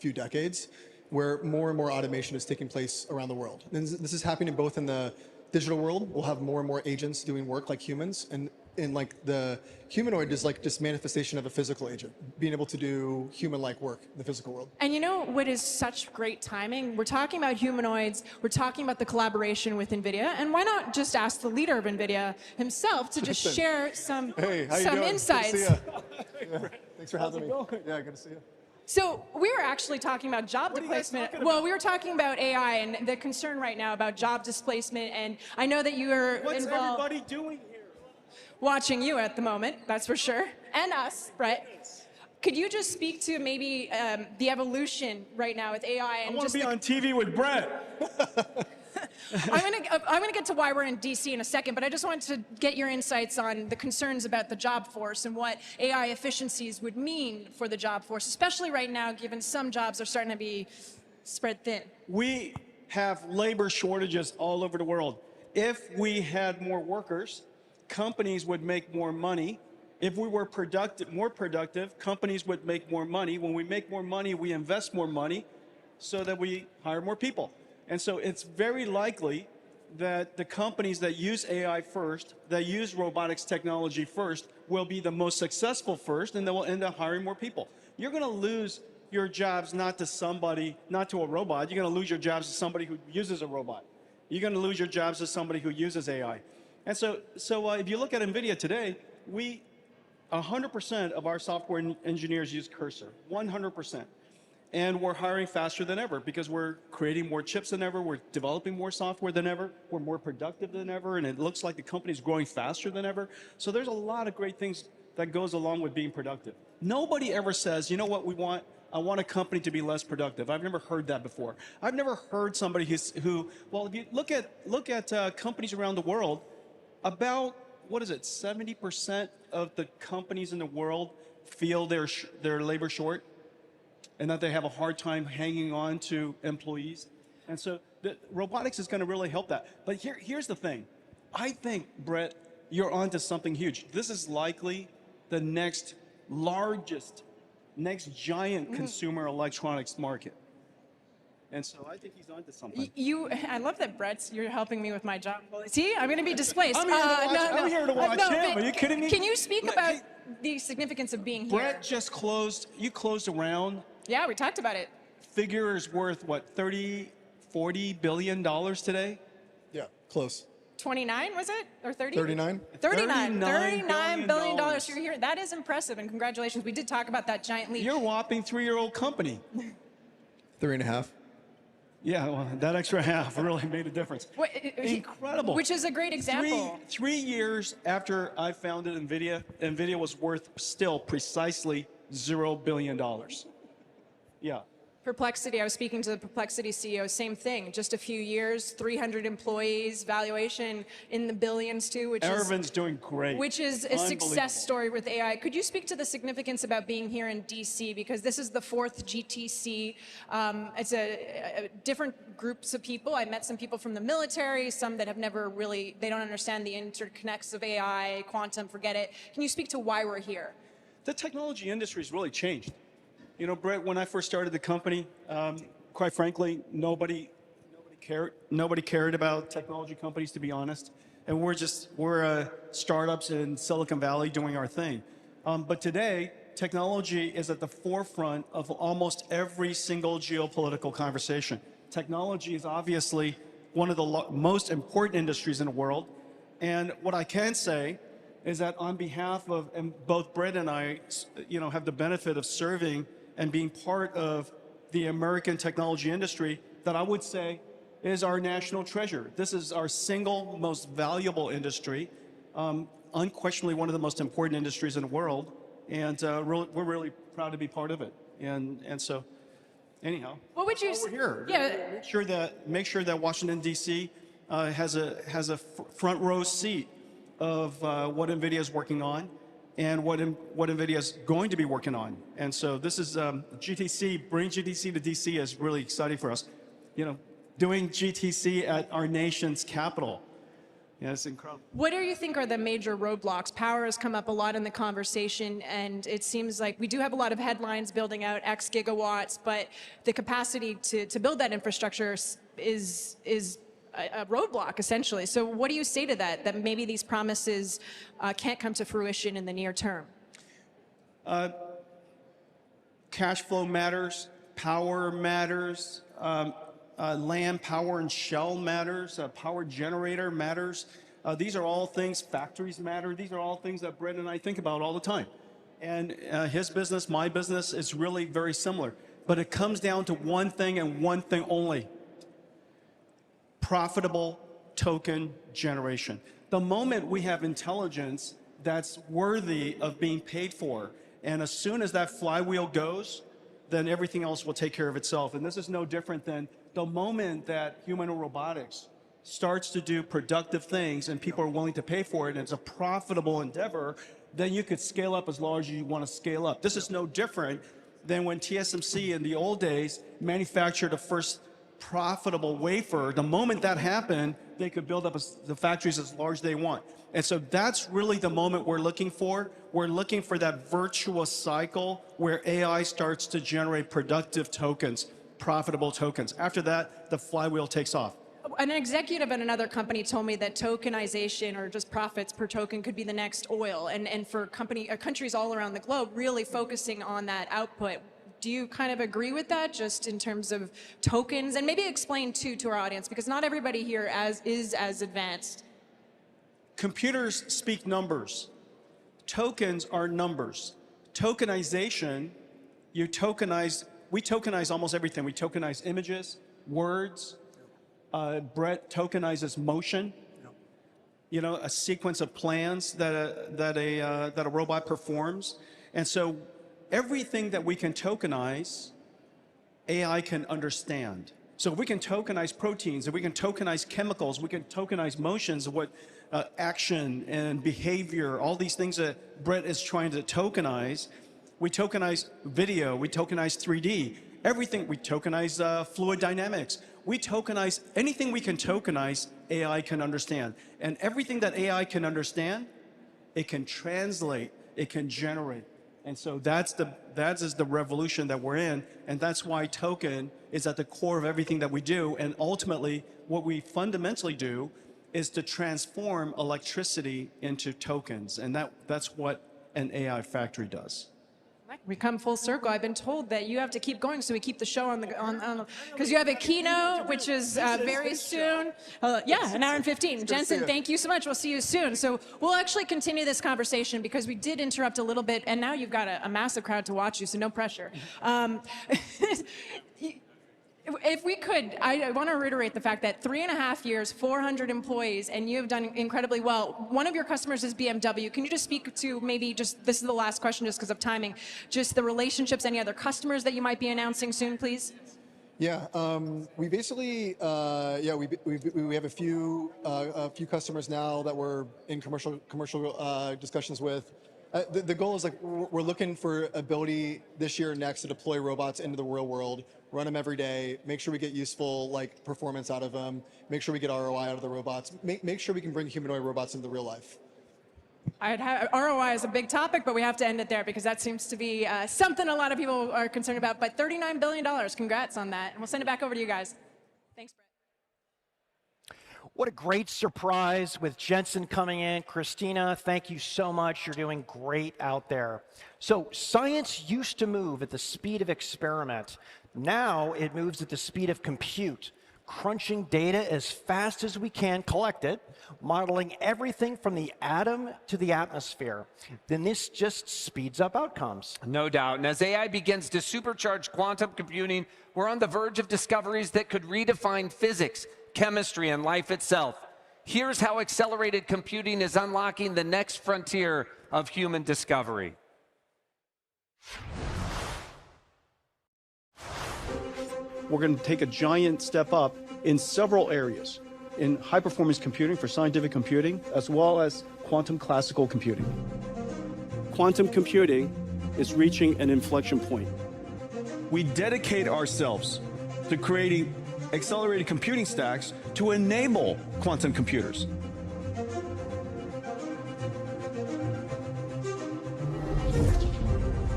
few decades, where more and more automation is taking place around the world. And this is happening both in the digital world. We'll have more and more agents doing work like humans, and in like the humanoid is like just manifestation of a physical agent, being able to do human-like work in the physical world. And you know what is such great timing? We're talking about humanoids, we're talking about the collaboration with Nvidia, and why not just ask the leader of Nvidia himself to just share some insights. Good to see you. Thanks for having me. Yeah, good to see you. So we were actually talking about job displacement. Well, we were talking about AI and the concern right now about job displacement, and I know that you are involved. What's everybody doing here? Watching you at the moment, that's for sure, and us, right? Could you just speak to maybe the evolution right now with AI? And I want to be on TV with Brett. I'm gonna get to why we're in DC in a second, but I just wanted to get your insights on the concerns about the job force and what AI efficiencies would mean for the job force, especially right now, given some jobs are starting to be spread thin. We have labor shortages all over the world. If we had more workers, companies would make more money. If we were more productive, companies would make more money. When we make more money, we invest more money so that we hire more people. And so it's very likely that the companies that use AI first, that use robotics technology first, will be the most successful first, and they will end up hiring more people. You're going to lose your jobs not to somebody, not to a robot. You're going to lose your jobs to somebody who uses a robot. You're going to lose your jobs to somebody who uses AI. And so if you look at NVIDIA today, 100% of our software engineers use Cursor, 100%. And we're hiring faster than ever because we're creating more chips than ever, we're developing more software than ever, we're more productive than ever, and it looks like the company's growing faster than ever. So there's a lot of great things that goes along with being productive. Nobody ever says, you know what we want? I want a company to be less productive. I've never heard that before. I've never heard somebody well, if you look at companies around the world, about, 70% of the companies in the world feel they're labor short, and that they have a hard time hanging on to employees. And so robotics is going to really help that. But here's the thing. I think, Brett, you're onto something huge. This is likely the next giant consumer electronics market. And so I think he's onto something. I love that, you're helping me with my job. See, I'm going to be displaced. I'm here to watch him. Are you kidding me? Can you speak about the significance of being here? Brett just closed a round. Yeah, we talked about it. Figure is worth, what, $40 billion today? Yeah, close. 29, was it? Or 30? 39. $39 billion. You're here. That is impressive, and congratulations. We did talk about that giant leap. You're a whopping 3-year-old company. 3.5. Yeah, well, that extra half really made a difference. Incredible. Which is a great example. 3 years after I founded NVIDIA was worth still precisely $0 billion. Yeah. Perplexity, I was speaking to the Perplexity CEO, same thing. Just a few years, 300 employees, valuation in the billions too, Ervin's doing great. Which is a success story with AI. Could you speak to the significance about being here in DC? Because this is the 4th GTC. It's a different groups of people. I met some people from the military, some that have never really, they don't understand the interconnects of AI, quantum, forget it. Can you speak to why we're here? The technology industry's really changed. You know, Brett, when I first started the company, quite frankly, nobody cared about technology companies, to be honest. And we're startups in Silicon Valley doing our thing. But today, technology is at the forefront of almost every single geopolitical conversation. Technology is obviously one of the most important industries in the world. And what I can say is that on behalf of, and both Brett and I, have the benefit of serving and being part of the American technology industry, that I would say is our national treasure. This is our single most valuable industry, unquestionably one of the most important industries in the world, and we're really proud to be part of it. And so, anyhow, what would you we're here. Yeah. Make sure that Washington D.C. has a front row seat of what NVIDIA is working on. and what NVIDIA is going to be working on. And so this is GTC, bringing GTC to DC is really exciting for us. You know, doing GTC at our nation's capital. Yeah, it's incredible. What do you think are the major roadblocks? Power has come up a lot in the conversation, and it seems like we do have a lot of headlines building out X gigawatts, but the capacity to build that infrastructure is a roadblock, essentially. So what do you say to that maybe these promises can't come to fruition in the near term? Cash flow matters, power matters, land, power, and shell matters, power generator matters. These are all things, factories matter. These are all things that Brett and I think about all the time. And his business, my business, is really very similar. But it comes down to one thing and one thing only: profitable token generation. The moment we have intelligence that's worthy of being paid for, and as soon as that flywheel goes, then everything else will take care of itself. And this is no different than the moment that humanoid robotics starts to do productive things and people are willing to pay for it, and it's a profitable endeavor, then you could scale up as large as you want to scale up. This is no different than when TSMC in the old days manufactured the first profitable wafer. The moment that happened, they could build up the factories as large as they want. And so that's really the moment we're looking for. We're looking for that virtuous cycle where AI starts to generate productive tokens, profitable tokens. After that, the flywheel takes off. An executive at another company told me that tokenization, or just profits per token, could be the next oil, and for countries all around the globe really focusing on that output. Do you kind of agree with that, just in terms of tokens? And maybe explain, too, to our audience, because not everybody here is as advanced. Computers speak numbers. Tokens are numbers. Tokenization, we tokenize almost everything. We tokenize images, words. Brett tokenizes motion. You know, a sequence of plans that a robot performs. And so everything that we can tokenize, AI can understand. So if we can tokenize proteins, if we can tokenize chemicals, we can tokenize motions, what action and behavior, all these things that Brett is trying to tokenize. We tokenize video, we tokenize 3D, everything, we tokenize fluid dynamics. We tokenize anything we can tokenize, AI can understand. And everything that AI can understand, it can translate, it can generate. And so that is the revolution that we're in, and that's why token is at the core of everything that we do. And ultimately, what we fundamentally do is to transform electricity into tokens, and that's what an AI factory does. We come full circle. I've been told that you have to keep going, so we keep the show on because you have a keynote, which is very soon. Yeah, an hour and 15. Jensen, thank you so much. We'll see you soon. So we'll actually continue this conversation because we did interrupt a little bit, and now you've got a massive crowd to watch you, so no pressure. If we could, I want to reiterate the fact that 3.5 years, 400 employees, and you have done incredibly well. One of your customers is BMW. Can you just speak to maybe just, this is the last question just because of timing, just the relationships, any other customers that you might be announcing soon, please? Yeah, we basically, we have a few customers now that we're in commercial discussions with. The goal is, like, we're looking for ability this year and next to deploy robots into the real world, run them every day, make sure we get useful performance out of them, make sure we get ROI out of the robots, make sure we can bring humanoid robots into real life. ROI is a big topic, but we have to end it there because that seems to be something a lot of people are concerned about. But $39 billion, congrats on that. And we'll send it back over to you guys. Thanks, Brett. What a great surprise with Jensen coming in. Christina, thank you so much. You're doing great out there. So science used to move at the speed of experiment. Now it moves at the speed of compute, crunching data as fast as we can collect it, modeling everything from the atom to the atmosphere. Then this just speeds up outcomes. No doubt. And as AI begins to supercharge quantum computing, we're on the verge of discoveries that could redefine physics, chemistry, and life itself. Here's how accelerated computing is unlocking the next frontier of human discovery. We're going to take a giant step up in several areas, in high-performance computing for scientific computing, as well as quantum classical computing. quantum computing is reaching an inflection point. We dedicate ourselves to creating accelerated computing stacks to enable quantum computers.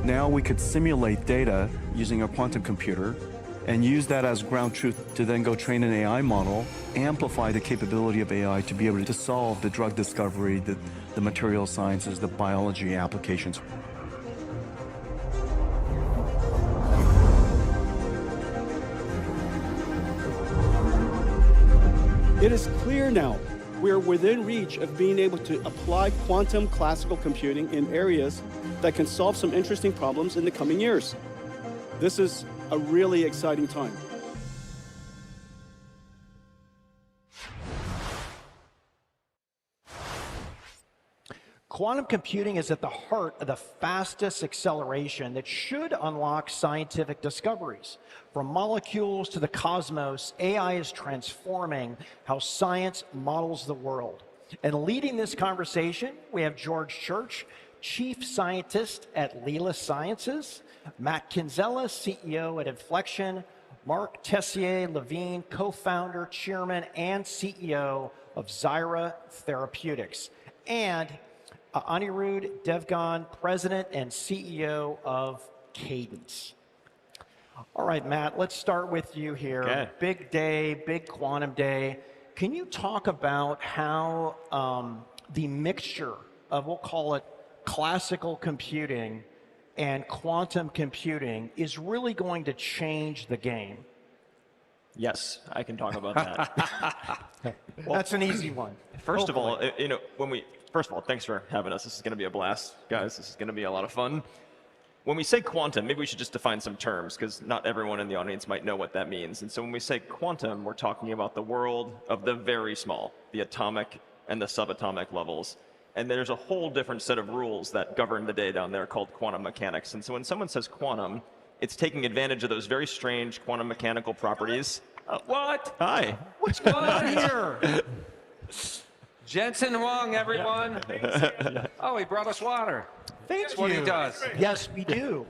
Now we could simulate data using a quantum computer and use that as ground truth to then go train an AI model, amplify the capability of AI to be able to solve the drug discovery, the material sciences, the biology applications. It is clear now we're within reach of being able to apply quantum classical computing in areas that can solve some interesting problems in the coming years. This is a really exciting time. Quantum computing is at the heart of the fastest acceleration that should unlock scientific discoveries. From molecules to the cosmos, AI is transforming how science models the world. And leading this conversation, we have George Church, Chief Scientist at Leela Sciences, Matt Kinsella, CEO at Inflection, Mark Tessier-Levine, co-founder, chairman, and CEO of Zyra Therapeutics, and Anirudh Devgan, president and CEO of Cadence. All right, Matt, let's start with you here. Okay. Big day, big quantum day. Can you talk about how the mixture of, we'll call it classical computing and quantum computing is really going to change the game? Yes, I can talk about that. Well, that's an easy one. First of all, first of all, thanks for having us. This is going to be a blast, guys. This is going to be a lot of fun. When we say quantum, maybe we should just define some terms, because not everyone in the audience might know what that means. And so when we say quantum, we're talking about the world of the very small, the atomic and the subatomic levels. And there's a whole different set of rules that govern the day down there called quantum mechanics. And so when someone says quantum, it's taking advantage of those very strange quantum mechanical properties. What? Hi. What's going on here? Jensen Huang, everyone. Oh, he brought us water. Thank That's what he does. Yes, we do.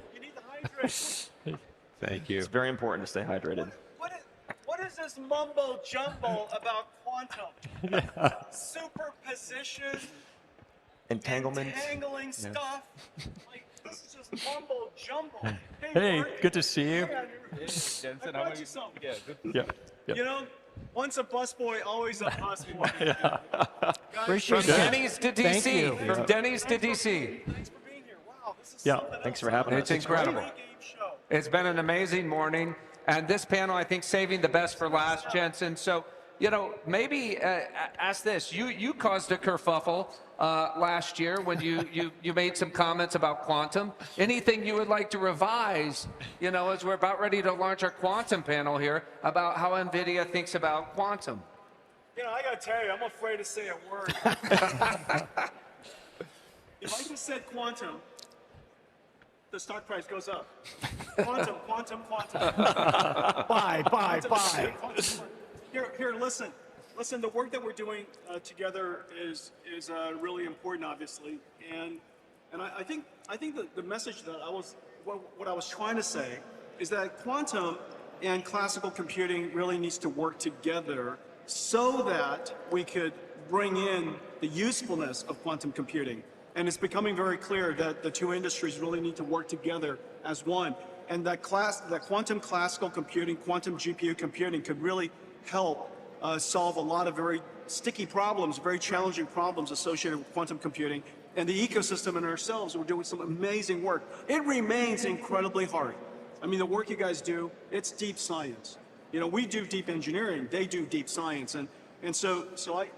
Thank you. It's very important to stay hydrated. What is this mumbo jumbo about quantum? Superposition, Entanglement. entangling stuff. Like, this is just mumbo jumbo. Hey, Mark. good to see you. Jensen, I brought you something. Yeah. You know, once a busboy, always a busboy. From Denny's to Thank DC. you. From Denny's to DC. Yeah, thanks for having us. It's incredible. It's been an amazing morning. And this panel, I think, saving the best for last, Jensen. So, you know, maybe ask this. You caused a kerfuffle last year when you made some comments about quantum. Anything you would like to revise, you know, as we're about ready to launch our quantum panel here about how NVIDIA thinks about quantum? You know, I got to tell you, I'm afraid to say a word. If I just said quantum, the stock price goes up. Quantum, quantum, quantum. Buy. Here, listen. Listen, the work that we're doing together is really important, obviously. And I think the message that what I was trying to say is that quantum and classical computing really needs to work together so that we could bring in the usefulness of quantum computing. And it's becoming very clear that the two industries really need to work together as one. And that quantum classical computing, quantum GPU computing could really help solve a lot of very sticky problems, very challenging problems associated with quantum computing. And the ecosystem and ourselves, we're doing some amazing work. It remains incredibly hard. I mean, the work you guys do, it's deep science. You know, we do deep engineering, they do deep science. And so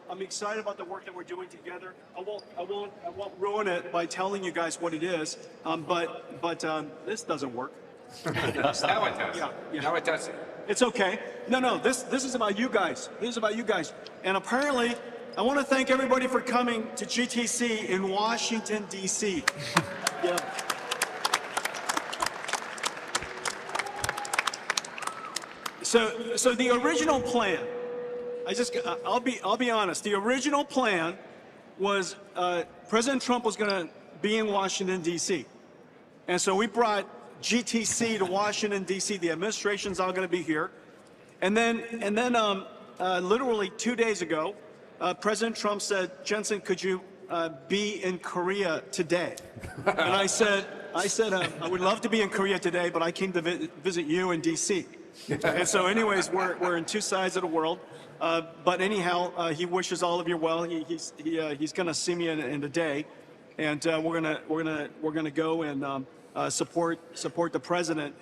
I'm excited about the work that we're doing together. I won't ruin it by telling you guys what it is, but this doesn't work. Now it does. Yeah. Now it does. It's okay. No, this is about you guys. This is about you guys. And apparently, I want to thank everybody for coming to GTC in Washington, D.C. Yeah. So the original plan, I'll be honest. The original plan was President Trump was going to be in Washington, D.C. And so we brought GTC to Washington, D.C. The administration's all going to be here. And then literally 2 days ago, President Trump said, Jensen, could you be in Korea today? And I said, I would love to be in Korea today, but I came to visit you in D.C. And so anyways, we're in two sides of the world. But anyhow, he wishes all of you well. He's going to see me in a day. And we're gonna go and support the president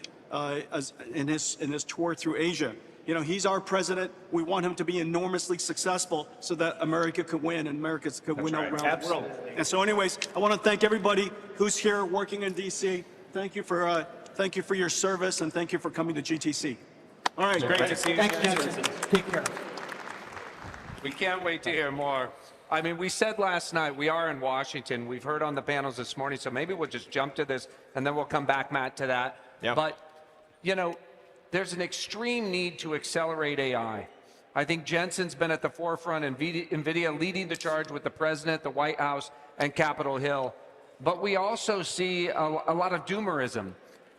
in his tour through Asia. You know, he's our president. We want him to be enormously successful so that America could win and America could win around the world. And so anyways, I want to thank everybody who's here working in DC. Thank you for your service and thank you for coming to GTC. All right, great to see you. Thank you. Take care. We can't wait to hear more. I mean, we said last night, we are in Washington. We've heard on the panels this morning, so maybe we'll just jump to this and then we'll come back, Matt, to that. Yeah. But, you know, there's an extreme need to accelerate AI. I think Jensen's been at the forefront, Nvidia leading the charge with the president, the White House, and Capitol Hill. But we also see a lot of doomerism.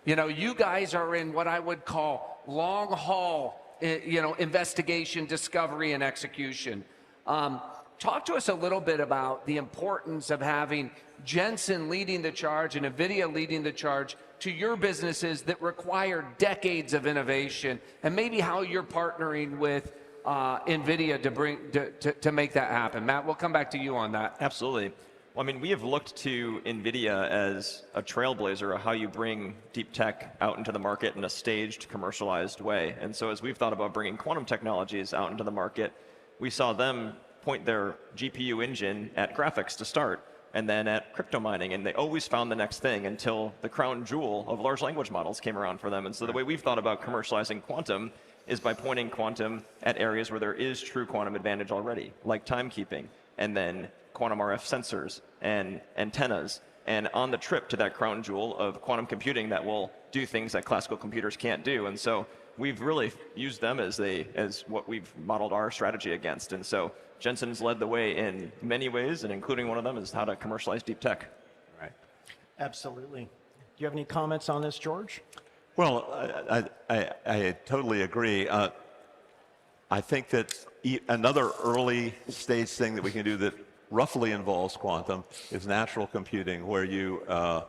You know, you guys are in what I would call long haul, you know, investigation, discovery, and execution. Talk to us a little bit about the importance of having Jensen leading the charge and Nvidia leading the charge to your businesses that require decades of innovation, and maybe how you're partnering with Nvidia to make that happen. Matt, we'll come back to you on that. Absolutely. Well, I mean, we have looked to Nvidia as a trailblazer of how you bring deep tech out into the market in a staged, commercialized way. And so as we've thought about bringing quantum technologies out into the market, we saw them point their GPU engine at graphics to start, and then at crypto mining, and they always found the next thing until the crown jewel of large language models came around for them. And so the way we've thought about commercializing quantum is by pointing quantum at areas where there is true quantum advantage already, like timekeeping, and then quantum RF sensors and antennas, and on the trip to that crown jewel of quantum computing that will do things that classical computers can't do. And so we've really used them as what we've modeled our strategy against. And so Jensen's led the way in many ways, and including one of them is how to commercialize deep tech. Right. Absolutely. Do you have any comments on this, George? Well, I totally agree. I think that another early stage thing that we can do that roughly involves quantum is natural computing, where the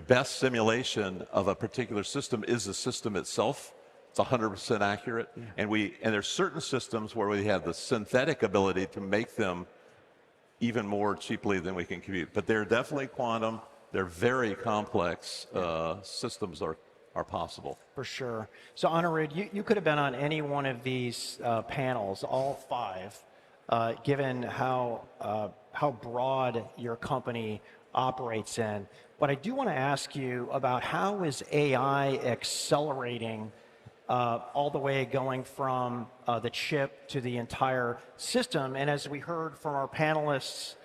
best simulation of a particular system is the system itself. It's 100% accurate, and there's certain systems where we have the synthetic ability to make them even more cheaply than we can compute. But they're definitely quantum. They're very complex systems are possible. For sure. So Anirudh, you could have been on any one of these panels, all five, given how broad your company operates in. But I do want to ask you about how is AI accelerating all the way going from the chip to the entire system, and as we heard from our panelists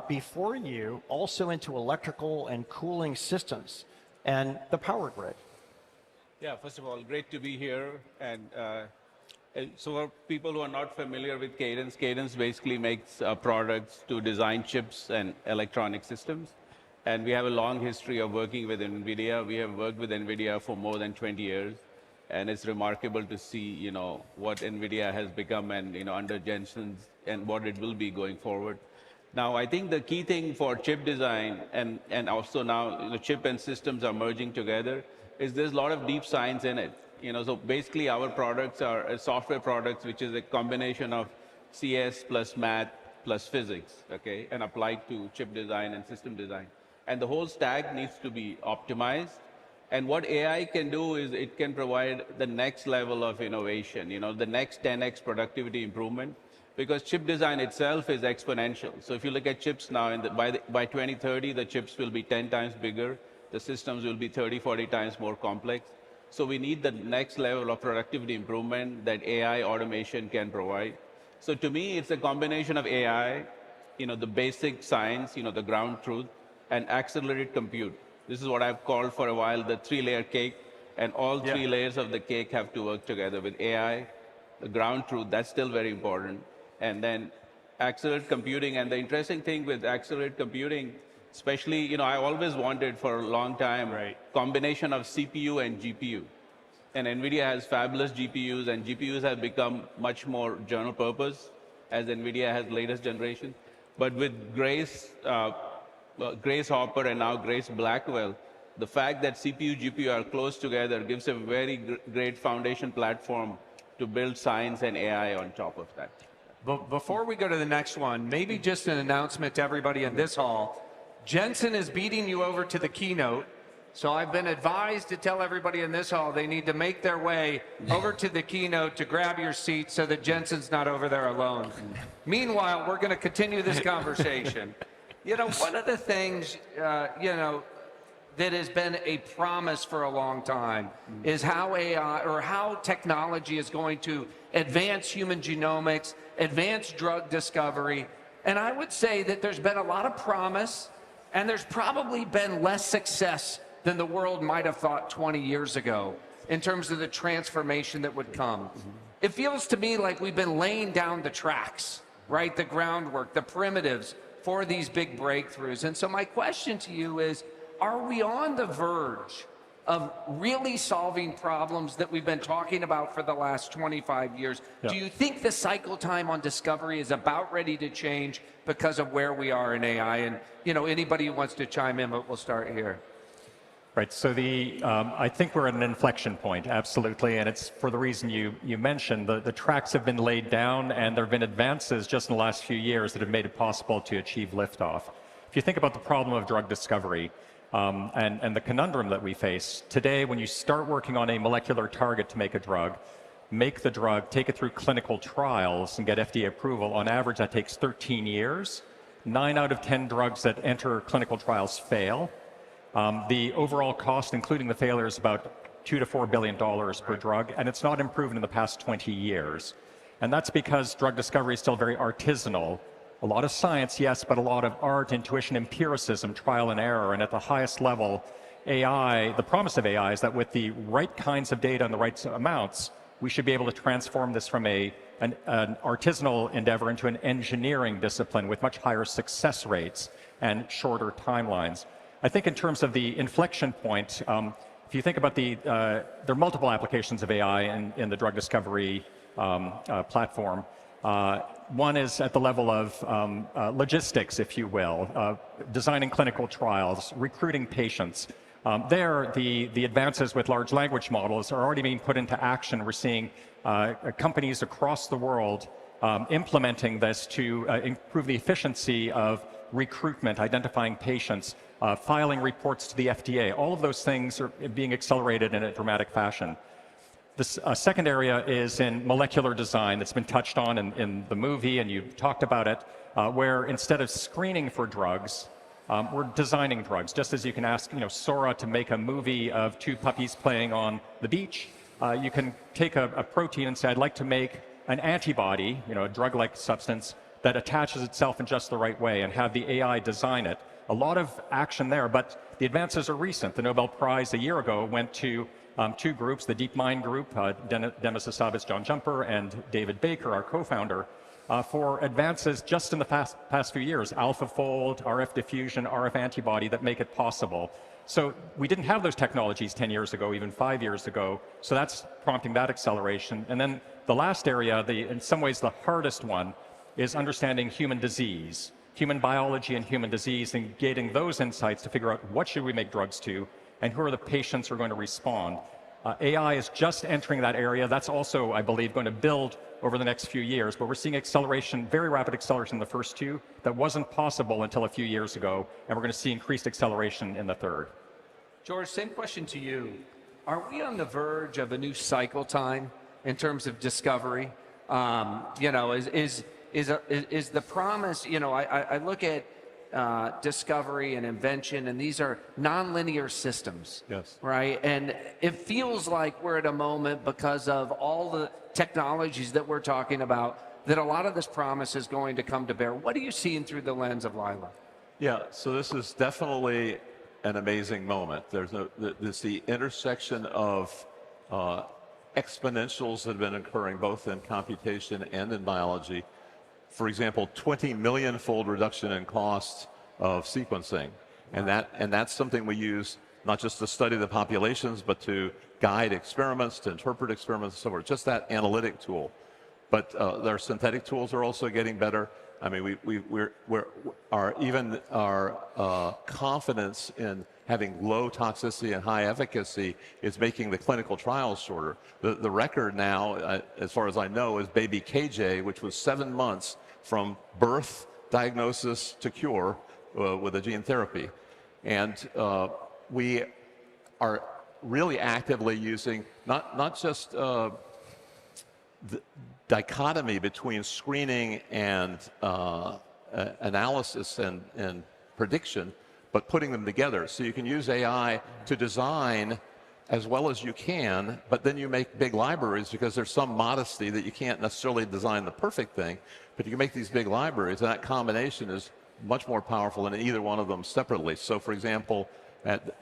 before you, also into electrical and cooling systems and the power grid. Yeah, first of all, great to be here. And so for people who are not familiar with Cadence, Cadence basically makes products to design chips and electronic systems. And we have a long history of working with NVIDIA. We have worked with NVIDIA for more than 20 years. And it's remarkable to see, you know, what NVIDIA has become and, you know, under Jensen's and what it will be going forward. Now, I think the key thing for chip design and also now the chip and systems are merging together is there's a lot of deep science in it. You know, so basically our products are software products, which is a combination of CS plus math plus physics, okay, and applied to chip design and system design. And the whole stack needs to be optimized. And what AI can do is it can provide the next level of innovation, you know, the next 10x productivity improvement, because chip design itself is exponential. So if you look at chips now, by 2030, the chips will be 10 times bigger. The systems will be 30, 40 times more complex. So we need the next level of productivity improvement that AI automation can provide. So to me, it's a combination of AI, you know, the basic science, you know, the ground truth, and accelerated compute. This is what I've called for a while the three-layer cake, and all three layers of the cake have to work together with AI, the ground truth, that's still very important, and then accelerated computing. And the interesting thing with accelerated computing especially, you know, I always wanted for a long time combination of CPU and GPU. And Nvidia has fabulous GPUs, and GPUs have become much more general purpose as Nvidia has latest generation. But with Grace Hopper and now Grace Blackwell, the fact that CPU, GPU are close together gives a very great foundation platform to build science and AI on top of that. But before we go to the next one, maybe just an announcement to everybody in this hall. Jensen is beating you over to the keynote. So I've been advised to tell everybody in this hall they need to make their way over to the keynote to grab your seat so that Jensen's not over there alone. Meanwhile, we're going to continue this conversation. You know, one of the things, you know, that has been a promise for a long time is how AI or how technology is going to advance human genomics, advance drug discovery. And I would say that there's been a lot of promise, and there's probably been less success than the world might have thought 20 years ago in terms of the transformation that would come. It feels to me like we've been laying down the tracks, right? The groundwork, the primitives for these big breakthroughs. And so my question to you is, are we on the verge of really solving problems that we've been talking about for the last 25 years? Yeah. Do you think the cycle time on discovery is about ready to change because of where we are in AI? And, you know, anybody who wants to chime in, but we'll start here. Right, so I think we're at an inflection point, absolutely, and it's for the reason you mentioned. The tracks have been laid down, and there have been advances just in the last few years that have made it possible to achieve liftoff. If you think about the problem of drug discovery and the conundrum that we face, today when you start working on a molecular target to make a drug, make the drug, take it through clinical trials and get FDA approval, on average that takes 13 years. 9 out of 10 drugs that enter clinical trials fail. The overall cost, including the failure, is about $2 to $4 billion per drug, and it's not improved in the past 20 years. And that's because drug discovery is still very artisanal. A lot of science, yes, but a lot of art, intuition, empiricism, trial and error. And at the highest level, AI, the promise of AI is that with the right kinds of data and the right amounts, we should be able to transform this from an artisanal endeavor into an engineering discipline with much higher success rates and shorter timelines. I think in terms of the inflection point, if you think about there are multiple applications of AI in the drug discovery platform. One is at the level of logistics, if you will, designing clinical trials, recruiting patients. The advances with large language models are already being put into action. We're seeing companies across the world implementing this to improve the efficiency of recruitment, identifying patients, filing reports to the FDA. All of those things are being accelerated in a dramatic fashion. The second area is in molecular design that's been touched on in the movie, and you talked about it, where instead of screening for drugs, we're designing drugs. Just as you can ask, Sora to make a movie of 2 puppies playing on the beach, you can take a protein and say, I'd like to make an antibody, a drug-like substance that attaches itself in just the right way, and have the AI design it. A lot of action there, but the advances are recent. The Nobel Prize a year ago went to 2 groups, the DeepMind group, Demis Hassabis, John Jumper, and David Baker, our co-founder, for advances just in the past few years, AlphaFold, RF diffusion, RF antibody that make it possible. So we didn't have those technologies 10 years ago, even 5 years ago, so that's prompting that acceleration. And then the last area, in some ways the hardest one, is understanding human disease, human biology and human disease, and getting those insights to figure out what should we make drugs to, and who are the patients who are going to respond. AI is just entering that area. That's also, I believe, going to build over the next few years, but we're seeing acceleration, very rapid acceleration in the first 2 that wasn't possible until a few years ago, and we're going to see increased acceleration in the third. George, same question to you. Are we on the verge of a new cycle time in terms of discovery? Is the promise, I look at discovery and invention, and these are nonlinear systems, yes, right? And it feels like we're at a moment, because of all the technologies that we're talking about, that a lot of this promise is going to come to bear. What are you seeing through the lens of Lila? Yeah, so this is definitely an amazing moment. There's the intersection of exponentials that have been occurring both in computation and in biology. For example, 20 million-fold reduction in cost of sequencing. And that's something we use not just to study the populations, but to guide experiments, to interpret experiments, and so forth. Just that analytic tool. But our synthetic tools are also getting better. I mean, our confidence in having low toxicity and high efficacy is making the clinical trials shorter. The record now, as far as I know, is baby KJ, which was 7 months from birth, diagnosis to cure with a gene therapy. And we are really actively using not just the dichotomy between screening and analysis and prediction, but putting them together. So you can use AI to design as well as you can, but then you make big libraries because there's some modesty that you can't necessarily design the perfect thing, but you can make these big libraries, and that combination is much more powerful than either one of them separately. So for example, at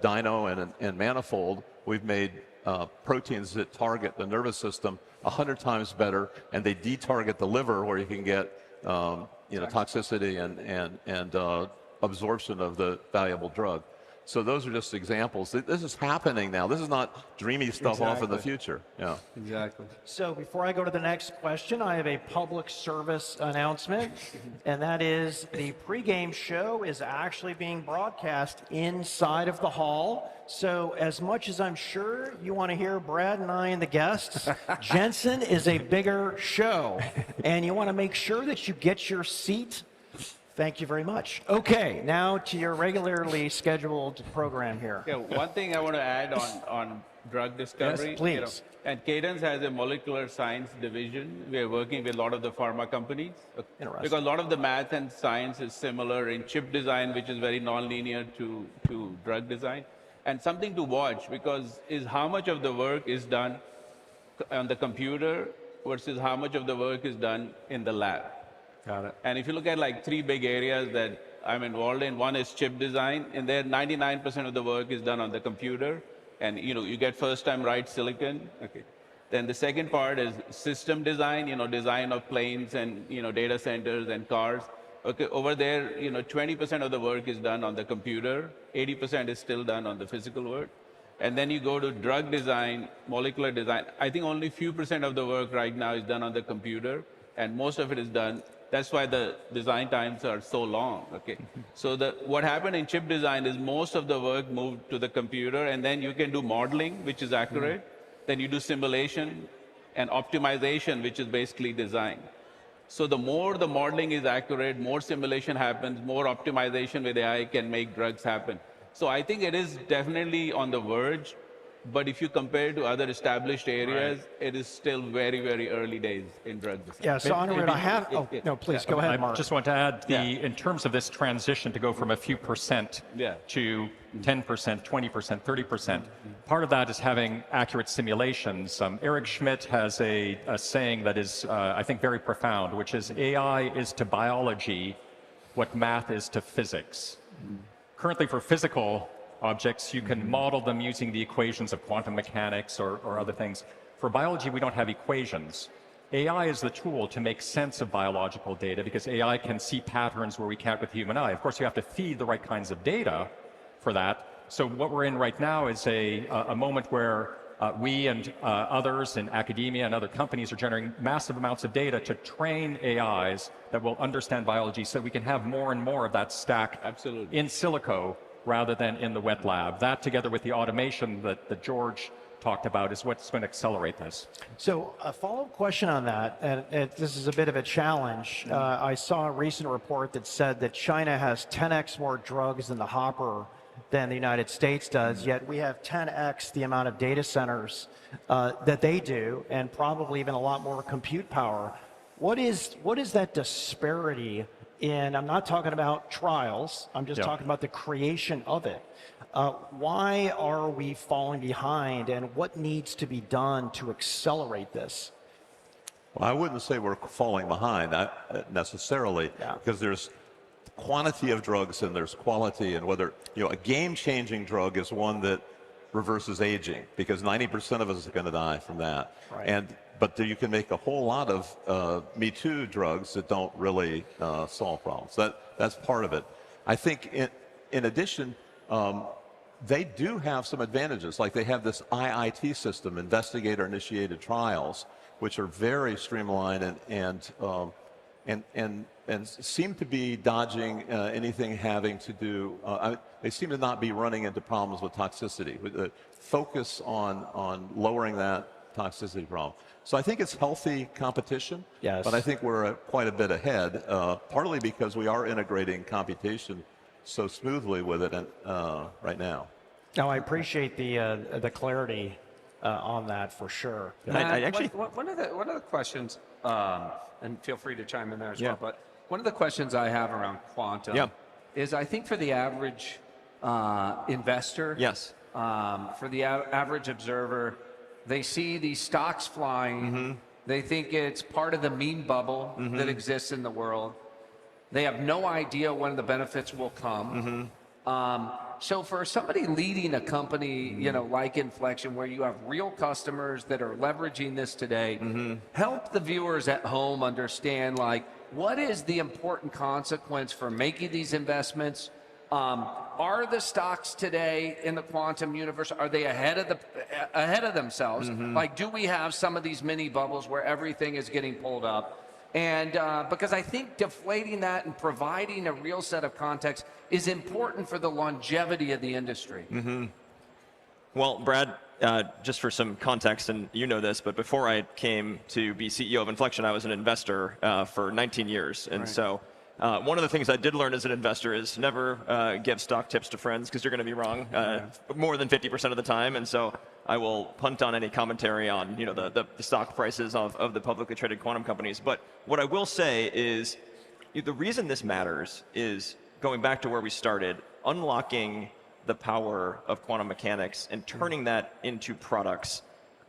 Dino and Manifold, we've made proteins that target the nervous system 100 times better, and they detarget the liver where you can get toxicity and absorption of the valuable drug. So those are just examples. This is happening now. This is not dreamy stuff off in the future. Yeah. Exactly. So before I go to the next question, I have a public service announcement, and that is the pregame show is actually being broadcast inside of the hall. So as much as I'm sure you want to hear Brad and I and the guests, Jensen is a bigger show, and you want to make sure that you get your seat. Thank you very much. Okay, now to your regularly scheduled program here. Yeah, one thing I want to add on drug discovery. Yes, please. And Cadence has a molecular science division. We are working with a lot of the pharma companies. Because a lot of the math and science is similar in chip design, which is very nonlinear to drug design. And something to watch because is how much of the work is done on the computer versus how much of the work is done in the lab. Got it. And if you look at like 3 big areas that I'm involved in, one is chip design, and there 99% of the work is done on the computer, and you get first-time right silicon. Okay. Then the second part is system design, design of planes and data centers and cars. Okay, over there, 20% of the work is done on the computer, 80% is still done on the physical work. And then you go to drug design, molecular design. I think only few % of the work right now is done on the computer, and most of it is done. That's why the design times are so long, okay? So what happened in chip design is most of the work moved to the computer, and then you can do modeling, which is accurate. Then you do simulation and optimization, which is basically design. So the more the modeling is accurate, more simulation happens, more optimization with AI can make drugs happen. So I think it is definitely on the verge. But if you compare to other established areas, it is still very, very early days in drug design. Yeah, so Anirudh, I have, no, please, go ahead, Mark. I just want to add, in terms of this transition to go from a few percent to 10%, 20%, 30%, part of that is having accurate simulations. Eric Schmidt has a saying that is, I think, very profound, which is AI is to biology what math is to physics. Currently, for physical objects, you can model them using the equations of quantum mechanics or other things. For biology, we don't have equations. AI is the tool to make sense of biological data because AI can see patterns where we can't with the human eye. Of course, you have to feed the right kinds of data for that. So what we're in right now is a moment where we and others in academia and other companies are generating massive amounts of data to train AIs that will understand biology so we can have more and more of that stack in silico rather than in the wet lab. That, together with the automation that George talked about, is what's going to accelerate this. So a follow-up question on that, and this is a bit of a challenge. I saw a recent report that said that China has 10x more drugs in the hopper than the United States does, yet we have 10x the amount of data centers that they do, and probably even a lot more compute power. What is that disparity in, I'm not talking about trials, I'm just talking about the creation of it. Why are we falling behind, and what needs to be done to accelerate this? Well, I wouldn't say we're falling behind necessarily, because there's quantity of drugs and there's quality, and whether, a game-changing drug is one that reverses aging, because 90% of us are going to die from that. Right. And but you can make a whole lot of Me Too drugs that don't really solve problems. That's part of it. I think in addition, they do have some advantages. Like they have this IIT system, investigator-initiated trials, which are very streamlined and seem to be dodging anything having to do. They seem to not be running into problems with toxicity. With the focus on lowering that toxicity problem. So I think it's healthy competition. Yes. But I think we're quite a bit ahead, partly because we are integrating computation so smoothly with it right now. Now I appreciate the clarity on that for sure. I actually one of the questions, and feel free to chime in there as well. But one of the questions I have around quantum is, I think for the average investor, for the average observer, they see these stocks flying. They think it's part of the meme bubble that exists in the world. They have no idea when the benefits will come. So for somebody leading a company, you know, like Inflection, where you have real customers that are leveraging this today, help the viewers at home understand, like, what is the important consequence for making these investments? Are the stocks today in the quantum universe, are they ahead of themselves? Like, do we have some of these mini bubbles where everything is getting pulled up? And because I think deflating that and providing a real set of context is important for the longevity of the industry. Well, Brad, just for some context, and you know this, but before I came to be CEO of Inflection, I was an investor for 19 years. And so one of the things I did learn as an investor is never give stock tips to friends, because you're going to be wrong more than 50% of the time. And so I will punt on any commentary on, you know, the stock prices of the publicly traded quantum companies. But what I will say is the reason this matters is, going back to where we started, unlocking the power of quantum mechanics and turning that into products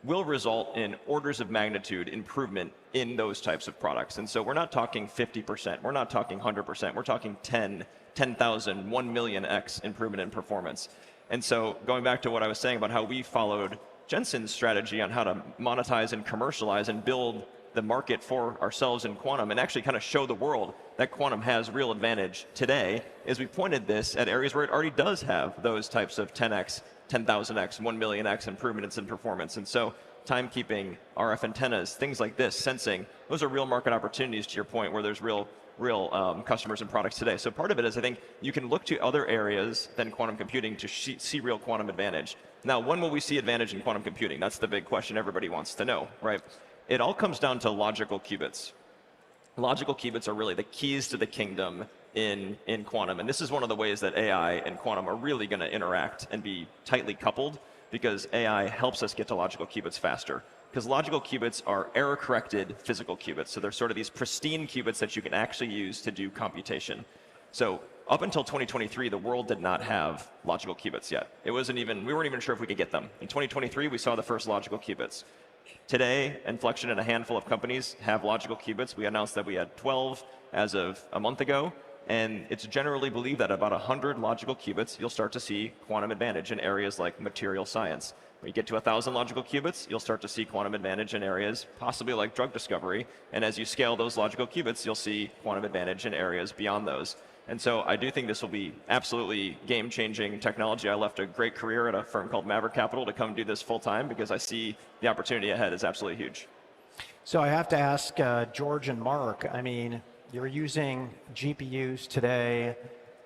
will result in orders of magnitude improvement in those types of products. And so we're not talking 50%, we're not talking 100%, we're talking 10,000, 1 million X improvement in performance. And so going back to what I was saying about how we followed Jensen's strategy on how to monetize and commercialize and build the market for ourselves in quantum, and actually kind of show the world that quantum has real advantage today, is we pointed this at areas where it already does have those types of 10x, 10,000x, 1 million X improvements in performance. And so timekeeping, RF antennas, things like this, sensing, those are real market opportunities, to your point, where there's real customers and products today. So part of it is, I think you can look to other areas than quantum computing to see real quantum advantage. Now, when will we see advantage in quantum computing? That's the big question everybody wants to know, right? It all comes down to logical qubits. Logical qubits are really the keys to the kingdom in quantum. And this is one of the ways that AI and quantum are really going to interact and be tightly coupled, because AI helps us get to logical qubits faster. Because logical qubits are error-corrected physical qubits. So they're sort of these pristine qubits that you can actually use to do computation. So up until 2023, the world did not have logical qubits yet. We weren't even sure if we could get them. In 2023, we saw the first logical qubits. Today, Inflection and a handful of companies have logical qubits. We announced that we had 12 as of a month ago. And it's generally believed that about 100 logical qubits, you'll start to see quantum advantage in areas like material science. When you get to 1,000 logical qubits, you'll start to see quantum advantage in areas possibly like drug discovery. And as you scale those logical qubits, you'll see quantum advantage in areas beyond those. And so I do think this will be absolutely game-changing technology. I left a great career at a firm called Maverick Capital to come do this full-time, because I see the opportunity ahead is absolutely huge. So I have to ask George and Mark, I mean, you're using GPUs today.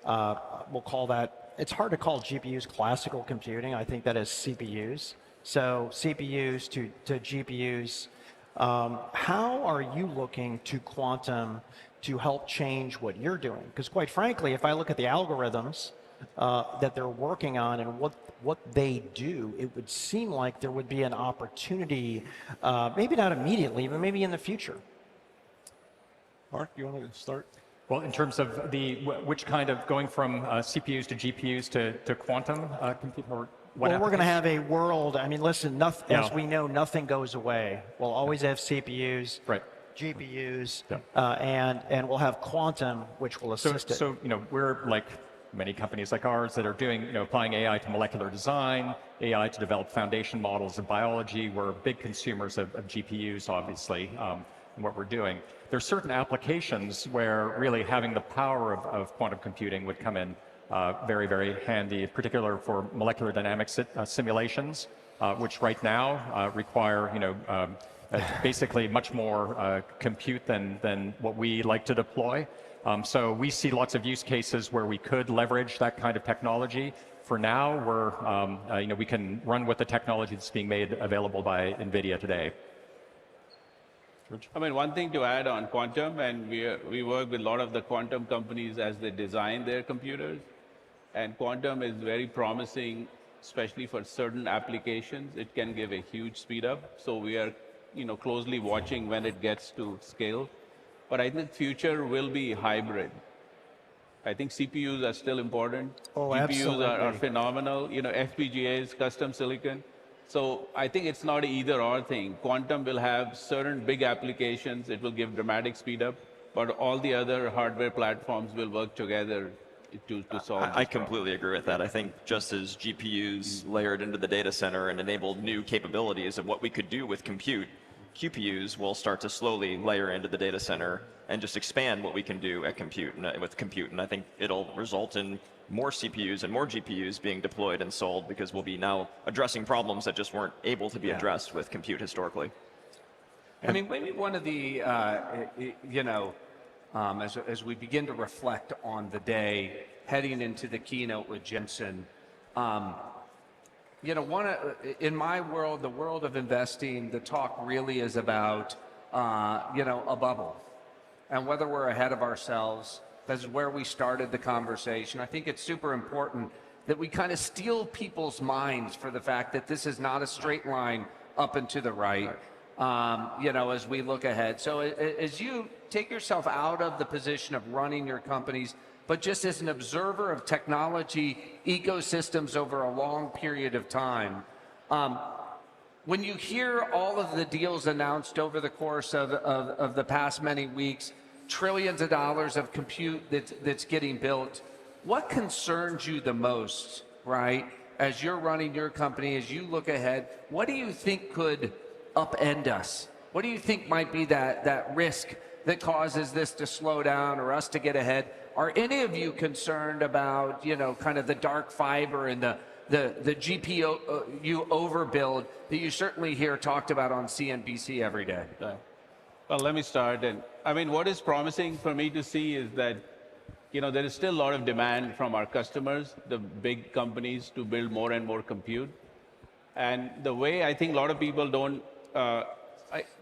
We'll call that, it's hard to call GPUs classical computing. I think that is CPUs. So CPUs to GPUs. How are you looking to quantum to help change what you're doing? Because quite frankly, if I look at the algorithms that they're working on and what they do, it would seem like there would be an opportunity, maybe not immediately, but maybe in the future. Mark, you want to start? Well, in terms of which kind of going from CPUs to GPUs to quantum compute, or what? Well, we're going to have a world, I mean, listen, as we know, nothing goes away. We'll always have CPUs. Right. GPUs, and we'll have quantum, which will assist it. So, you know, we're like many companies like ours that are doing, applying AI to molecular design, AI to develop foundation models of biology. We're big consumers of GPUs, obviously, in what we're doing. There's certain applications where really having the power of quantum computing would come in very, very handy, in particular for molecular dynamics simulations, which right now require, basically much more compute than what we like to deploy. So we see lots of use cases where we could leverage that kind of technology. For now, we're, we can run with the technology that's being made available by Nvidia today. I mean, one thing to add on quantum, and we work with a lot of the quantum companies as they design their computers, and quantum is very promising, especially for certain applications. It can give a huge speed up. So we are, closely watching when it gets to scale. But I think future will be hybrid. I think CPUs are still important. GPUs are phenomenal. FPGAs, custom silicon. So I think it's not an either-or thing. Quantum will have certain big applications. It will give dramatic speed up. But all the other hardware platforms will work together to solve I completely agree with that. I think just as GPUs layered into the data center and enabled new capabilities of what we could do with compute, QPUs will start to slowly layer into the data center and just expand what we can do at with compute. And I think it'll result in more CPUs and more GPUs being deployed and sold because we'll be now addressing problems that just weren't able to be addressed with compute historically. I mean, maybe one of the, as we begin to reflect on the day, heading into the keynote with Jensen, in my world, the world of investing, the talk really is about, a bubble. And whether we're ahead of ourselves, this is where we started the conversation. I think it's super important that we kind of steal people's minds for the fact that this is not a straight line up and to the right, as we look ahead. So as you take yourself out of the position of running your companies, but just as an observer of technology ecosystems over a long period of time, when you hear all of the deals announced over the course of the past many weeks, trillions of dollars of compute that's getting built, what concerns you the most, right? As you're running your company, as you look ahead, what do you think could upend us? What do you think might be that risk that causes this to slow down or us to get ahead? Are any of you concerned about, kind of the dark fiber and the GPU overbuild that you certainly hear talked about on CNBC every day? Well, let me start. And I mean, what is promising for me to see is that, there is still a lot of demand from our customers, the big companies, to build more and more compute. And the way I think a lot of people don't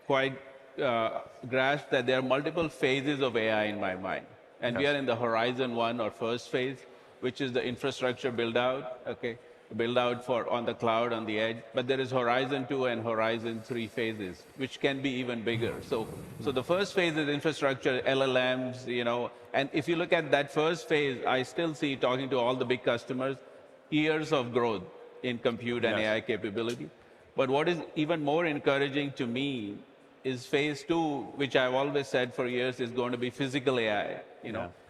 quite grasp that there are multiple phases of AI in my mind. And we are in the Horizon 1 or first phase, which is the infrastructure build out, build out for on the cloud, on the edge. But there is Horizon 2 and Horizon 3 phases, which can be even bigger. So the first phase is infrastructure, LLMs, and if you look at that first phase, I still see, talking to all the big customers, years of growth in compute and AI capability. But what is even more encouraging to me is phase 2, which I've always said for years is going to be physical AI.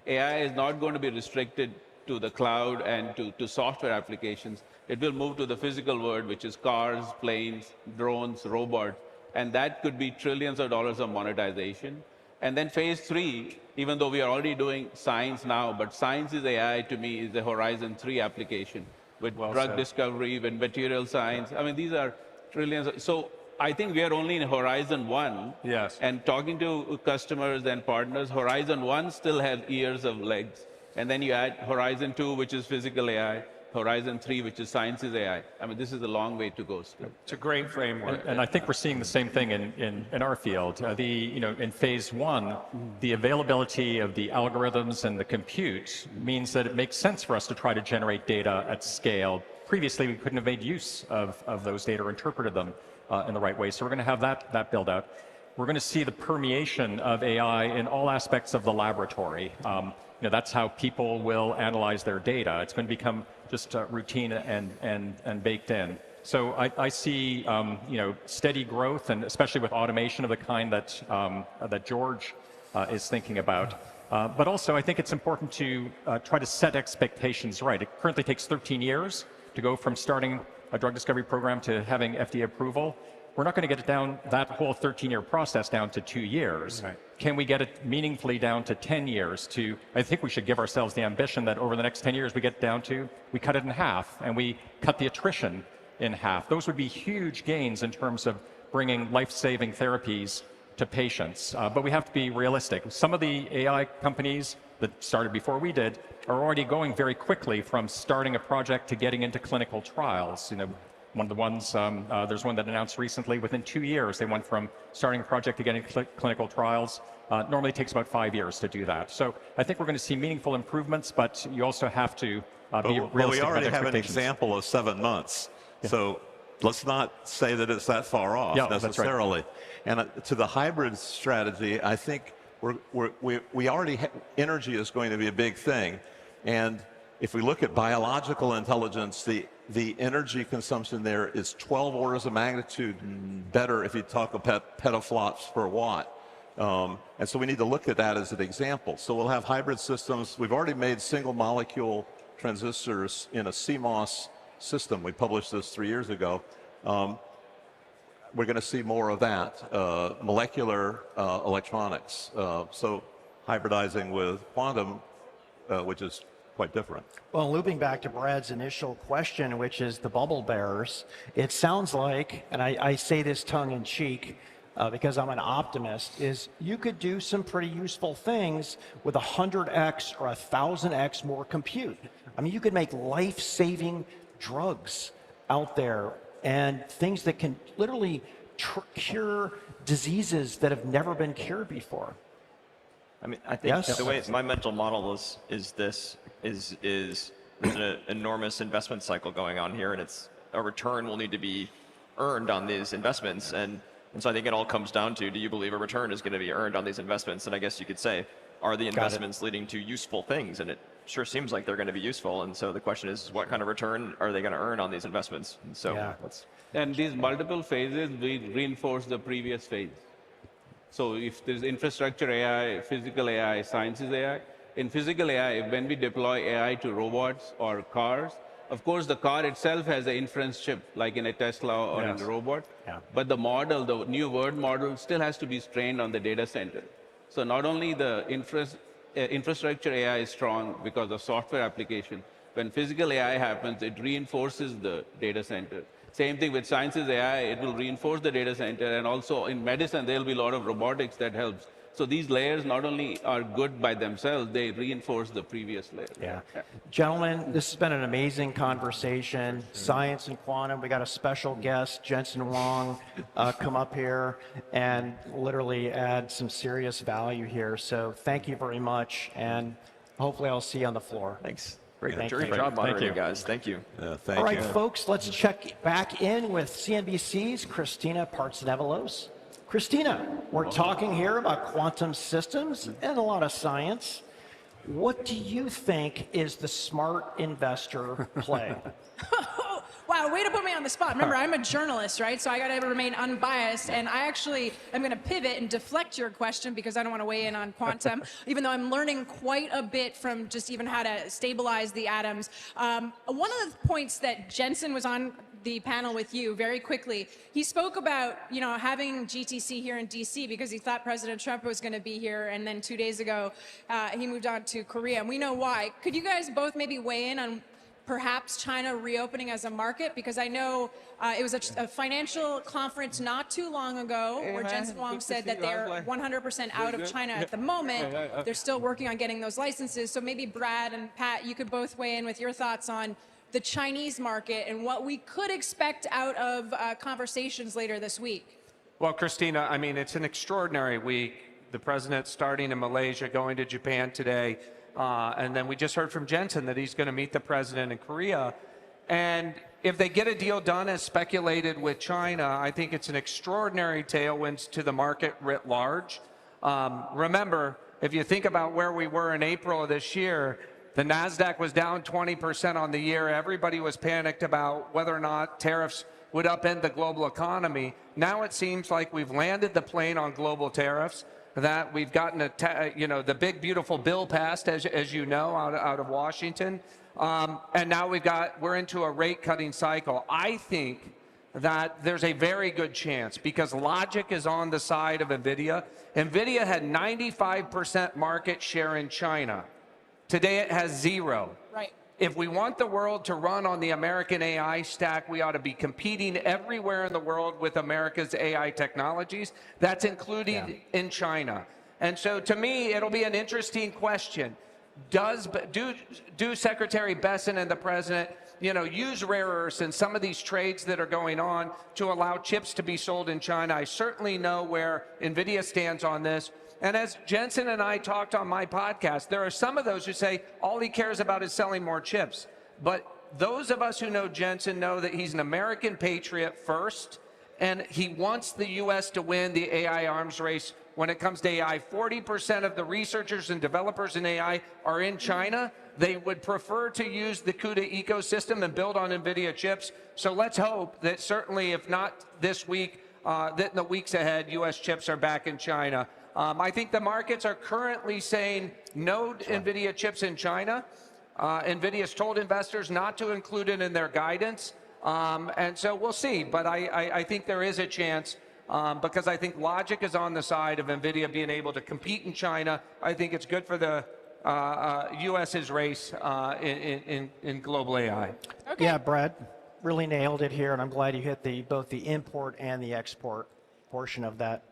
AI is not going to be restricted to the cloud and to software applications. It will move to the physical world, which is cars, planes, drones, robots, and that could be trillions of dollars of monetization. And then phase 3, even though we are already doing science now, but science is AI to me is the Horizon 3 application with drug discovery, with material science. I mean, these are trillions. So I think we are only in Horizon 1. Yes. And talking to customers and partners, Horizon 1 still has years of legs. And then you add Horizon 2, which is physical AI, Horizon 3, which is sciences AI. I mean, this is a long way to go still. It's a great framework. And I think we're seeing the same thing in our field. In phase 1, the availability of the algorithms and the compute means that it makes sense for us to try to generate data at scale. Previously, we couldn't have made use of those data or interpreted them in the right way. So we're going to have that build out. We're going to see the permeation of AI in all aspects of the laboratory. That's how people will analyze their data. It's going to become just routine and baked in. So I see steady growth, and especially with automation of the kind that George is thinking about. But also, I think it's important to try to set expectations right. It currently takes 13 years to go from starting a drug discovery program to having FDA approval. We're not going to get it down, that whole 13-year process down to 2 years. Right. Can we get it meaningfully down to 10 years? I think we should give ourselves the ambition that over the next 10 years we get down to, we cut it in half and we cut the attrition in half. Those would be huge gains in terms of bringing life-saving therapies to patients. But we have to be realistic. Some of the AI companies that started before we did are already going very quickly from starting a project to getting into clinical trials. One of the ones, there's one that announced recently, within 2 years, they went from starting a project to getting clinical trials. Normally it takes about 5 years to do that. So I think we're going to see meaningful improvements, but you also have to be realistic. But we already about have an example of 7 months. Yeah. So let's not say that it's that far off necessarily. That's right. And to the hybrid strategy, I think we already energy is going to be a big thing. And if we look at biological intelligence, the energy consumption there is 12 orders of magnitude better if you talk about petaflops per watt. And so we need to look at that as an example. So we'll have hybrid systems. We've already made single molecule transistors in a CMOS system. We published this 3 years ago. We're going to see more of that, molecular electronics. So hybridizing with quantum, which is quite different. Well, looping back to Brad's initial question, which is the bubble bearers, it sounds like, and I say this tongue in cheek because I'm an optimist, is you could do some pretty useful things with 100x or 1,000x more compute. I mean, you could make life-saving drugs out there and things that can literally cure diseases that have never been cured before. I mean, I think the way my mental model is there's an enormous investment cycle going on here, and a return will need to be earned on these investments. And so I think it all comes down to, do you believe a return is going to be earned on these investments? And I guess you could say, are the investments leading to useful things? And it sure seems like they're going to be useful. And so the question is, what kind of return are they going to earn on these investments? And so and these multiple phases, we reinforce the previous phase. So if there's infrastructure AI, physical AI, sciences AI, in physical AI, when we deploy AI to robots or cars, of course, the car itself has an inference chip, like in a Tesla or in a robot. Yeah. But the model, the new word model, still has to be trained on the data center. So not only the infrastructure AI is strong because of software application, when physical AI happens, it reinforces the data center. Same thing with sciences AI, it will reinforce the data center, and also in medicine, there'll be a lot of robotics that helps. So these layers not only are good by themselves, they reinforce the previous layer. Yeah. Gentlemen, this has been an amazing conversation. Science and quantum. We got a special guest, Jensen Huang, come up here and literally add some serious value here. So thank you very much, and hopefully I'll see you on the floor. Thanks. Great job moderating, you guys. Thank you. Thank you. All right, folks, let's check back in with CNBC's Christina Partsinevelos. Christina, we're talking here about quantum systems and a lot of science. What do you think is the smart investor play? Wow, way to put me on the spot. Remember, I'm a journalist, right? So I got to remain unbiased. And I actually am going to pivot and deflect your question because I don't want to weigh in on quantum, even though I'm learning quite a bit from just even how to stabilize the atoms. One of the points that Jensen was on the panel with you very quickly, he spoke about, having GTC here in DC because he thought President Trump was going to be here, and then 2 days ago he moved on to Korea, and we know why. Could you guys both maybe weigh in on perhaps China reopening as a market? Because I know it was a financial conference not too long ago where Jensen Huang said that they're 100% out of China at the moment. They're still working on getting those licenses. So maybe Brad and Pat, you could both weigh in with your thoughts on the Chinese market and what we could expect out of conversations later this week. Well, Christina, I mean, it's an extraordinary week. The president starting in Malaysia, going to Japan today. And then we just heard from Jensen that he's going to meet the president in Korea. And if they get a deal done as speculated with China, I think it's an extraordinary tailwinds to the market writ large. Remember, if you think about where we were in April of this year, the NASDAQ was down 20% on the year. Everybody was panicked about whether or not tariffs would upend the global economy. Now it seems like we've landed the plane on global tariffs. that we've gotten the big beautiful bill passed, as you know, out of Washington, and now we're into a rate cutting cycle. I think that there's a very good chance, because logic is on the side of Nvidia. Nvidia had 95% market share in China. Today it has 0. Right. If we want the world to run on the American AI stack, we ought to be competing everywhere in the world with America's AI technologies. That's included in China. And so to me, it'll be an interesting question. Do Secretary Besson and the President, use rare earths in some of these trades that are going on to allow chips to be sold in China? I certainly know where Nvidia stands on this. And as Jensen and I talked on my podcast, there are some of those who say all he cares about is selling more chips. But those of us who know Jensen know that he's an American patriot first, and he wants the U.S. to win the AI arms race when it comes to AI. 40% of the researchers and developers in AI are in China. They would prefer to use the CUDA ecosystem and build on NVIDIA chips. So let's hope that certainly, if not this week, that in the weeks ahead, U.S. chips are back in China. I think the markets are currently saying no NVIDIA chips in China. NVIDIA has told investors not to include it in their guidance. And so we'll see. But I think there is a chance, because I think logic is on the side of NVIDIA being able to compete in China. I think it's good for the U.S.'s race in global AI. Okay. Yeah, Brad, really nailed it here. And I'm glad you hit both the import and the export portion of that.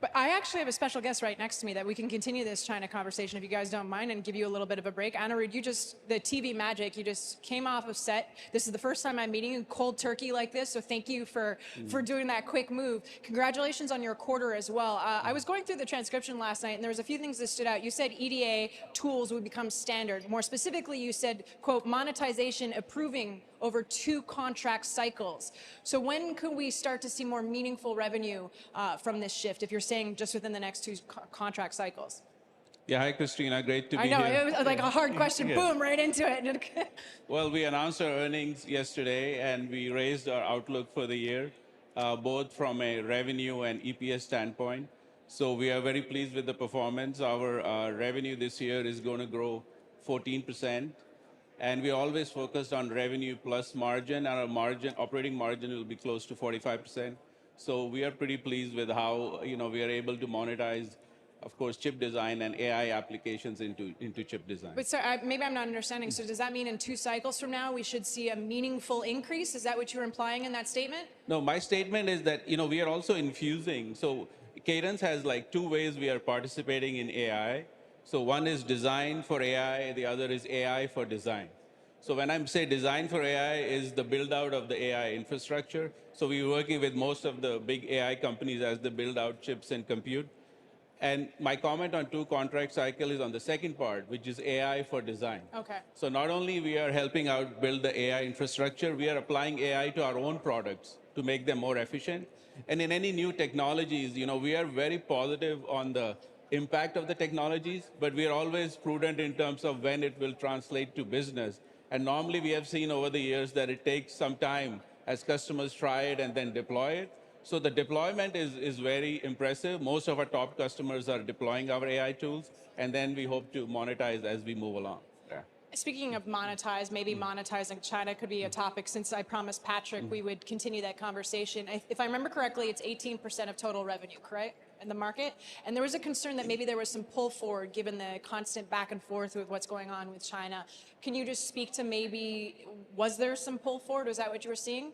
But I actually have a special guest right next to me that we can continue this China conversation, if you guys don't mind, and give you a little bit of a break. Anirudh, the TV magic, you just came off of set. This is the first time I'm meeting you cold turkey like this, so thank you for doing that quick move. Congratulations on your quarter as well. I was going through the transcription last night, and there was a few things that stood out. You said EDA tools would become standard. More specifically, you said, quote, monetization approving over 2 contract cycles. So when could we start to see more meaningful revenue from this shift, if you're saying just within the next 2 contract cycles? Yeah, hi, Christina. Great to be here. I know, it was like a hard question. Boom, right into it. Well, we announced our earnings yesterday, and we raised our outlook for the year, both from a revenue and EPS standpoint. So we are very pleased with the performance. Our revenue this year is going to grow 14%. And we always focused on revenue plus margin, and our operating margin will be close to 45%. So we are pretty pleased with how we are able to monetize, of course, chip design and AI applications into chip design. But sir, maybe I'm not understanding. So does that mean in 2 cycles from now we should see a meaningful increase? Is that what you're implying in that statement? No, my statement is that we are also infusing. So Cadence has like 2 ways we are participating in AI. So one is design for AI, the other is AI for design. So when I say design for AI is the build out of the AI infrastructure. So we're working with most of the big AI companies as they build out chips and compute. And my comment on 2 contract cycle is on the second part, which is AI for design. Okay. So not only we are helping out build the AI infrastructure, we are applying AI to our own products to make them more efficient. And in any new technologies, we are very positive on the impact of the technologies, but we are always prudent in terms of when it will translate to business. And normally we have seen over the years that it takes some time as customers try it and then deploy it. So the deployment is very impressive. Most of our top customers are deploying our AI tools, and then we hope to monetize as we move along. Speaking of monetize, maybe monetizing China could be a topic, since I promised Patrick we would continue that conversation. If I remember correctly, it's 18% of total revenue, correct, in the market? And there was a concern that maybe there was some pull forward given the constant back and forth with what's going on with China. Can you just speak to maybe, was there some pull forward? Was that what you were seeing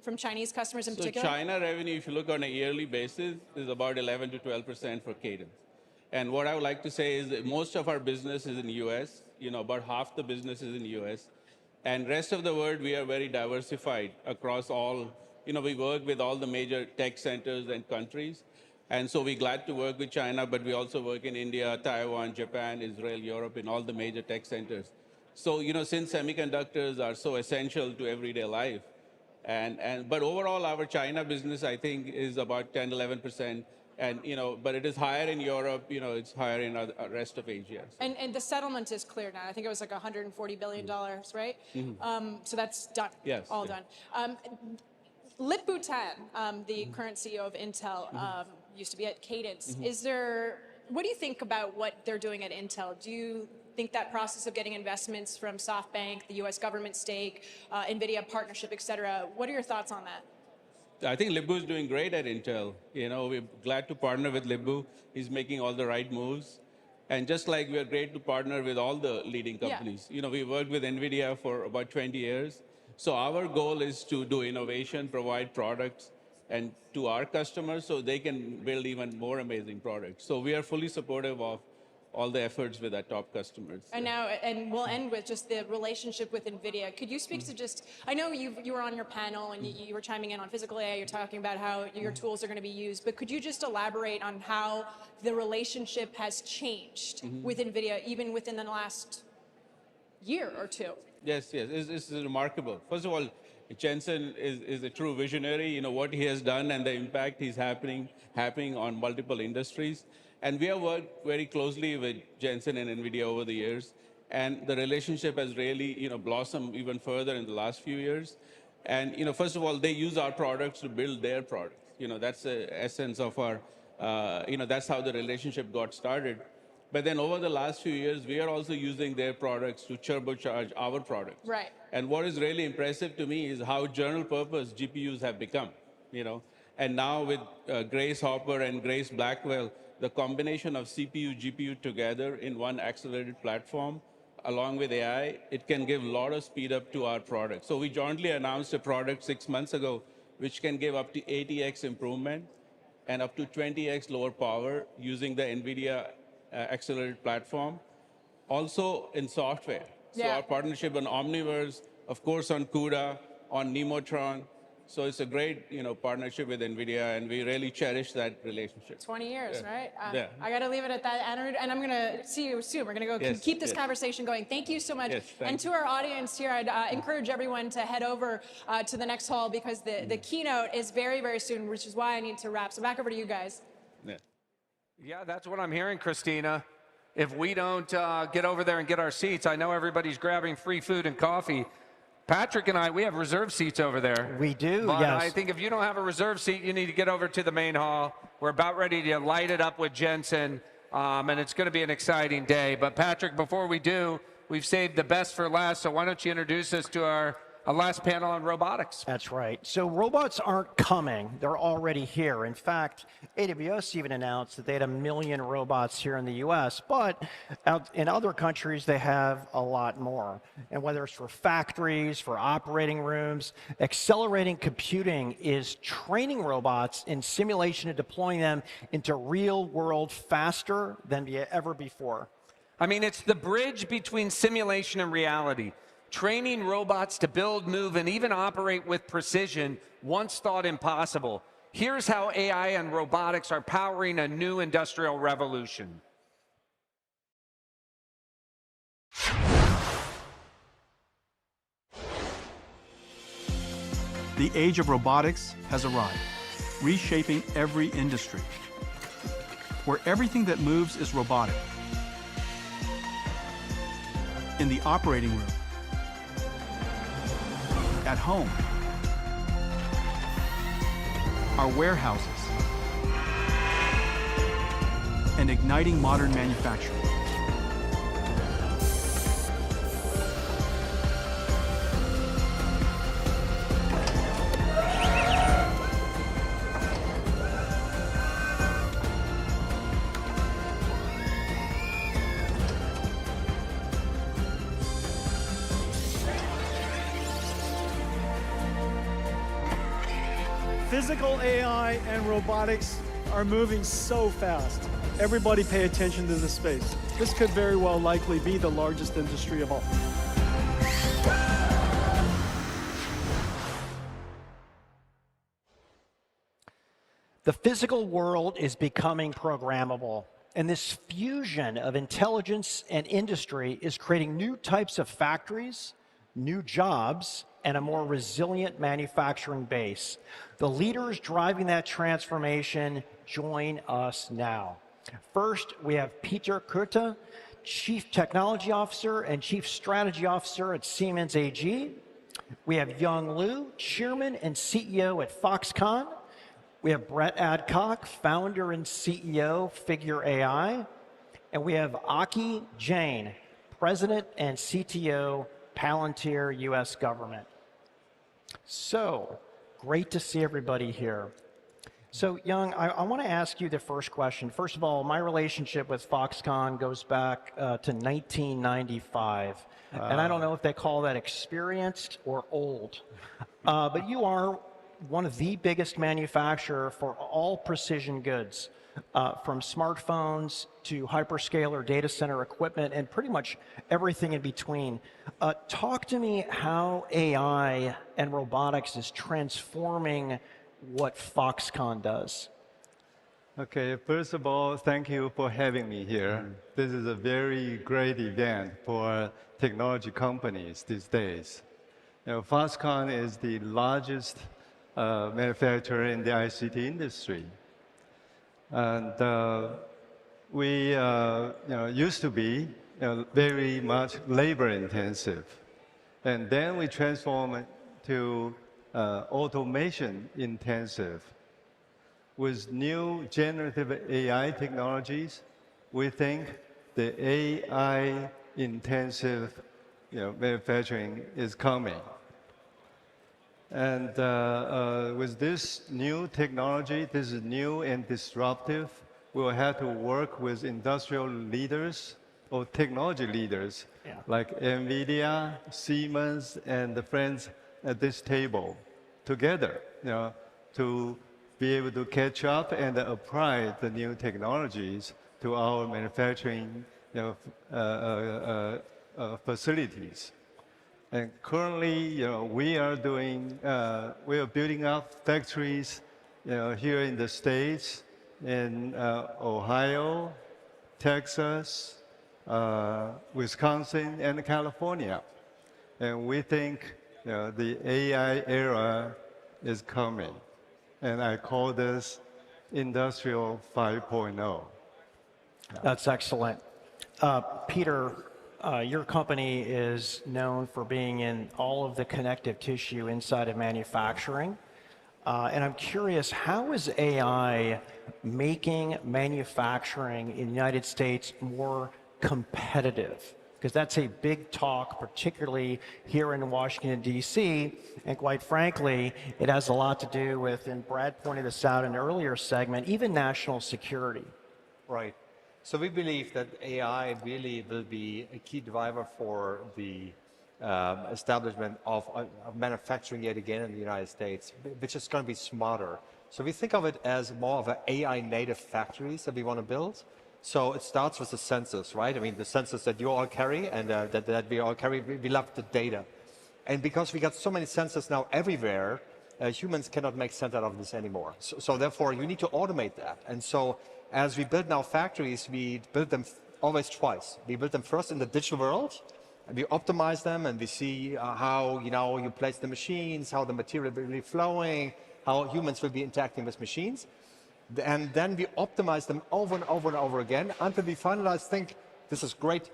from Chinese customers in particular? So China revenue, if you look on a yearly basis, is about 11 to 12% for Cadence. And what I would like to say is that most of our business is in the US. About half the business is in the US. And rest of the world, we are very diversified across all, we work with all the major tech centers and countries. And so we're glad to work with China, but we also work in India, Taiwan, Japan, Israel, Europe, in all the major tech centers. So, since semiconductors are so essential to everyday life, but overall, our China business, I think, is about 10, 11%. And, but it is higher in Europe, it's higher in the rest of Asia. And the settlement is clear now. I think it was like $140 billion, right? So that's done. Yes. All done. Lip-Bu Tan, the current CEO of Intel, used to be at Cadence. Is there what do you think about what they're doing at Intel? Do you think that process of getting investments from SoftBank, the U.S. government stake, Nvidia partnership, et cetera, what are your thoughts on that? I think Lip-Bu is doing great at Intel. You know, we're glad to partner with Lip-Bu. He's making all the right moves. And just like we're great to partner with all the leading companies. You know, we worked with Nvidia for about 20 years. So our goal is to do innovation, provide products and to our customers so they can build even more amazing products. So we are fully supportive of all the efforts with our top customers. And we'll end with just the relationship with Nvidia. Could you speak to just, I know you were on your panel and you were chiming in on physical AI, you're talking about how your tools are going to be used, but could you just elaborate on how the relationship has changed with Nvidia, even within the last year or two? Yes, it's remarkable. First of all, Jensen is a true visionary. You know, what he has done and the impact he's happening on multiple industries. And we have worked very closely with Jensen and Nvidia over the years. And the relationship has really, you know, blossomed even further in the last few years. And, you know, first of all, they use our products to build their products. You know, that's the essence of our, you know, that's how the relationship got started. But then over the last few years, we are also using their products to turbocharge our products. Right. And what is really impressive to me is how general purpose GPUs have become, you know. And now with Grace Hopper and Grace Blackwell, the combination of CPU, GPU together in one accelerated platform, along with AI, it can give a lot of speed up to our product. So we jointly announced a product 6 months ago, which can give up to 80x improvement and up to 20x lower power using the NVIDIA accelerated platform. Also in software. So our partnership on Omniverse, of course on CUDA, on Nemotron. So it's a great, you know, partnership with NVIDIA, and we really cherish that relationship. 20 years, right? Yeah. I got to leave it at that. And I'm going to see you soon. We're going to go keep this conversation going. Thank you so much. And to our audience here, I'd encourage everyone to head over to the next hall because the keynote is very, very soon, which is why I need to wrap. So back over to you guys. Yeah, that's what I'm hearing, Christina. If we don't get over there and get our seats, I know everybody's grabbing free food and coffee. Patrick and I, we have reserved seats over there. We do, but yes. I think if you don't have a reserved seat, you need to get over to the main hall. We're about ready to light it up with Jensen, and it's going to be an exciting day. But Patrick, before we do, we've saved the best for last, so why don't you introduce us to our last panel on robotics? That's right. So robots aren't coming. They're already here. In fact, AWS even announced that they had 1 million robots here in the US, but in other countries, they have a lot more. And whether it's for factories, for operating rooms, accelerating computing is training robots in simulation and deploying them into real world faster than ever before. I mean, it's the bridge between simulation and reality. Training robots to build, move, and even operate with precision once thought impossible. Here's how AI and robotics are powering a new industrial revolution. The age of robotics has arrived, reshaping every industry, where everything that moves is robotic. In the operating room, at home, our warehouses, and igniting modern manufacturing. Physical AI and robotics are moving so fast. Everybody pay attention to this space. This could very well likely be the largest industry of all. The physical world is becoming programmable, and this fusion of intelligence and industry is creating new types of factories, new jobs, and a more resilient manufacturing base. The leaders driving that transformation join us now. First, we have Peter Kurte, Chief Technology Officer and Chief Strategy Officer at Siemens AG. We have Young Liu, Chairman and CEO at Foxconn. We have Brett Adcock, founder and CEO, Figure AI. And we have Aki Jain, president and CTO, Palantir US Government. So, great to see everybody here. So, Young, I want to ask you the first question. First of all, my relationship with Foxconn goes back to 1995. And I don't know if they call that experienced or old. But you are one of the biggest manufacturers for all precision goods, from smartphones to hyperscaler data center equipment and pretty much everything in between. Talk to me how AI and robotics is transforming what Foxconn does. Okay, first of all, thank you for having me here. This is a very great event for technology companies these days. You know, Foxconn is the largest manufacturer in the ICT industry. And we used to be very much labor intensive. And then we transformed it to automation intensive. With new generative AI technologies, we think the AI intensive manufacturing is coming. And with this new technology, this is new and disruptive. We'll have to work with industrial leaders or technology leaders like Nvidia, Siemens, and the friends at this table together, to be able to catch up and apply the new technologies to our manufacturing facilities. And currently, we are building up factories, here in the States, in Ohio, Texas, Wisconsin, and California. And we think, the AI era is coming. And I call this Industrial 5.0. That's excellent. Peter, your company is known for being in all of the connective tissue inside of manufacturing. And I'm curious, how is AI making manufacturing in the United States more competitive? Because that's a big talk, particularly here in Washington, D.C. And quite frankly, it has a lot to do with, and Brad pointed this out in an earlier segment, even national security. Right. So we believe that AI really will be a key driver for the establishment of manufacturing yet again in the United States, which is going to be smarter. So we think of it as more of an AI native factories that we want to build. So it starts with the sensors, right? I mean, the sensors that you all carry and that we all carry, we love the data. And because we got so many sensors now everywhere, humans cannot make sense out of this anymore. So therefore, you need to automate that. And so as we build now factories, we build them always twice. We build them first in the digital world, and we optimize them, and we see how you place the machines, how the material will be flowing, how humans will be interacting with machines. And then we optimize them over and over and over again until we finalize, think, this is great.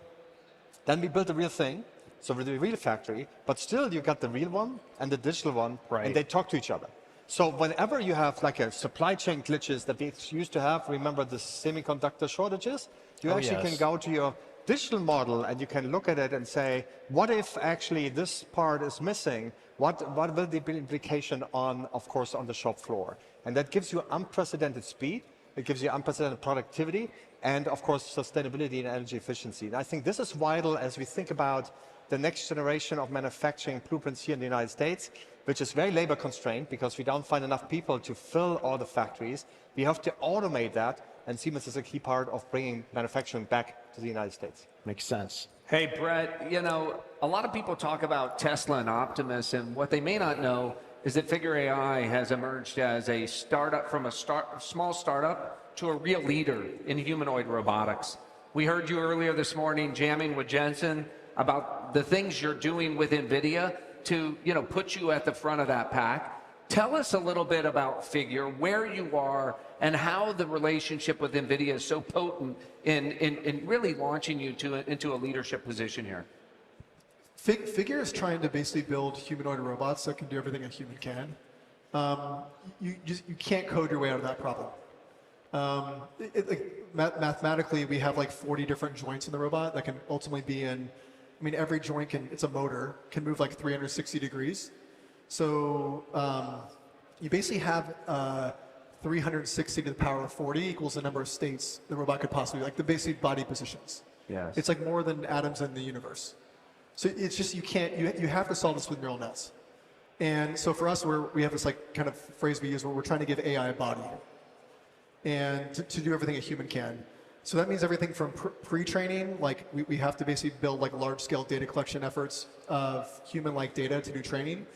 Then we build the real thing, so with the real factory, but still you got the real one and the digital one, and they talk to each other. So whenever you have like a supply chain glitches that we used to have, remember the semiconductor shortages, you actually can go to your digital model and you can look at it and say, what if actually this part is missing? What will the implication on, of course, on the shop floor? And that gives you unprecedented speed, it gives you unprecedented productivity, and of course, sustainability and energy efficiency. And I think this is vital as we think about the next generation of manufacturing blueprints here in the United States, which is very labor constrained because we don't find enough people to fill all the factories. We have to automate that, and Siemens is a key part of bringing manufacturing back to the United States. Makes sense. Hey, Brett, a lot of people talk about Tesla and Optimus, and what they may not know is that Figure AI has emerged as a startup from a small startup to a real leader in humanoid robotics. We heard you earlier this morning jamming with Jensen about the things you're doing with Nvidia to put you at the front of that pack. Tell us a little bit about Figure, where you are, and how the relationship with Nvidia is so potent in really launching you into a leadership position here. Figure is trying to basically build humanoid robots that can do everything a human can. you can't code your way out of that problem. Mathematically, we have like 40 different joints in the robot that can ultimately be in, I mean, every joint it's a motor, can move like 360 degrees. So you basically have 360 to the power of 40 equals the number of states the robot could possibly, like the basic body positions. Yes. It's like more than atoms in the universe. So it's just, you have to solve this with neural nets. And so for us, we have this like kind of phrase we use where we're trying to give AI a body and to do everything a human can. So that means everything from pre-training, like we have to basically build like large-scale data collection efforts of human-like data to do training.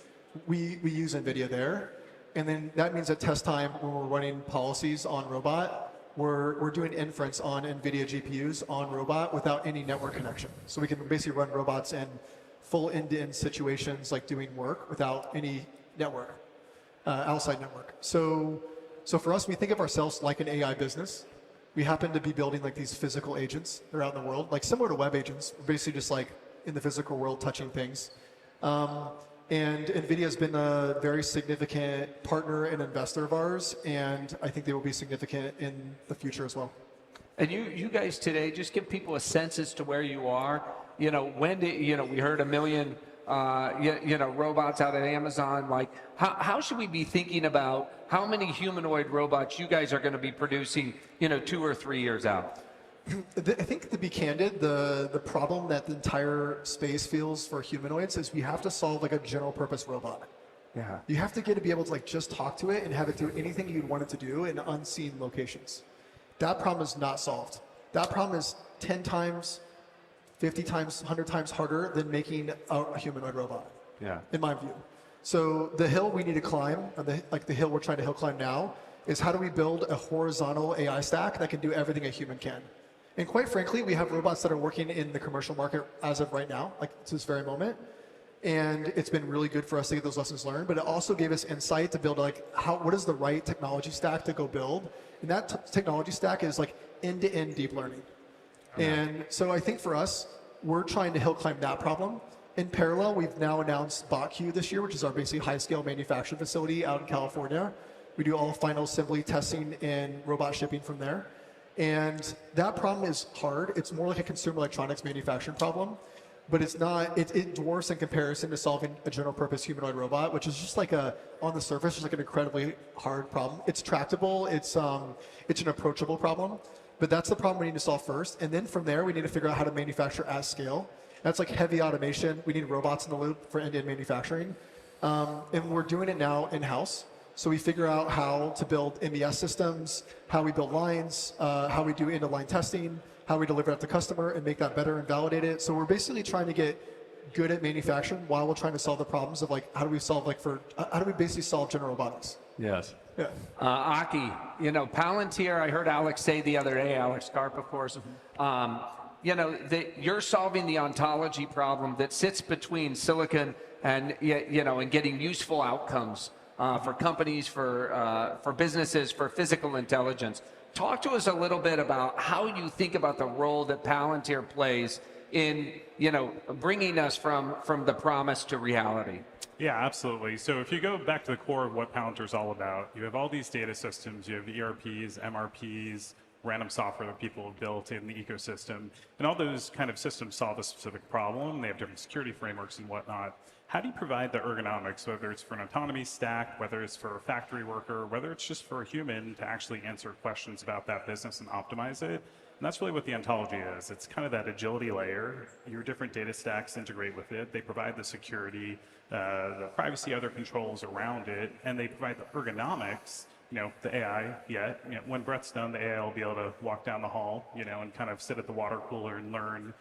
We use Nvidia there. And then that means at test time, when we're running policies on robot, we're doing inference on Nvidia GPUs on robot without any network connection. So we can basically run robots in full end-to-end situations like doing work without any network, outside network. So for us, we think of ourselves like an AI business. We happen to be building like these physical agents that are out in the world, like similar to web agents. We're basically just like in the physical world touching things. And Nvidia has been a very significant partner and investor of ours, and I think they will be significant in the future as well. And you guys today, just give people a sense as to where you are. You know, when did, you know, we heard 1 million, robots out at Amazon. Like, how should we be thinking about how many humanoid robots you guys are going to be producing, 2 or 3 years out? I think, to be candid, the problem that the entire space feels for humanoids is we have to solve like a general purpose robot. Yeah. You have to be able to like just talk to it and have it do anything you'd want it to do in unseen locations. That problem is not solved. That problem is 10 times, 50 times, 100 times harder than making a humanoid robot. Yeah. In my view. So the hill we need to climb, the hill we're trying to hill climb now, is how do we build a horizontal AI stack that can do everything a human can. And quite frankly, we have robots that are working in the commercial market as of right now, like to this very moment. And it's been really good for us to get those lessons learned, but it also gave us insight to build like what is the right technology stack to go build. And that technology stack is like end-to-end deep learning. And so I think for us, we're trying to hill climb that problem. In parallel, we've now announced BotQ this year, which is our basically high-scale manufacturing facility out in California. We do all final assembly testing and robot shipping from there. And that problem is hard. It's more like a consumer electronics manufacturing problem, but it's not, it dwarfs in comparison to solving a general purpose humanoid robot, which is just like on the surface, just like an incredibly hard problem. It's tractable, it's an approachable problem, but that's the problem we need to solve first. And then from there, we need to figure out how to manufacture at scale. That's like heavy automation. We need robots in the loop for end-to-end manufacturing. And we're doing it now in-house. So we figure out how to build MES systems, how we build lines, how we do end-of-line testing, how we deliver it to customer and make that better and validate it. So we're basically trying to get good at manufacturing while we're trying to solve the problems of like, how do we basically solve general robotics? Yes. Yeah. Aki, Palantir, I heard Alex say the other day, Alex Karp, of course, you're solving the ontology problem that sits between silicon and, and getting useful outcomes for companies, for businesses, for physical intelligence. Talk to us a little bit about how you think about the role that Palantir plays in, bringing us from the promise to reality. Yeah, absolutely. So if you go back to the core of what Palantir is all about, you have all these data systems, you have ERPs, MRPs, random software that people have built in the ecosystem, and all those kind of systems solve a specific problem. They have different security frameworks and whatnot. How do you provide the ergonomics, whether it's for an autonomy stack, whether it's for a factory worker, whether it's just for a human to actually answer questions about that business and optimize it? And that's really what the ontology is. It's kind of that agility layer. Your different data stacks integrate with it. They provide the security, the privacy, other controls around it, and they provide the ergonomics. The AI, when Brett's done, the AI will be able to walk down the hall, and kind of sit at the water cooler and learn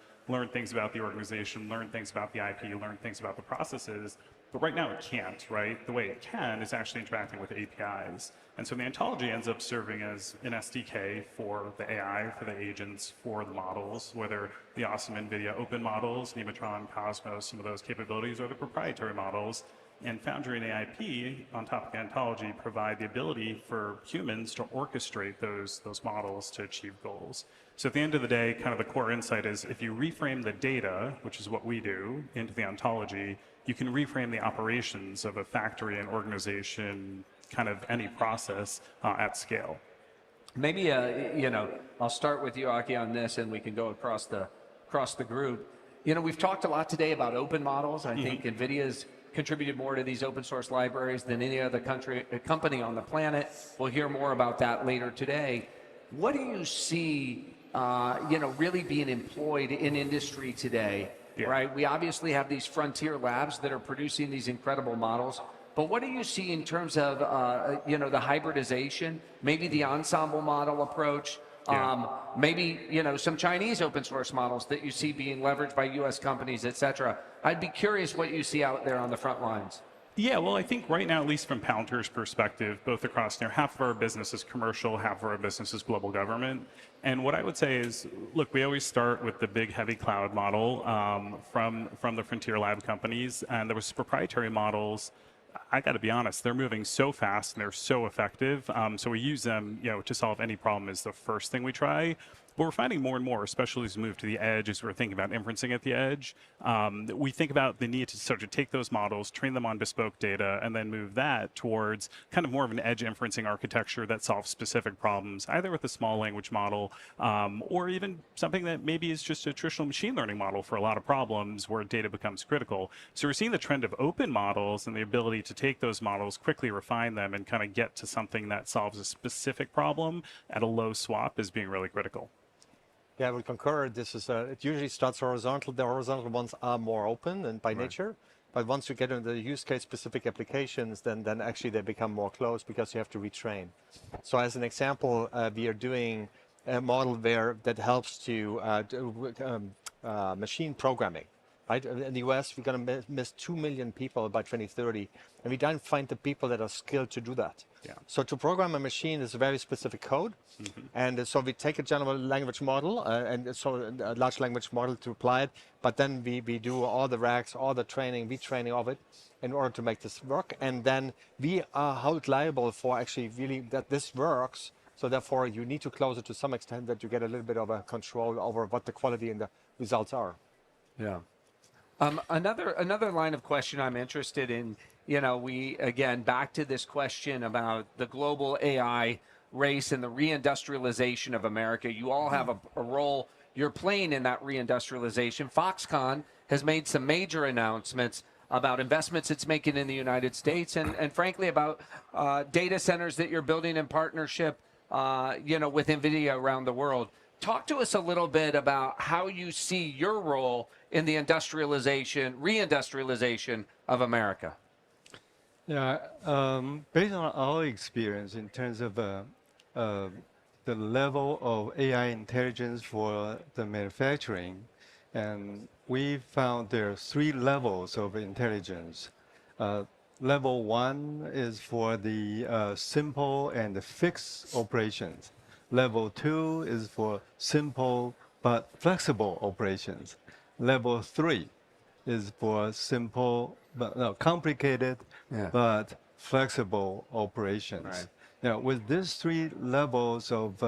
things about the organization, learn things about the IP, learn things about the processes. But right now it can't, right? The way it can is actually interacting with APIs. And so the ontology ends up serving as an SDK for the AI, for the agents, for the models, whether the awesome NVIDIA open models, Nematron, Cosmos, some of those capabilities, or the proprietary models. And Foundry and AIP, on top of the ontology, provide the ability for humans to orchestrate those models to achieve goals. So at the end of the day, kind of the core insight is if you reframe the data, which is what we do, into the ontology, you can reframe the operations of a factory, an organization, kind of any process at scale. Maybe, I'll start with you, Aki, on this, and we can go across the group. We've talked a lot today about open models. I think NVIDIA's contributed more to these open source libraries than any other company on the planet. We'll hear more about that later today. What do you see, really being employed in industry today, right? We obviously have these frontier labs that are producing these incredible models. But what do you see in terms of, the hybridization, maybe the ensemble model approach, maybe, some Chinese open source models that you see being leveraged by US companies, et cetera. I'd be curious what you see out there on the front lines. Yeah, well, I think right now, at least from Palantir's perspective, both across half of our business is commercial, half of our business is global government. And what I would say is, look, we always start with the big heavy cloud model from the frontier lab companies, and there was proprietary models. I got to be honest, they're moving so fast and they're so effective. So we use them, to solve any problem is the first thing we try. But we're finding more and more, especially as we move to the edge, as we're thinking about inferencing at the edge, we think about the need to sort of take those models, train them on bespoke data, and then move that towards kind of more of an edge inferencing architecture that solves specific problems, either with a small language model or even something that maybe is just a traditional machine learning model for a lot of problems where data becomes critical. So we're seeing the trend of open models and the ability to take those models, quickly refine them, and kind of get to something that solves a specific problem at a low swap as being really critical. Yeah, I would concur. This is it usually starts horizontal. The horizontal ones are more open and by nature, but once you get into the use case specific applications, then actually they become more closed because you have to retrain. So as an example, we are doing a model that helps to machine programming. Right? In the US, we're going to miss 2 million people by 2030, and we don't find the people that are skilled to do that. Yeah. So to program a machine is a very specific code, and so we take a general language model, and so a large language model to apply it, but then we do all the racks, all the training, retraining of it in order to make this work, and then we are held liable for actually really that this works. So therefore, you need to close it to some extent that you get a little bit of a control over what the quality and the results are. Yeah. Another line of question I'm interested in, we, again, back to this question about the global AI race and the reindustrialization of America. You all have a role you're playing in that reindustrialization. Foxconn has made some major announcements about investments it's making in the United States and frankly, about data centers that you're building in partnership, with NVIDIA around the world. Talk to us a little bit about how you see your role in the reindustrialization of America. Yeah, based on our experience in terms of the level of AI intelligence for the manufacturing, and we found there are 3 levels of intelligence. Level 1 is for the simple and fixed operations. Level 2 is for simple but flexible operations. Level 3 is for simple but complicated but flexible operations. Right. Now, with these 3 levels of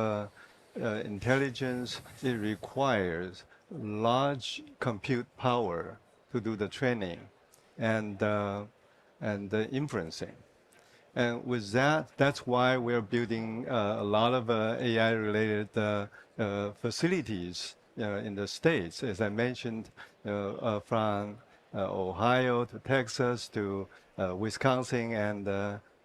intelligence, it requires large compute power to do the training and the inferencing. And with that, that's why we're building a lot of AI-related facilities in the States, as I mentioned, from Ohio to Texas to Wisconsin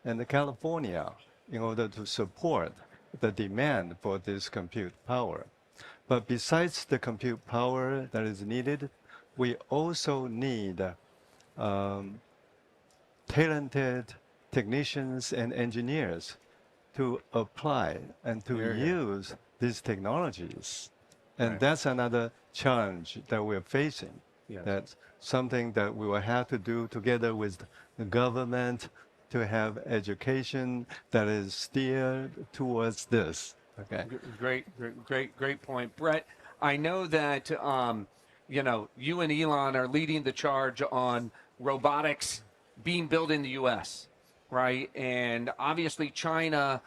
and California, in order to support the demand for this compute power. But besides the compute power that is needed, we also need talented technicians and engineers to apply and to use these technologies. And that's another challenge that we're facing. Yes. That's something that we will have to do together with the government to have education that is steered towards this. Okay. Great point. Brett, I know that, you and Elon are leading the charge on robotics being built in the U.S., right? And obviously China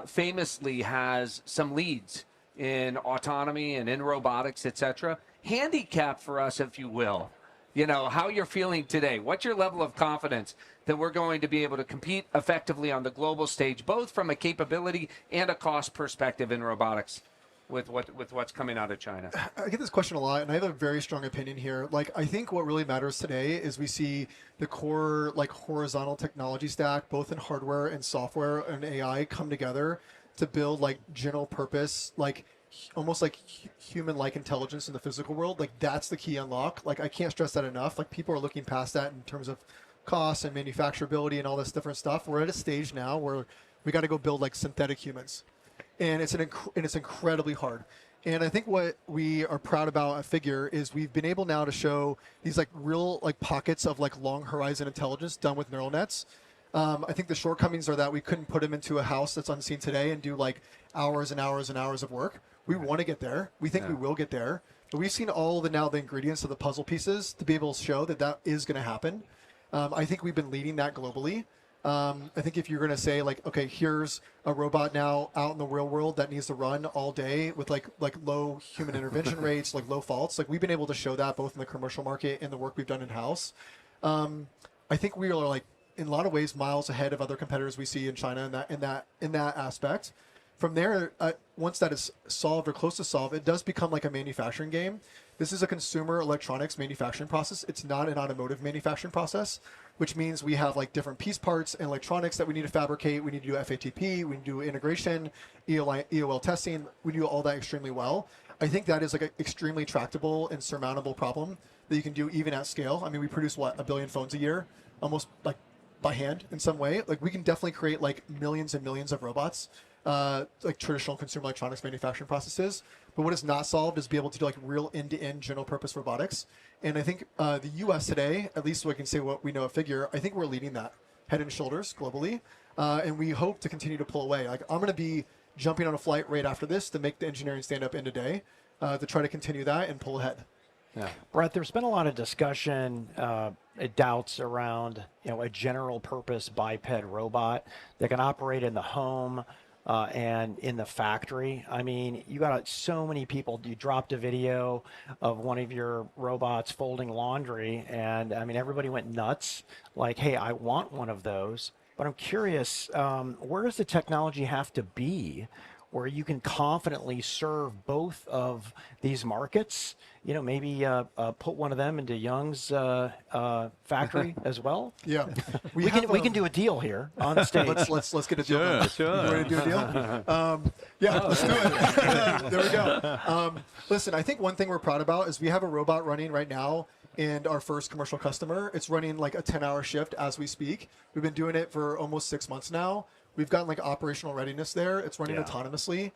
famously has some leads in autonomy and in robotics, et cetera. Handicap for us, if you will, you know, how you're feeling today. What's your level of confidence that we're going to be able to compete effectively on the global stage, both from a capability and a cost perspective in robotics with what's coming out of China? I get this question a lot, and I have a very strong opinion here. Like, I think what really matters today is we see the core, like, horizontal technology stack, both in hardware and software and AI, come together to build, like, general purpose, like, almost like human-like intelligence in the physical world. Like, that's the key unlock. Like, I can't stress that enough. Like, people are looking past that in terms of costs and manufacturability and all this different stuff. We're at a stage now where we got to go build, like, synthetic humans. And it's it's incredibly hard. And I think what we are proud about at Figure is we've been able now to show these, like, real, like, pockets of, like, long horizon intelligence done with neural nets. I think the shortcomings are that we couldn't put them into a house that's unseen today and do, like, hours and hours and hours of work. We want to get there. We think we will get there. But we've seen all the ingredients of the puzzle pieces to be able to show that that is going to happen. I think we've been leading that globally. I think if you're going to say, like, okay, here's a robot now out in the real world that needs to run all day with like low human intervention rates, like low faults, like we've been able to show that both in the commercial market and the work we've done in house. I think we are, like, in a lot of ways miles ahead of other competitors we see in China in that aspect. From there, once that is solved or close to solved, it does become like a manufacturing game. This is a consumer electronics manufacturing process. It's not an automotive manufacturing process, which means we have, like, different piece parts and electronics that we need to fabricate. We need to do FATP. We need to do integration, EOL testing. We do all that extremely well. I think that is, like, an extremely tractable and surmountable problem that you can do even at scale. I mean, we produce, what, 1 billion phones a year, almost, like, by hand in some way. Like, we can definitely create, like, millions and millions of robots, like traditional consumer electronics manufacturing processes. But what is not solved is be able to do, like, real end-to-end general purpose robotics. And I think the US today, at least we can say what we know at Figure, I think we're leading that head and shoulders globally. And we hope to continue to pull away. Like, I'm going to be jumping on a flight right after this to make the engineering stand up in today to try to continue that and pull ahead. Yeah. Brett, there's been a lot of discussion, doubts around, you know, a general purpose biped robot that can operate in the home and in the factory. I mean, you got so many people. You dropped a video of one of your robots folding laundry, and I mean, everybody went nuts. Like, hey, I want one of those. But I'm curious, where does the technology have to be where you can confidently serve both of these markets? You know, maybe put one of them into Young's factory as well. Yeah, we can do a deal here on stage. let's get a deal. Sure. You ready to do a deal? Yeah, let's do it. There we go. Listen, I think one thing we're proud about is we have a robot running right now. And our first commercial customer, it's running like a 10-hour shift as we speak. We've been doing it for almost 6 months now. We've gotten, like, operational readiness there. It's running autonomously.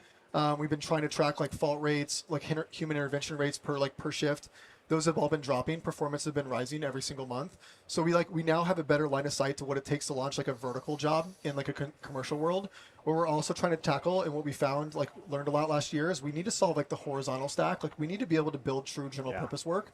We've been trying to track, like, fault rates, like human intervention rates per shift. Those have all been dropping. Performance has been rising every single month. So we now have a better line of sight to what it takes to launch, like, a vertical job in, like, a commercial world. What we're also trying to tackle, and what we found, like, learned a lot last year, is we need to solve, like, the horizontal stack. Like, we need to be able to build true general purpose work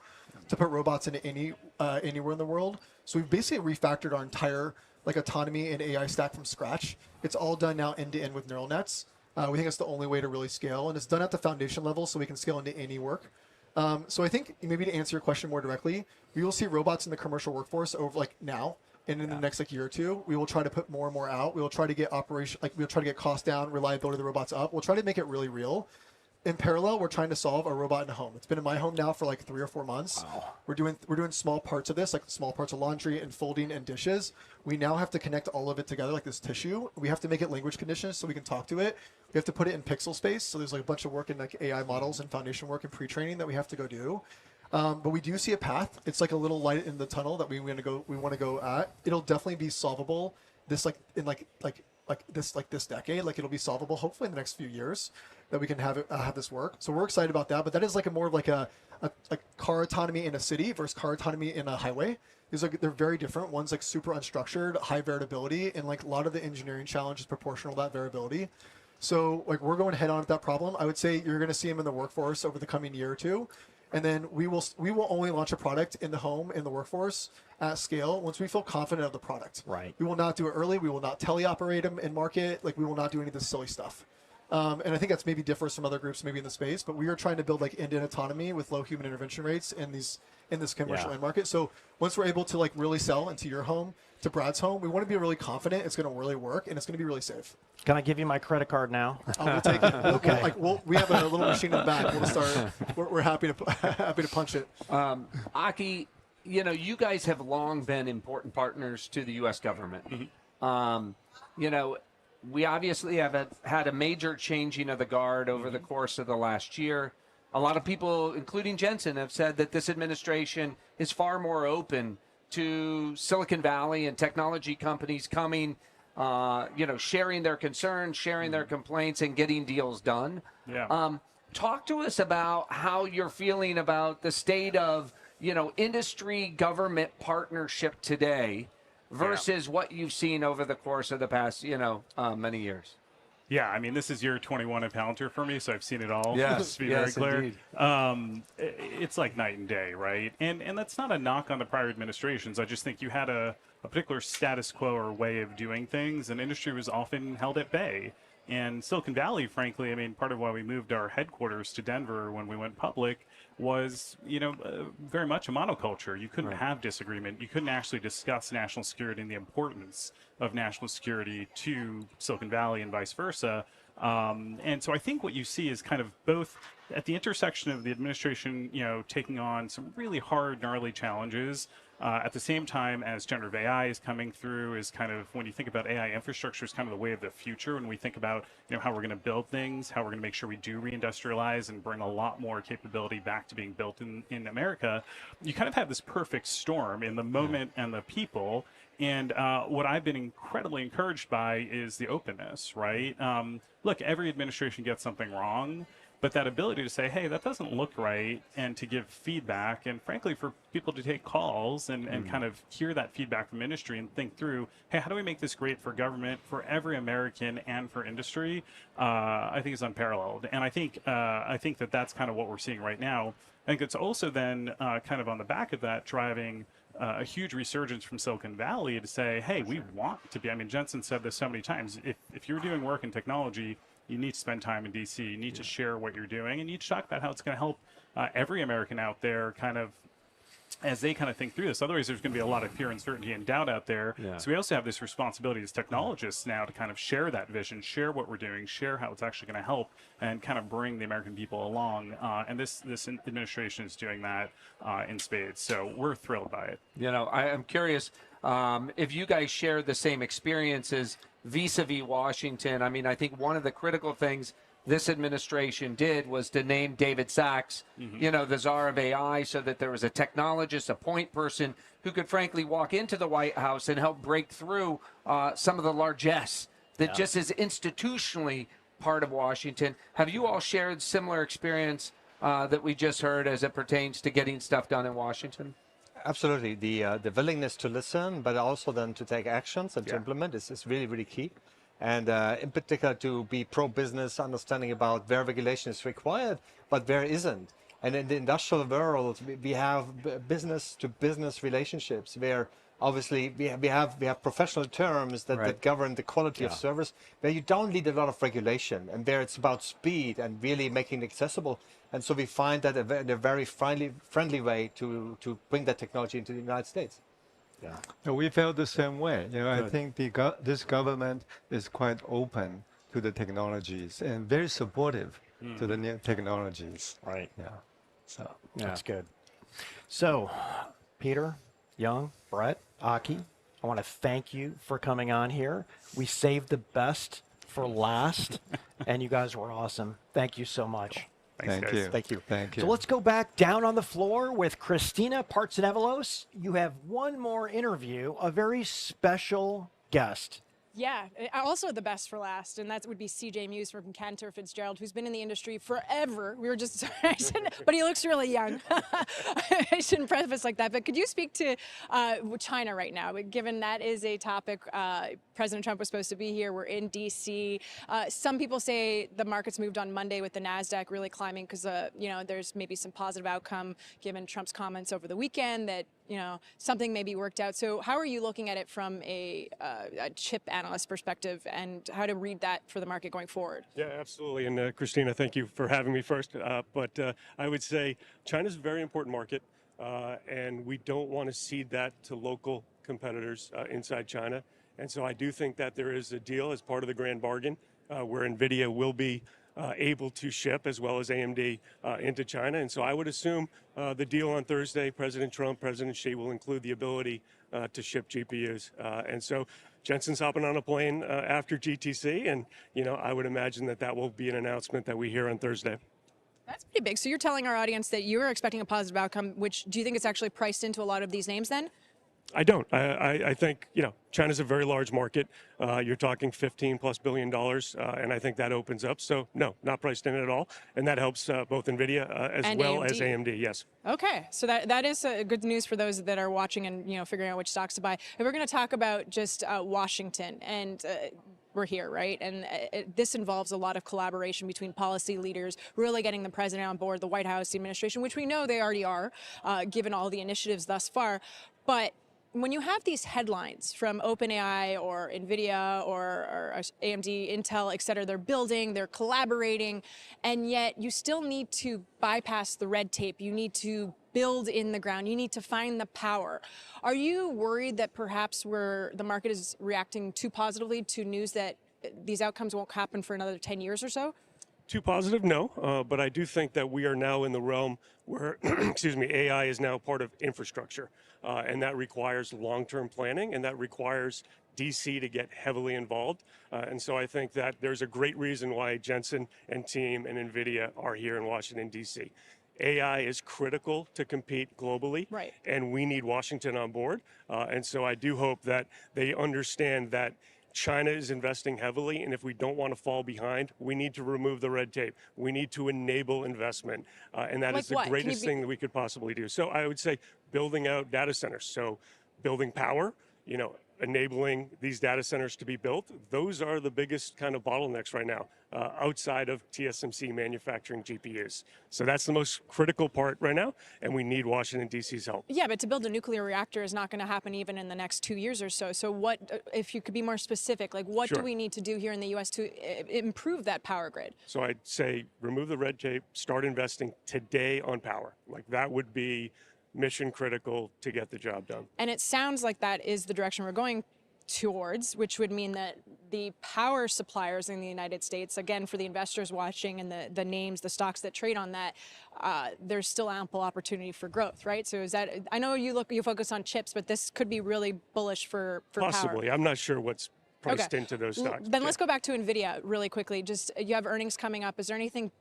to put robots into anywhere in the world. So we've basically refactored our entire, like, autonomy and AI stack from scratch. It's all done now end to end with neural nets. We think it's the only way to really scale, and it's done at the foundation level, so we can scale into any work. So I think maybe to answer your question more directly, we will see robots in the commercial workforce over, like, now, and in the next, like, year or two. We will try to put more and more out. We will try to get we'll try to get cost down, reliability of the robots up. We'll try to make it really real. In parallel, we're trying to solve a robot in a home. It's been in my home now for like 3 or 4 months. Wow. We're doing small parts of this, like small parts of laundry and folding and dishes. We now have to connect all of it together like this tissue. We have to make it language conditioned so we can talk to it. We have to put it in pixel space. So there's, like, a bunch of work in, like, AI models and foundation work and pre-training that we have to go do. But we do see a path. It's like a little light in the tunnel that we want to go at. It'll definitely be solvable. This this decade, like, it'll be solvable hopefully in the next few years that we can have this work. So we're excited about that. But that is like more of like a car autonomy in a city versus car autonomy in a highway. They're very different. One's like super unstructured, high variability, and like a lot of the engineering challenge is proportional to that variability. So, like, we're going head on at that problem. I would say you're going to see them in the workforce over the coming year or two. And then we will only launch a product in the home, in the workforce, at scale, once we feel confident of the product. Right. We will not do it early. We will not teleoperate them in market. Like, we will not do any of this silly stuff. And I think that's maybe differs from other groups maybe in the space, but we are trying to build like end-to-end autonomy with low human intervention rates in this commercial end market. So once we're able to like really sell into your home, to Brad's home, we want to be really confident it's going to really work and it's going to be really safe. Can I give you my credit card now? We'll take it. Okay. We have a little machine in the back. We'll start. We're happy to punch it. Aki, you know, you guys have long been important partners to the U.S. government. You know, we obviously have had a major changing of the guard over the course of the last year. A lot of people, including Jensen, have said that this administration is far more open to Silicon Valley and technology companies coming, you know, sharing their concerns, sharing their complaints, and getting deals done. Yeah. Talk to us about how you're feeling about the state of, you know, industry-government partnership today versus what you've seen over the course of the past, you know, many years. Yeah, I mean, this is year 21 of Palantir for me, so I've seen it all. Yes, to be very clear. It's like night and day, right? And that's not a knock on the prior administrations. I just think you had a particular status quo or way of doing things, and industry was often held at bay. And Silicon Valley, frankly, I mean, part of why we moved our headquarters to Denver when we went public was, you know, very much a monoculture. You couldn't have disagreement. You couldn't actually discuss national security and the importance of national security to Silicon Valley and vice versa. And so I think what you see is kind of both at the intersection of the administration, you know, taking on some really hard, gnarly challenges, at the same time as generative AI is coming through, is kind of, when you think about AI infrastructure, is kind of the way of the future. When we think about, you know, how we're going to build things, how we're going to make sure we do reindustrialize and bring a lot more capability back to being built in America, you kind of have this perfect storm in the moment and the people. And what I've been incredibly encouraged by is the openness, right? Look, every administration gets something wrong, but that ability to say, hey, that doesn't look right, and to give feedback, and frankly, for people to take calls and kind of hear that feedback from industry and think through, hey, how do we make this great for government, for every American, and for industry, I think is unparalleled. And I think that that's kind of what we're seeing right now. I think it's also then kind of on the back of that driving a huge resurgence from Silicon Valley to say, hey, we want to be, I mean, Jensen said this so many times, if you're doing work in technology, you need to spend time in DC, you need to share what you're doing, and you need to talk about how it's going to help every American out there kind of as they kind of think through this. Otherwise, there's going to be a lot of fear, uncertainty, and doubt out there. Yeah. So we also have this responsibility as technologists now to kind of share that vision, share what we're doing, share how it's actually going to help, and kind of bring the American people along. And this administration is doing that in spades. So we're thrilled by it. You know, I'm curious if you guys share the same experiences vis-a-vis Washington. I mean, I think one of the critical things this administration did was to name David Sachs, you know, the czar of AI, so that there was a technologist, a point person who could frankly walk into the White House and help break through some of the largesse that just is institutionally part of Washington. Have you all shared similar experience that we just heard as it pertains to getting stuff done in Washington? Absolutely. The willingness to listen, but also then to take actions and to implement is really, really key. And in particular, to be pro-business, understanding about where regulation is required, but where isn't. And in the industrial world, we have business-to-business relationships where obviously we have professional terms that govern the quality of service, where you don't need a lot of regulation, and where it's about speed and really making it accessible. And so we find that a very friendly way to bring that technology into the United States. Yeah. No, we felt the same way. You know, I think this government is quite open to the technologies and very supportive to the new technologies. Right. Yeah. So that's good. So, Peter, Young, Brett, Aki, I want to thank you for coming on here. We saved the best for last, and you guys were awesome. Thank you so much. Thank you. Thank you. Thank you. So let's go back down on the floor with Christina Partsenevelos. You have one more interview, a very special guest Yeah, also the best for last, and that would be CJ Muse from Cantor Fitzgerald, who's been in the industry forever. We were just, but he looks really young. I shouldn't preface like that, but could you speak to China right now? Given that is a topic, President Trump was supposed to be here. We're in DC. Some people say the market's moved on Monday with the NASDAQ really climbing because, you know, there's maybe some positive outcome given Trump's comments over the weekend that, you know, something may be worked out. So how are you looking at it from a chip analyst perspective, and how to read that for the market going forward? Yeah, absolutely. And Christina, thank you for having me first. But I would say China's a very important market, and we don't want to cede that to local competitors inside China. And so I do think that there is a deal as part of the grand bargain where Nvidia will be able to ship, as well as AMD, into China. And so I would assume the deal on Thursday, President Trump, President Xi will include the ability to ship GPUs. And so Jensen's hopping on a plane after GTC, and you know, I would imagine that that will be an announcement that we hear on Thursday. That's pretty big. So you're telling our audience that you're expecting a positive outcome, which do you think it's actually priced into a lot of these names then? I don't. I think, you know, China's a very large market. You're talking $15+ billion, and I think that opens up. So no, not priced in it at all. And that helps both Nvidia as And well AMD. as AMD, yes. Okay, so that is good news for those that are watching and, you know, figuring out which stocks to buy. And we're going to talk about just Washington, and we're here, right? And this involves a lot of collaboration between policy leaders, really getting the president on board, the White House, the administration, which we know they already are, given all the initiatives thus far. But when you have these headlines from OpenAI or Nvidia or AMD, Intel, et cetera, they're building, they're collaborating, and yet you still need to bypass the red tape. You need to build in the ground. You need to find the power. Are you worried that perhaps the market is reacting too positively to news that these outcomes won't happen for another 10 years or so? Too positive, no. But I do think that we are now in the realm where, excuse me, AI is now part of infrastructure. And that requires long-term planning, and that requires DC to get heavily involved. And so I think that there's a great reason why Jensen and team and Nvidia are here in Washington, DC. AI is critical to compete globally, right, and we need Washington on board. And so I do hope that they understand that China is investing heavily, and if we don't want to fall behind, we need to remove the red tape. We need to enable investment, and that is the greatest thing that we could possibly do. So I would say building out data centers, so building power, you know, enabling these data centers to be built. Those are the biggest kind of bottlenecks right now, outside of TSMC manufacturing GPUs. So that's the most critical part right now, and we need Washington, D.C.'s help. Yeah, but to build a nuclear reactor is not going to happen even in the next 2 years or so. So what, if you could be more specific, like what do we need to do here in the U.S. to improve that power grid? So I'd say remove the red tape, start investing today on power. Like that would be mission critical to get the job done. And it sounds like that is the direction we're going towards, which would mean that the power suppliers in the United States, again, for the investors watching and the names, the stocks that trade on that, there's still ample opportunity for growth, right? So is that, I know you focus on chips, but this could be really bullish for Possibly. power. I'm not sure what's priced into those stocks. Then let's go back to Nvidia really quickly. Just, you have earnings coming up. Is there anything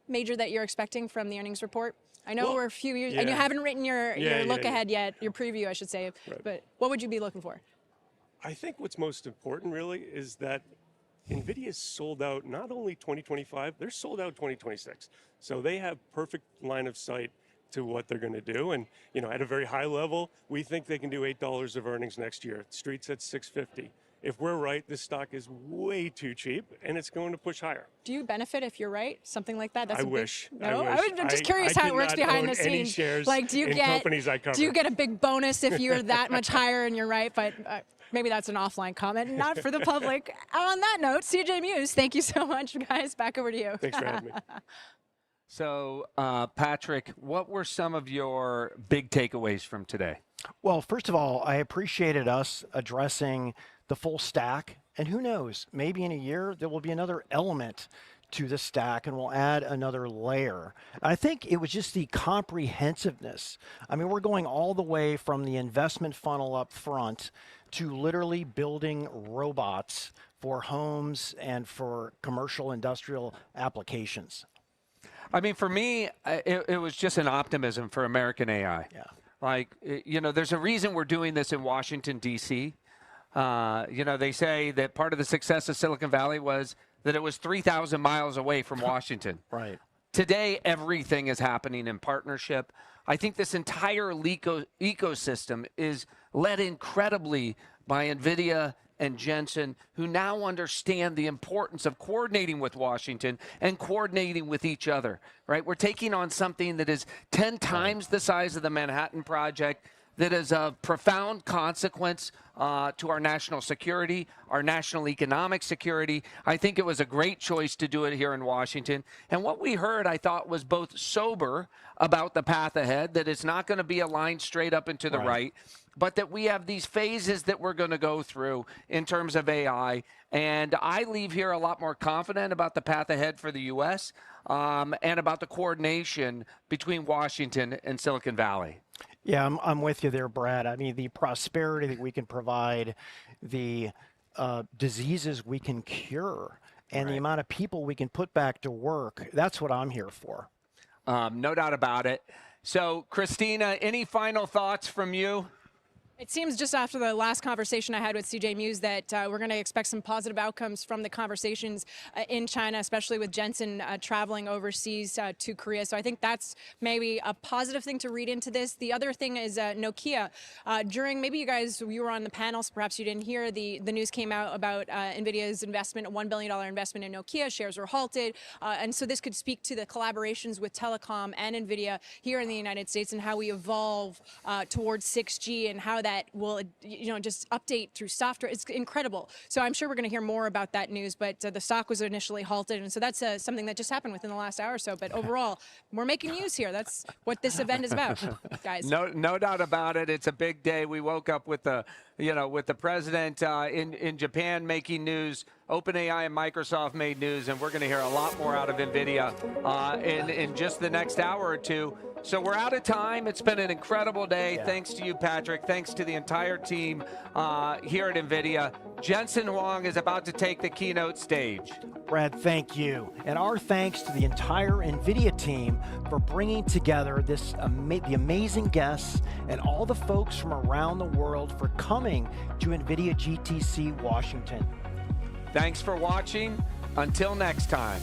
major that you're expecting from the earnings report? I know we're a few years, and you haven't written your look ahead yet, your preview, I should say, but what would you be looking for? I think what's most important really is that Nvidia is sold out not only 2025, they're sold out 2026. So they have perfect line of sight to what they're going to do. And, you know, at a very high level, we think they can do $8 of earnings next year. Street's at $6.50. If we're right, this stock is way too cheap, and it's going to push higher. Do you benefit if you're right? Something like that? That's I wish. No, I wish. I'm just curious how it works behind the scenes. Like, do you get a big bonus if you're that much higher and you're right? But maybe that's an offline comment, not for the public. On that note, CJ Muse, thank you so much, guys. Back over to you. Thanks for having me. So, Patrick, what were some of your big takeaways from today? Well, first of all, I appreciated us addressing the full stack, and who knows, maybe in a year there will be another element to the stack and we'll add another layer. I think it was just the comprehensiveness. I mean, we're going all the way from the investment funnel up front to literally building robots for homes and for commercial industrial applications. I mean, for me, it was just an optimism for American AI. Yeah. Like, you know, there's a reason we're doing this in Washington, D.C. You know, they say that part of the success of Silicon Valley was that it was 3,000 miles away from Washington. Right. Today, everything is happening in partnership. I think this entire ecosystem is led incredibly by Nvidia and Jensen, who now understand the importance of coordinating with Washington and coordinating with each other, right? We're taking on something that is 10 times the size of the Manhattan Project, that is of profound consequence to our national security, our national economic security. I think it was a great choice to do it here in Washington. And what we heard, I thought, was both sober about the path ahead, that it's not going to be a line straight up and to the right, but that we have these phases that we're going to go through in terms of AI. And I leave here a lot more confident about the path ahead for the U.S. And about the coordination between Washington and Silicon Valley. Yeah, I'm with you there, Brad. I mean, the prosperity that we can provide, the diseases we can cure, and the amount of people we can put back to work, that's what I'm here for. No doubt about it. So, Christina, any final thoughts from you? It seems just after the last conversation I had with CJ Muse that we're going to expect some positive outcomes from the conversations in China, especially with Jensen traveling overseas to Korea. So I think that's maybe a positive thing to read into this. The other thing is Nokia. During, maybe you were on the panel, so perhaps you didn't hear, the news came out about Nvidia's investment, a $1 billion investment in Nokia. Shares were halted. And so this could speak to the collaborations with telecom and Nvidia here in the United States and how we evolve towards 6G and how that will, just update through software. It's incredible. So I'm sure we're going to hear more about that news, but the stock was initially halted. And so that's something that just happened within the last hour or so. But overall, we're making news here. That's what this event is about, guys. No doubt about it. It's a big day. We woke up with the, with the president in Japan making news. OpenAI and Microsoft made news, and we're going to hear a lot more out of Nvidia in just the next hour or two. So we're out of time. It's been an incredible day. Yeah. Thanks to you, Patrick. Thanks to the entire team here at Nvidia. Jensen Huang is about to take the keynote stage. Brad, thank you. And our thanks to the entire Nvidia team for bringing together this the amazing guests and all the folks from around the world for coming to Nvidia GTC Washington. Thanks for watching. Until next time.